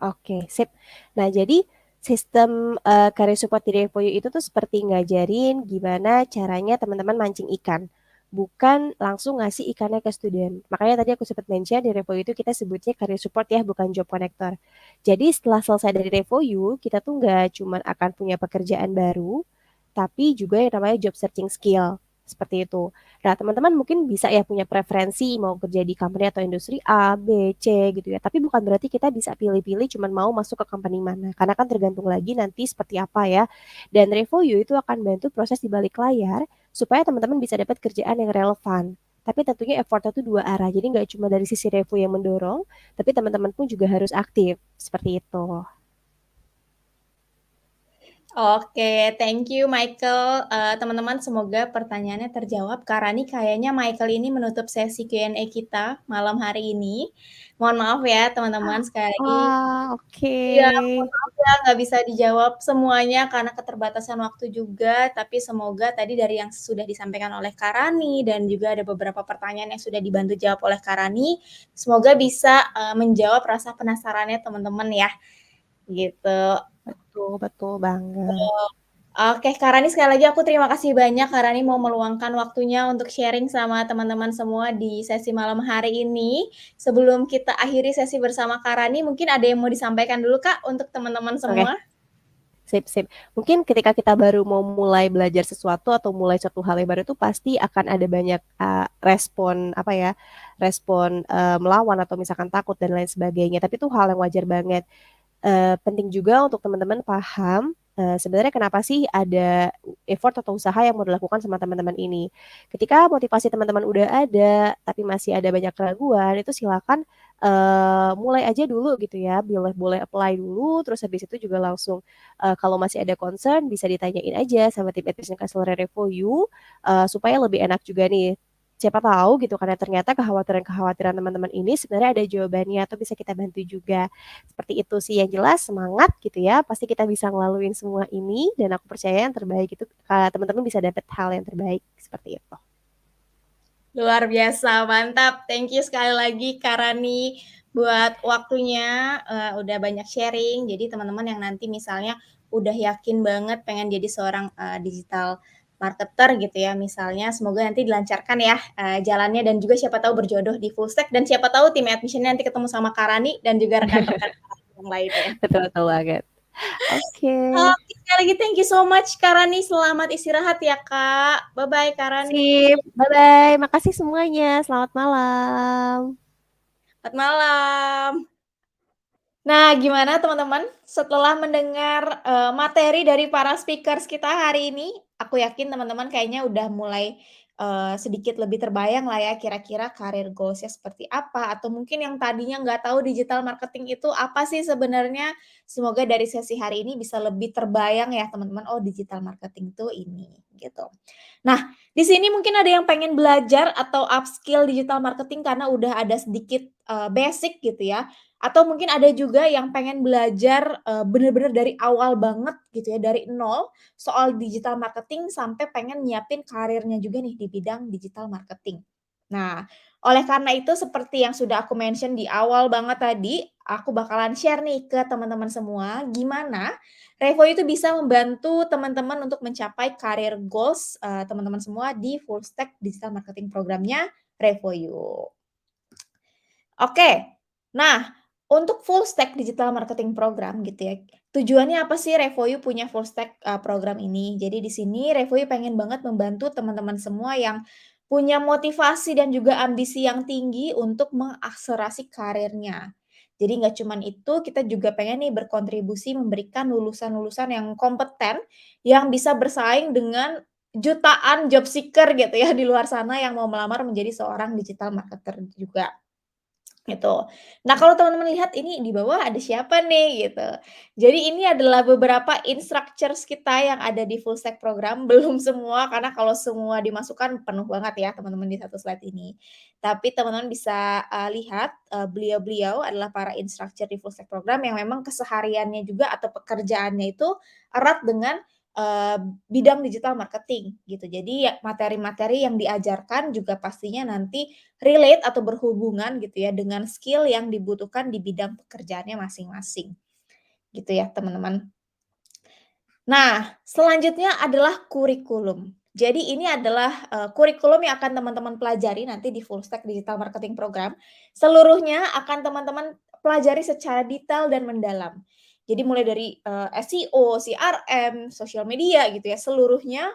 Speaker 4: Oke, sip. Nah, jadi sistem career support di Revoyu itu tuh seperti ngajarin gimana caranya teman-teman mancing ikan, bukan langsung ngasih ikannya ke student. Makanya tadi aku sempat mention di Revoyu itu kita sebutnya career support ya, bukan job connector. Jadi setelah selesai dari Revoyu, kita tuh nggak cuma akan punya pekerjaan baru, tapi juga yang namanya job searching skill. Seperti itu. Nah, teman-teman mungkin bisa ya punya preferensi mau kerja di company atau industri A, B, C gitu ya. Tapi bukan berarti kita bisa pilih-pilih cuman mau masuk ke company mana. Karena kan tergantung lagi nanti seperti apa ya. Dan Revoyu itu akan bantu proses di balik layar supaya teman-teman bisa dapat kerjaan yang relevan. Tapi tentunya effortnya itu dua arah. Jadi nggak cuma dari sisi Revo yang mendorong, tapi teman-teman pun juga harus aktif. Seperti itu.
Speaker 1: Oke, thank you Michael. Teman-teman, semoga pertanyaannya terjawab. Karena nih kayaknya Michael ini menutup sesi Q&A kita malam hari ini. Mohon maaf ya teman-teman, sekali lagi.
Speaker 4: Oke.
Speaker 1: Iya, mohon maaf ya nggak bisa dijawab semuanya karena keterbatasan waktu juga. Tapi semoga tadi dari yang sudah disampaikan oleh Karani dan juga ada beberapa pertanyaan yang sudah dibantu jawab oleh Karani, semoga bisa menjawab rasa penasarannya teman-teman ya. Gitu.
Speaker 4: Betul, betul banget.
Speaker 1: Oke, Kak Rani, sekali lagi aku terima kasih banyak Kak Rani mau meluangkan waktunya untuk sharing sama teman-teman semua di sesi malam hari ini. Sebelum kita akhiri sesi bersama Kak Rani, mungkin ada yang mau disampaikan dulu Kak untuk teman-teman semua?
Speaker 4: Sip, sip. Mungkin ketika kita baru mau mulai belajar sesuatu atau mulai suatu hal yang baru itu pasti akan ada banyak respon apa ya, respon melawan atau misalkan takut dan lain sebagainya. Tapi itu hal yang wajar banget. Penting juga untuk teman-teman paham sebenarnya kenapa sih ada effort atau usaha yang mau dilakukan sama teman-teman ini. Ketika motivasi teman-teman udah ada, tapi masih ada banyak keraguan, itu silakan mulai aja dulu gitu ya, boleh apply dulu, terus habis itu juga langsung kalau masih ada concern bisa ditanyain aja sama tim admission counselor Revo You supaya lebih enak juga nih. Siapa tahu gitu karena ternyata kekhawatiran-kekhawatiran teman-teman ini sebenarnya ada jawabannya atau bisa kita bantu juga. Seperti itu sih yang jelas semangat gitu ya. Pasti kita bisa ngelaluin semua ini dan aku percaya yang terbaik itu teman-teman bisa dapat hal yang terbaik seperti itu.
Speaker 1: Luar biasa, mantap. Thank you sekali lagi Kak Rani buat waktunya, udah banyak sharing. Jadi teman-teman yang nanti misalnya udah yakin banget pengen jadi seorang digital marketer gitu ya misalnya, semoga nanti dilancarkan ya jalannya dan juga siapa tahu berjodoh di Fullstack dan siapa tahu tim admission nanti ketemu sama Kak Rani dan juga rekan-rekan yang lainnya.
Speaker 4: Betul-betul banget. Oke.
Speaker 1: Oke, sekali lagi thank you so much Kak Rani, selamat istirahat ya Kak. Bye-bye Kak Rani.
Speaker 4: Sip. Bye-bye. Makasih semuanya. Selamat malam.
Speaker 1: Selamat malam. Nah, gimana teman-teman setelah mendengar, materi dari para speakers kita hari ini? Aku yakin teman-teman kayaknya udah mulai, sedikit lebih terbayang lah ya kira-kira career goals-nya seperti apa, atau mungkin yang tadinya nggak tahu digital marketing itu apa sih sebenarnya. Semoga dari sesi hari ini bisa lebih terbayang ya teman-teman, oh digital marketing itu ini, gitu. Nah, di sini mungkin ada yang pengen belajar atau upskill digital marketing karena udah ada sedikit, basic gitu ya, atau mungkin ada juga yang pengen belajar, bener-bener dari awal banget gitu ya, dari nol soal digital marketing sampai pengen nyiapin karirnya juga nih di bidang digital marketing. Nah, oleh karena itu seperti yang sudah aku mention di awal banget tadi, aku bakalan share nih ke teman-teman semua, gimana Revo itu bisa membantu teman-teman untuk mencapai career goals, teman-teman semua di full stack digital marketing programnya RevoYou. Oke. Nah, untuk full stack digital marketing program gitu ya, tujuannya apa sih RevoYou punya full stack, program ini? Jadi di sini RevoYou pengen banget membantu teman-teman semua yang punya motivasi dan juga ambisi yang tinggi untuk mengakselerasi karirnya. Jadi nggak cuman itu, kita juga pengen nih berkontribusi memberikan lulusan-lulusan yang kompeten, yang bisa bersaing dengan jutaan job seeker gitu ya di luar sana yang mau melamar menjadi seorang digital marketer juga. Gitu. Nah, kalau teman-teman lihat ini di bawah ada siapa nih gitu. Jadi ini adalah beberapa instructors kita yang ada di full stack program, belum semua karena kalau semua dimasukkan penuh banget ya teman-teman di satu slide ini. Tapi teman-teman bisa, lihat, beliau-beliau adalah para instructor di full stack program yang memang kesehariannya juga atau pekerjaannya itu erat dengan, eee, bidang digital marketing gitu. Jadi ya materi-materi yang diajarkan juga pastinya nanti relate atau berhubungan gitu ya dengan skill yang dibutuhkan di bidang pekerjaannya masing-masing, gitu ya teman-teman. Nah, selanjutnya adalah kurikulum. Jadi ini adalah, kurikulum yang akan teman-teman pelajari nanti di full stack digital marketing program. Seluruhnya akan teman-teman pelajari secara detail dan mendalam. Jadi mulai dari, SEO, CRM, sosial media gitu ya, seluruhnya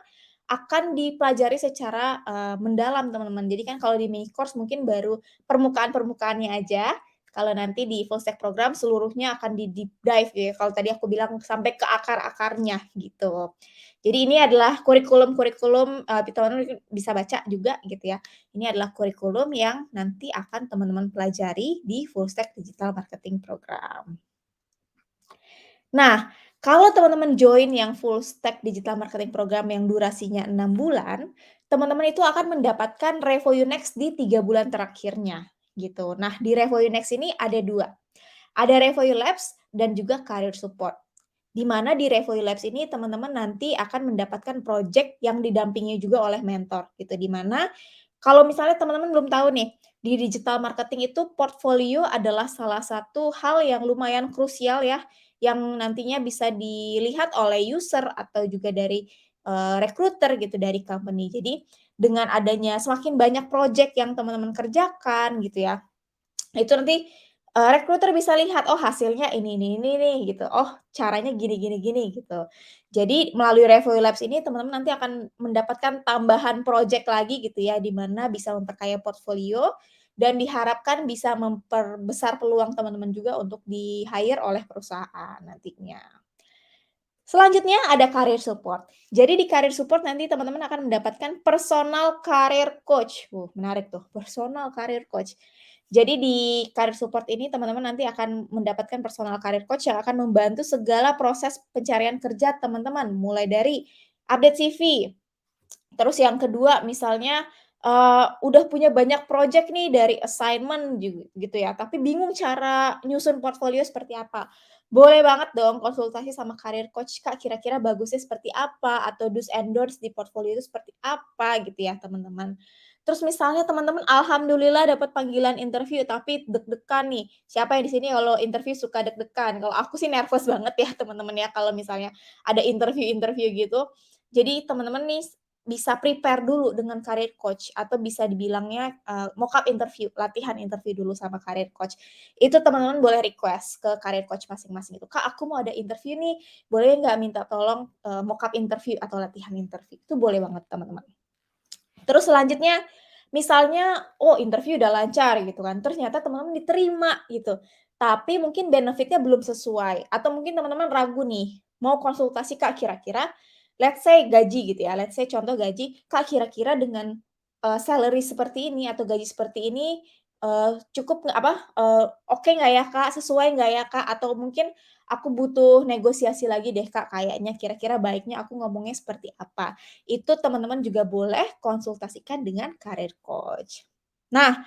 Speaker 1: akan dipelajari secara, mendalam teman-teman. Jadi kan kalau di mini course mungkin baru permukaan-permukaannya aja, kalau nanti di full stack program seluruhnya akan di deep dive ya, kalau tadi aku bilang sampai ke akar-akarnya gitu. Jadi ini adalah kurikulum-kurikulum, teman-teman mungkin bisa baca juga gitu ya. Ini adalah kurikulum yang nanti akan teman-teman pelajari di full stack digital marketing program. Nah, kalau teman-teman join yang full stack digital marketing program yang durasinya 6 bulan, teman-teman itu akan mendapatkan Revo Next di 3 bulan terakhirnya, gitu. Nah, di Revo Next ini ada 2, ada Revo Labs dan juga Career Support. Di mana di Revo Labs ini teman-teman nanti akan mendapatkan project yang didampingi juga oleh mentor, gitu. Di mana kalau misalnya teman-teman belum tahu nih, di digital marketing itu portfolio adalah salah satu hal yang lumayan krusial ya, yang nantinya bisa dilihat oleh user atau juga dari, recruiter gitu dari company. Jadi dengan adanya semakin banyak project yang teman-teman kerjakan gitu ya, itu nanti, recruiter bisa lihat, oh hasilnya ini nih gitu, oh caranya gini gini gini gitu. Jadi melalui Revo Labs ini teman-teman nanti akan mendapatkan tambahan project lagi gitu ya, di mana bisa memperkaya portfolio dan diharapkan bisa memperbesar peluang teman-teman juga untuk di-hire oleh perusahaan nantinya. Selanjutnya ada career support. Jadi di career support nanti teman-teman akan mendapatkan personal career coach. Menarik tuh, personal career coach. Jadi di career support ini teman-teman nanti akan mendapatkan personal career coach yang akan membantu segala proses pencarian kerja teman-teman, mulai dari update CV, terus yang kedua misalnya, udah punya banyak project nih dari assignment gitu ya, tapi bingung cara nyusun portfolio seperti apa. Boleh banget dong konsultasi sama career coach, "Kak, kira-kira bagusnya seperti apa?" Atau do's and don'ts di portfolio itu seperti apa gitu ya, teman-teman. Terus misalnya teman-teman alhamdulillah dapat panggilan interview tapi deg-degan nih, siapa yang di sini kalau interview suka deg-degan? Kalau aku sih nervous banget ya teman-teman ya kalau misalnya ada interview-interview gitu. Jadi teman-teman nih bisa prepare dulu dengan career coach atau bisa dibilangnya, mock-up interview, latihan interview dulu sama career coach. Itu teman-teman boleh request ke career coach masing-masing itu, "Kak, aku mau ada interview nih, boleh nggak minta tolong, mock-up interview atau latihan interview?" Itu boleh banget teman-teman. Terus selanjutnya, misalnya, oh interview udah lancar gitu kan, terus ternyata teman-teman diterima gitu. tapi mungkin benefit-nya belum sesuai, atau mungkin teman-teman ragu nih, mau konsultasi, Kak, kira-kira let's say gaji gitu ya, let's say contoh gaji, Kak, kira-kira dengan, salary seperti ini atau gaji seperti ini, cukup nggak apa, oke nggak ya, Kak, sesuai nggak ya, Kak, atau mungkin aku butuh negosiasi lagi deh, Kak, kayaknya kira-kira baiknya aku ngomongnya seperti apa. Itu teman-teman juga boleh konsultasikan dengan career coach. Nah,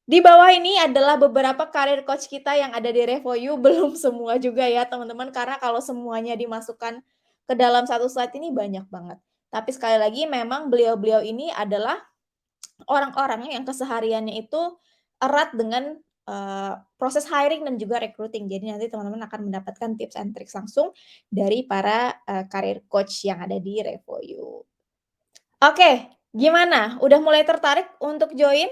Speaker 1: di bawah ini adalah beberapa career coach kita yang ada di Revoyu, belum semua juga ya teman-teman, karena kalau semuanya dimasukkan ke dalam satu slide ini banyak banget. Tapi sekali lagi memang beliau-beliau ini adalah orang-orang yang kesehariannya itu erat dengan, proses hiring dan juga recruiting. Jadi nanti teman-teman akan mendapatkan tips and tricks langsung dari para, career coach yang ada di Revoyu. Oke, gimana? Udah mulai tertarik untuk join?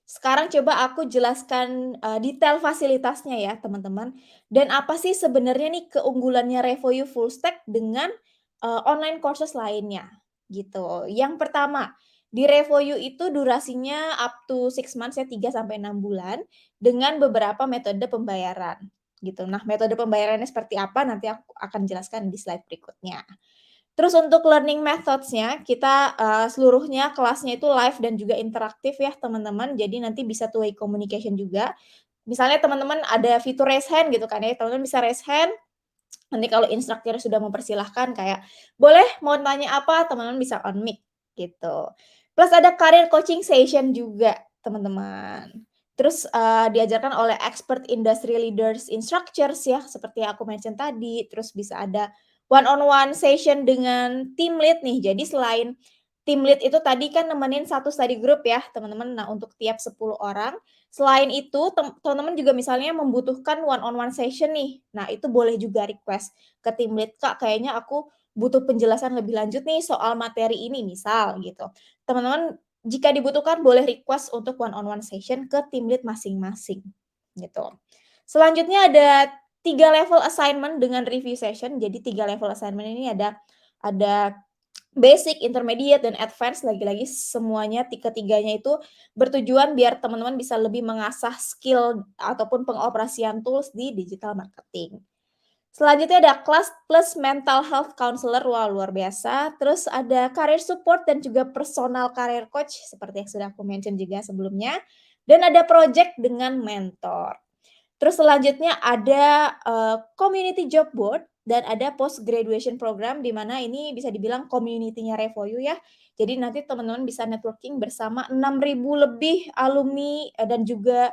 Speaker 1: Sekarang coba aku jelaskan, detail fasilitasnya ya, teman-teman. Dan apa sih sebenarnya nih keunggulannya Revoyu Full Stack dengan, online courses lainnya, gitu. Yang pertama, di Revoyu itu durasinya up to 6 months ya, 3 sampai 6 bulan, dengan beberapa metode pembayaran, gitu. Nah, metode pembayarannya seperti apa, nanti aku akan jelaskan di slide berikutnya. Terus untuk learning methods-nya, kita, seluruhnya kelasnya itu live dan juga interaktif ya teman-teman, jadi nanti bisa two way communication juga. Misalnya teman-teman ada fitur raise hand gitu kan ya, teman-teman bisa raise hand, nanti kalau instruktur sudah mempersilahkan kayak, "Boleh mau tanya apa?" Teman-teman bisa on mic, gitu. Plus ada career coaching session juga, teman-teman. Terus, diajarkan oleh expert industry leaders instructors ya, seperti yang aku mention tadi, terus bisa ada one on one session dengan team lead nih. Jadi selain team lead itu tadi kan nemenin satu study group ya, teman-teman. Nah, untuk tiap 10 orang, selain itu teman-teman juga misalnya membutuhkan one on one session nih. Nah, itu boleh juga request ke team lead, "Kak, kayaknya aku butuh penjelasan lebih lanjut nih soal materi ini," misal gitu. Teman-teman jika dibutuhkan boleh request untuk one on one session ke team lead masing-masing, gitu. Selanjutnya ada 3 level assignment dengan review session. Jadi 3 level assignment ini ada basic, intermediate, dan advance. Lagi-lagi semuanya ketiganya itu bertujuan biar teman-teman bisa lebih mengasah skill ataupun pengoperasian tools di digital marketing. Selanjutnya ada kelas plus mental health counselor, wah luar biasa. Terus ada career support dan juga personal career coach seperti yang sudah aku mention juga sebelumnya. Dan ada project dengan mentor. Terus selanjutnya ada, community job board dan ada post graduation program di mana ini bisa dibilang community-nya Revoyu ya. Jadi nanti teman-teman bisa networking bersama 6.000 lebih alumni, dan juga,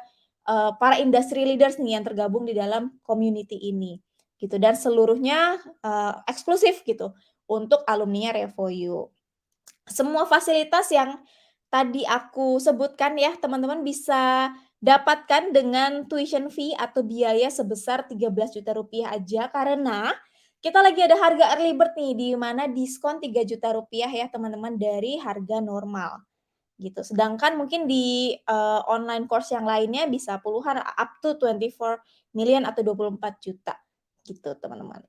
Speaker 1: para industry leaders nih yang tergabung di dalam community ini, gitu. Dan seluruhnya, eksklusif gitu untuk alumninya Revoyu. Semua fasilitas yang tadi aku sebutkan ya, teman-teman bisa dapatkan dengan tuition fee atau biaya sebesar Rp13 juta aja, karena kita lagi ada harga early bird nih, di mana diskon Rp3 juta ya teman-teman dari harga normal, gitu. Sedangkan mungkin di, online course yang lainnya bisa puluhan, up to 24 million atau 24 juta, gitu teman-teman.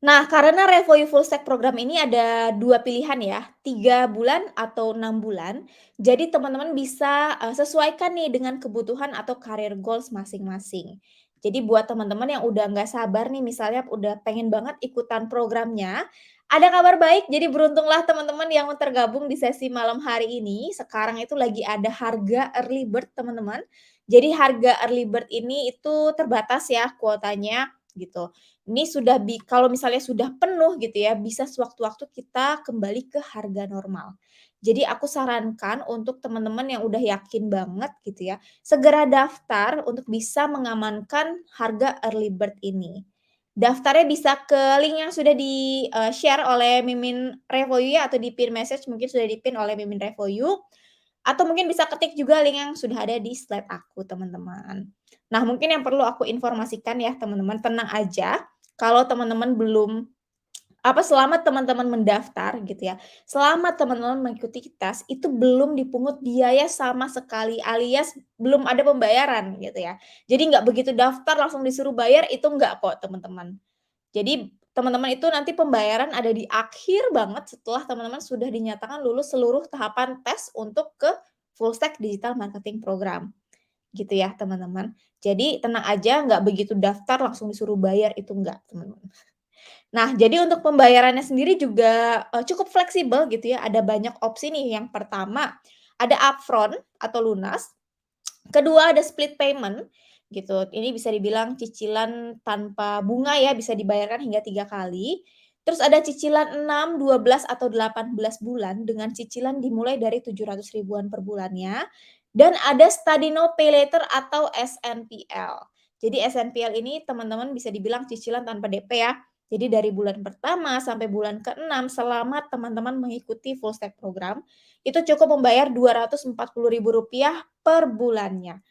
Speaker 1: Nah, karena Revoyu Full Stack program ini ada 2 pilihan ya, 3 bulan atau 6 bulan. Jadi teman-teman bisa, sesuaikan nih dengan kebutuhan atau career goals masing-masing. Jadi buat teman-teman yang udah nggak sabar nih, misalnya udah pengen banget ikutan programnya, ada kabar baik, jadi beruntunglah teman-teman yang tergabung di sesi malam hari ini. Sekarang itu lagi ada harga early bird teman-teman. Jadi harga early bird ini itu terbatas ya kuotanya, gitu. Ini sudah kalau misalnya sudah penuh gitu ya, bisa sewaktu-waktu kita kembali ke harga normal. Jadi aku sarankan untuk teman-teman yang udah yakin banget gitu ya, segera daftar untuk bisa mengamankan harga early bird ini. Daftarnya bisa ke link yang sudah di-share oleh Mimin Revoyu ya, atau di pin message mungkin sudah di-pin oleh Mimin Revoyu, atau mungkin bisa ketik juga link yang sudah ada di slide aku, teman-teman. Nah, mungkin yang perlu aku informasikan ya, teman-teman, tenang aja kalau teman-teman belum selama teman-teman mendaftar gitu ya, selama teman-teman mengikuti tes, itu belum dipungut biaya sama sekali, alias belum ada pembayaran gitu ya. Jadi nggak begitu daftar langsung disuruh bayar, itu nggak kok, teman-teman. Jadi teman-teman itu nanti pembayaran ada di akhir banget setelah teman-teman sudah dinyatakan lulus seluruh tahapan tes untuk ke full stack digital marketing program, gitu ya teman-teman. Jadi tenang aja, nggak begitu daftar langsung disuruh bayar, itu enggak, teman-teman. Nah, jadi untuk pembayarannya sendiri juga, cukup fleksibel gitu ya, ada banyak opsi nih. Yang pertama, ada upfront atau lunas, kedua ada split payment gitu. Ini bisa dibilang cicilan tanpa bunga ya, bisa dibayarkan hingga 3 kali. Terus ada cicilan 6, 12, atau 18 bulan dengan cicilan dimulai dari 700 ribuan per bulannya. Dan ada study no pay later atau SNPL. Jadi SNPL ini teman-teman bisa dibilang cicilan tanpa DP ya. Jadi dari bulan pertama sampai bulan ke-6 selama teman-teman mengikuti full stack program, itu cukup membayar Rp240.000 per bulannya.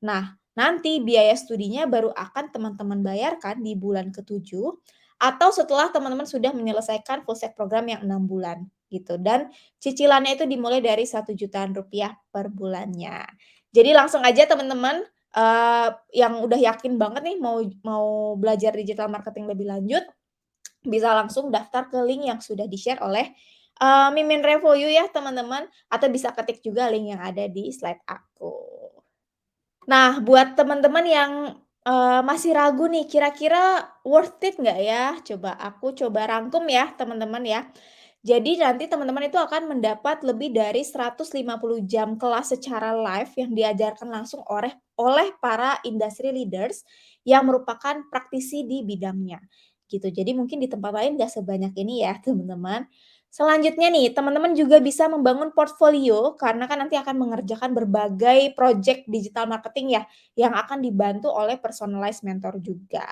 Speaker 1: Nah, nanti biaya studinya baru akan teman-teman bayarkan di bulan ke-7 atau setelah teman-teman sudah menyelesaikan full stack program yang 6 bulan gitu. Dan cicilannya itu dimulai dari Rp1 jutaan per bulannya. Jadi langsung aja teman-teman, yang udah yakin banget nih mau mau belajar digital marketing lebih lanjut, bisa langsung daftar ke link yang sudah di-share oleh, Mimin Revoyu ya teman-teman, atau bisa ketik juga link yang ada di slide aku. Nah, buat teman-teman yang, masih ragu nih, kira-kira worth it nggak ya? Aku coba rangkum ya, teman-teman ya. Jadi nanti teman-teman itu akan mendapat lebih dari 150 jam kelas secara live yang diajarkan langsung oleh para industry leaders yang merupakan praktisi di bidangnya, gitu. Jadi mungkin di tempat lain nggak sebanyak ini ya, teman-teman. Selanjutnya nih, teman-teman juga bisa membangun portfolio karena kan nanti akan mengerjakan berbagai project digital marketing ya, yang akan dibantu oleh personalized mentor juga.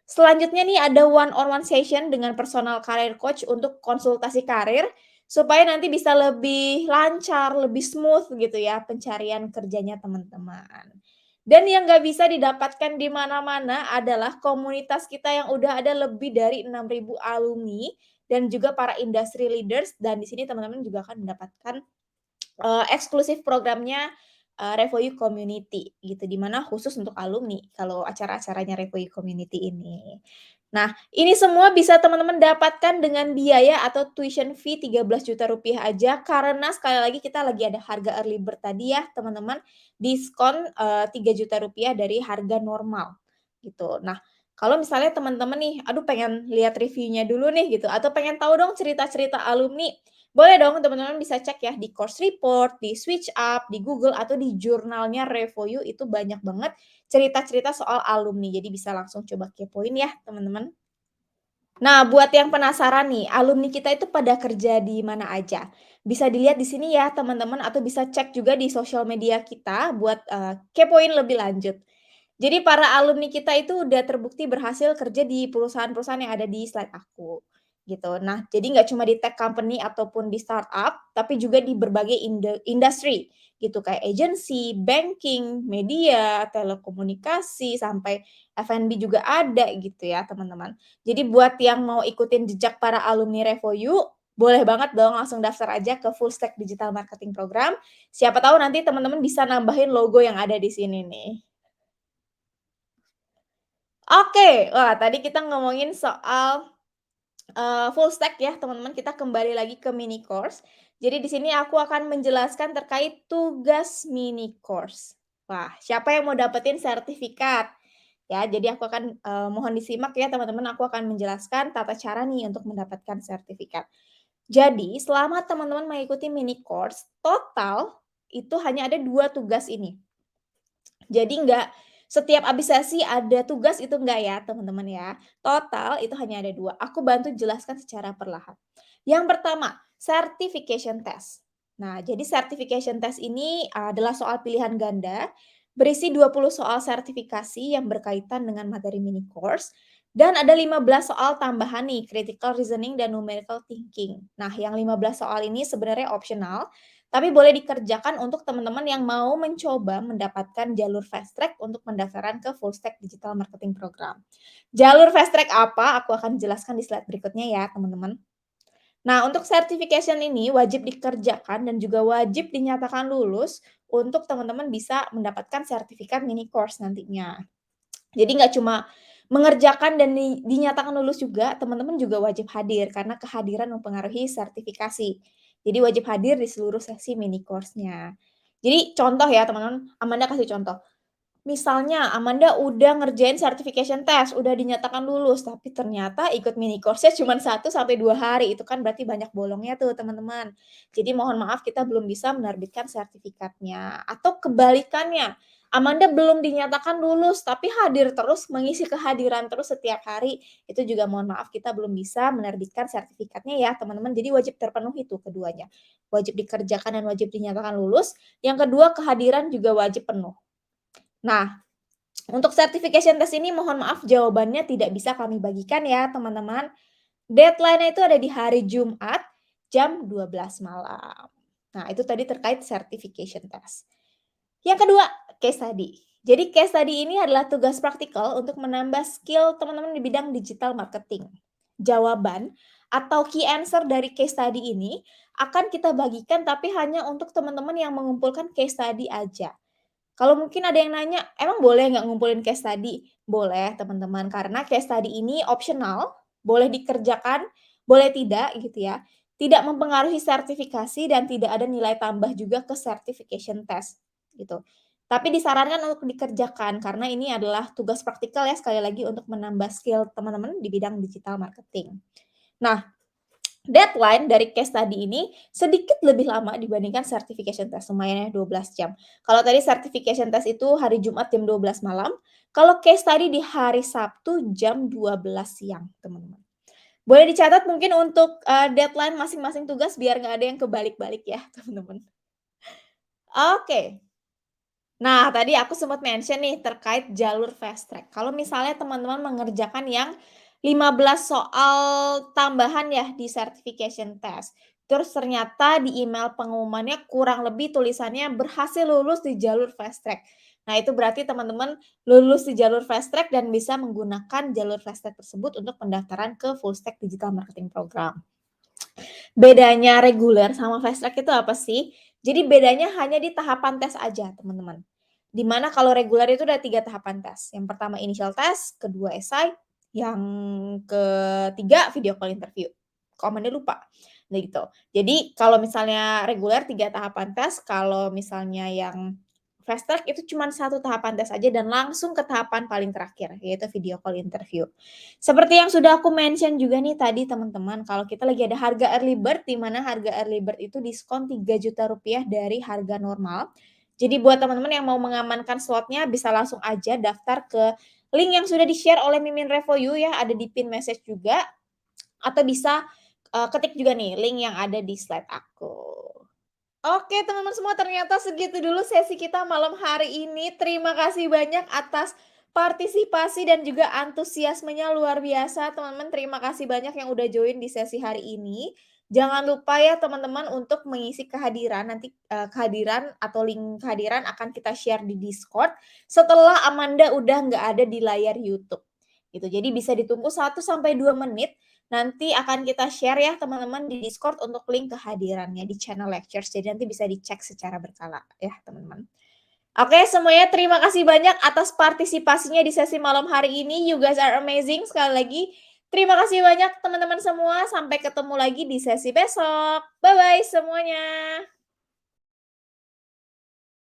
Speaker 1: Selanjutnya nih ada one on one session dengan personal career coach untuk konsultasi karir, supaya nanti bisa lebih lancar, lebih smooth gitu ya pencarian kerjanya teman-teman. Dan yang nggak bisa didapatkan di mana-mana adalah komunitas kita yang udah ada lebih dari 6.000 alumni dan juga para industry leaders, dan di sini teman-teman juga akan mendapatkan eksklusif programnya, Revoyu Community gitu, di mana khusus untuk alumni kalau acara-acaranya Revoyu Community ini. Nah, ini semua bisa teman-teman dapatkan dengan biaya atau tuition fee Rp13 juta aja, karena sekali lagi kita lagi ada harga early bird tadi ya teman-teman, diskon, Rp3 juta dari harga normal gitu. Nah, kalau misalnya teman-teman nih, aduh pengen lihat reviewnya dulu nih gitu, atau pengen tahu dong cerita-cerita alumni, boleh dong teman-teman bisa cek ya di course report, di Switch Up, di Google, atau di jurnalnya Revoyu, itu banyak banget cerita-cerita soal alumni. Jadi bisa langsung coba kepoin ya teman-teman. Nah, buat yang penasaran nih, alumni kita itu pada kerja di mana aja? Bisa dilihat di sini ya teman-teman, atau bisa cek juga di sosial media kita buat, kepoin lebih lanjut. Jadi para alumni kita itu udah terbukti berhasil kerja di perusahaan-perusahaan yang ada di slide aku, gitu. Nah, jadi nggak cuma di tech company ataupun di startup, tapi juga di berbagai industri, gitu. Kayak agency, banking, media, telekomunikasi, sampai F&B juga ada gitu ya, teman-teman. Jadi buat yang mau ikutin jejak para alumni Revoyu, boleh banget dong langsung daftar aja ke Full Stack Digital Marketing Program. Siapa tahu nanti teman-teman bisa nambahin logo yang ada di sini nih. Oke, wah tadi kita ngomongin soal, full stack ya teman-teman, kita kembali lagi ke mini course. Jadi di sini aku akan menjelaskan terkait tugas mini course. Wah, siapa yang mau dapetin sertifikat? Ya, jadi aku akan, mohon disimak ya teman-teman, aku akan menjelaskan tata cara nih untuk mendapatkan sertifikat. Jadi selama teman-teman mengikuti mini course, total itu hanya ada 2 tugas ini. Jadi nggak setiap habis sesi ada tugas, itu enggak ya teman-teman ya. Total itu hanya ada 2. Aku bantu jelaskan secara perlahan. Yang pertama, certification test. Nah, jadi certification test ini adalah soal pilihan ganda, berisi 20 soal sertifikasi yang berkaitan dengan materi mini course, dan ada 15 soal tambahan nih, critical reasoning dan numerical thinking. Nah, yang 15 soal ini sebenarnya optional, tapi boleh dikerjakan untuk teman-teman yang mau mencoba mendapatkan jalur fast track untuk pendaftaran ke Full Stack Digital Marketing Program. Jalur fast track apa? Aku akan jelaskan di slide berikutnya ya, teman-teman. Nah, untuk certification ini wajib dikerjakan dan juga wajib dinyatakan lulus untuk teman-teman bisa mendapatkan sertifikat mini course nantinya. Jadi nggak cuma mengerjakan dan dinyatakan lulus juga, teman-teman juga wajib hadir karena kehadiran mempengaruhi sertifikasi. Jadi wajib hadir di seluruh sesi mini course-nya. Jadi contoh ya teman-teman, Amanda kasih contoh. Misalnya Amanda udah ngerjain certification test, udah dinyatakan lulus, tapi ternyata ikut mini course-nya cuma 1 sampai 2 hari, itu kan berarti banyak bolongnya tuh teman-teman. Jadi mohon maaf kita belum bisa menerbitkan sertifikatnya. Atau kebalikannya, Amanda belum dinyatakan lulus, tapi hadir terus, mengisi kehadiran terus setiap hari, itu juga mohon maaf kita belum bisa menerbitkan sertifikatnya ya teman-teman. Jadi wajib terpenuhi tuh keduanya. Wajib dikerjakan dan wajib dinyatakan lulus. Yang kedua, kehadiran juga wajib penuh. Nah, untuk certification test ini mohon maaf jawabannya tidak bisa kami bagikan ya teman-teman. Deadline-nya itu ada di hari Jumat jam 12 malam. Nah, itu tadi terkait certification test. Yang kedua, case study. Jadi case study ini adalah tugas praktikal untuk menambah skill teman-teman di bidang digital marketing. Jawaban atau key answer dari case study ini akan kita bagikan tapi hanya untuk teman-teman yang mengumpulkan case study aja. Kalau mungkin ada yang nanya, emang boleh nggak ngumpulin case study? Boleh teman-teman, karena case study ini optional, boleh dikerjakan, boleh tidak gitu ya. Tidak mempengaruhi sertifikasi dan tidak ada nilai tambah juga ke certification test gitu. Tapi disarankan untuk dikerjakan karena ini adalah tugas praktikal ya sekali lagi untuk menambah skill teman-teman di bidang digital marketing. Nah, deadline dari case study ini sedikit lebih lama dibandingkan certification test, lumayan ya 12 jam. Kalau tadi certification test itu hari Jumat jam 12 malam, kalau case study di hari Sabtu jam 12 siang, teman-teman. Boleh dicatat mungkin untuk deadline masing-masing tugas biar nggak ada yang kebalik-balik ya, teman-teman. Oke. Nah, tadi aku sempat mention nih terkait jalur fast track. Kalau misalnya teman-teman mengerjakan yang 15 soal tambahan ya di certification test. Terus ternyata di email pengumumannya kurang lebih tulisannya berhasil lulus di jalur fast track. Nah, itu berarti teman-teman lulus di jalur fast track dan bisa menggunakan jalur fast track tersebut untuk pendaftaran ke full stack digital marketing program. Bedanya reguler sama fast track itu apa sih? Jadi bedanya hanya di tahapan tes aja, teman-teman. Di mana kalau reguler itu ada 3 tahapan tes. Yang pertama initial test, kedua esai, yang ketiga video call interview. Komennya lupa. Nah gitu. Jadi kalau misalnya reguler 3 tahapan tes, kalau misalnya yang fast track itu cuma 1 tahapan tes aja dan langsung ke tahapan paling terakhir, yaitu video call interview. Seperti yang sudah aku mention juga nih tadi teman-teman, kalau kita lagi ada harga early bird, di mana harga early bird itu diskon Rp3.000.000 dari harga normal. Jadi buat teman-teman yang mau mengamankan slotnya bisa langsung aja daftar ke link yang sudah di-share oleh Mimin Revo You ya, ada di pin message juga. Atau bisa ketik juga nih link yang ada di slide aku. Oke teman-teman semua, ternyata segitu dulu sesi kita malam hari ini. Terima kasih banyak atas partisipasi dan juga antusiasmenya luar biasa teman-teman. Terima kasih banyak yang udah join di sesi hari ini. Jangan lupa ya teman-teman untuk mengisi kehadiran. Nanti kehadiran atau link kehadiran akan kita share di Discord setelah Amanda udah nggak ada di layar YouTube. Gitu. Jadi bisa ditunggu 1 sampai 2 menit. Nanti akan kita share ya teman-teman di Discord untuk link kehadirannya di channel lectures. Jadi nanti bisa dicek secara berkala ya teman-teman. Oke semuanya, terima kasih banyak atas partisipasinya di sesi malam hari ini. You guys are amazing sekali lagi. Terima kasih banyak teman-teman semua. Sampai ketemu lagi di sesi besok. Bye-bye semuanya.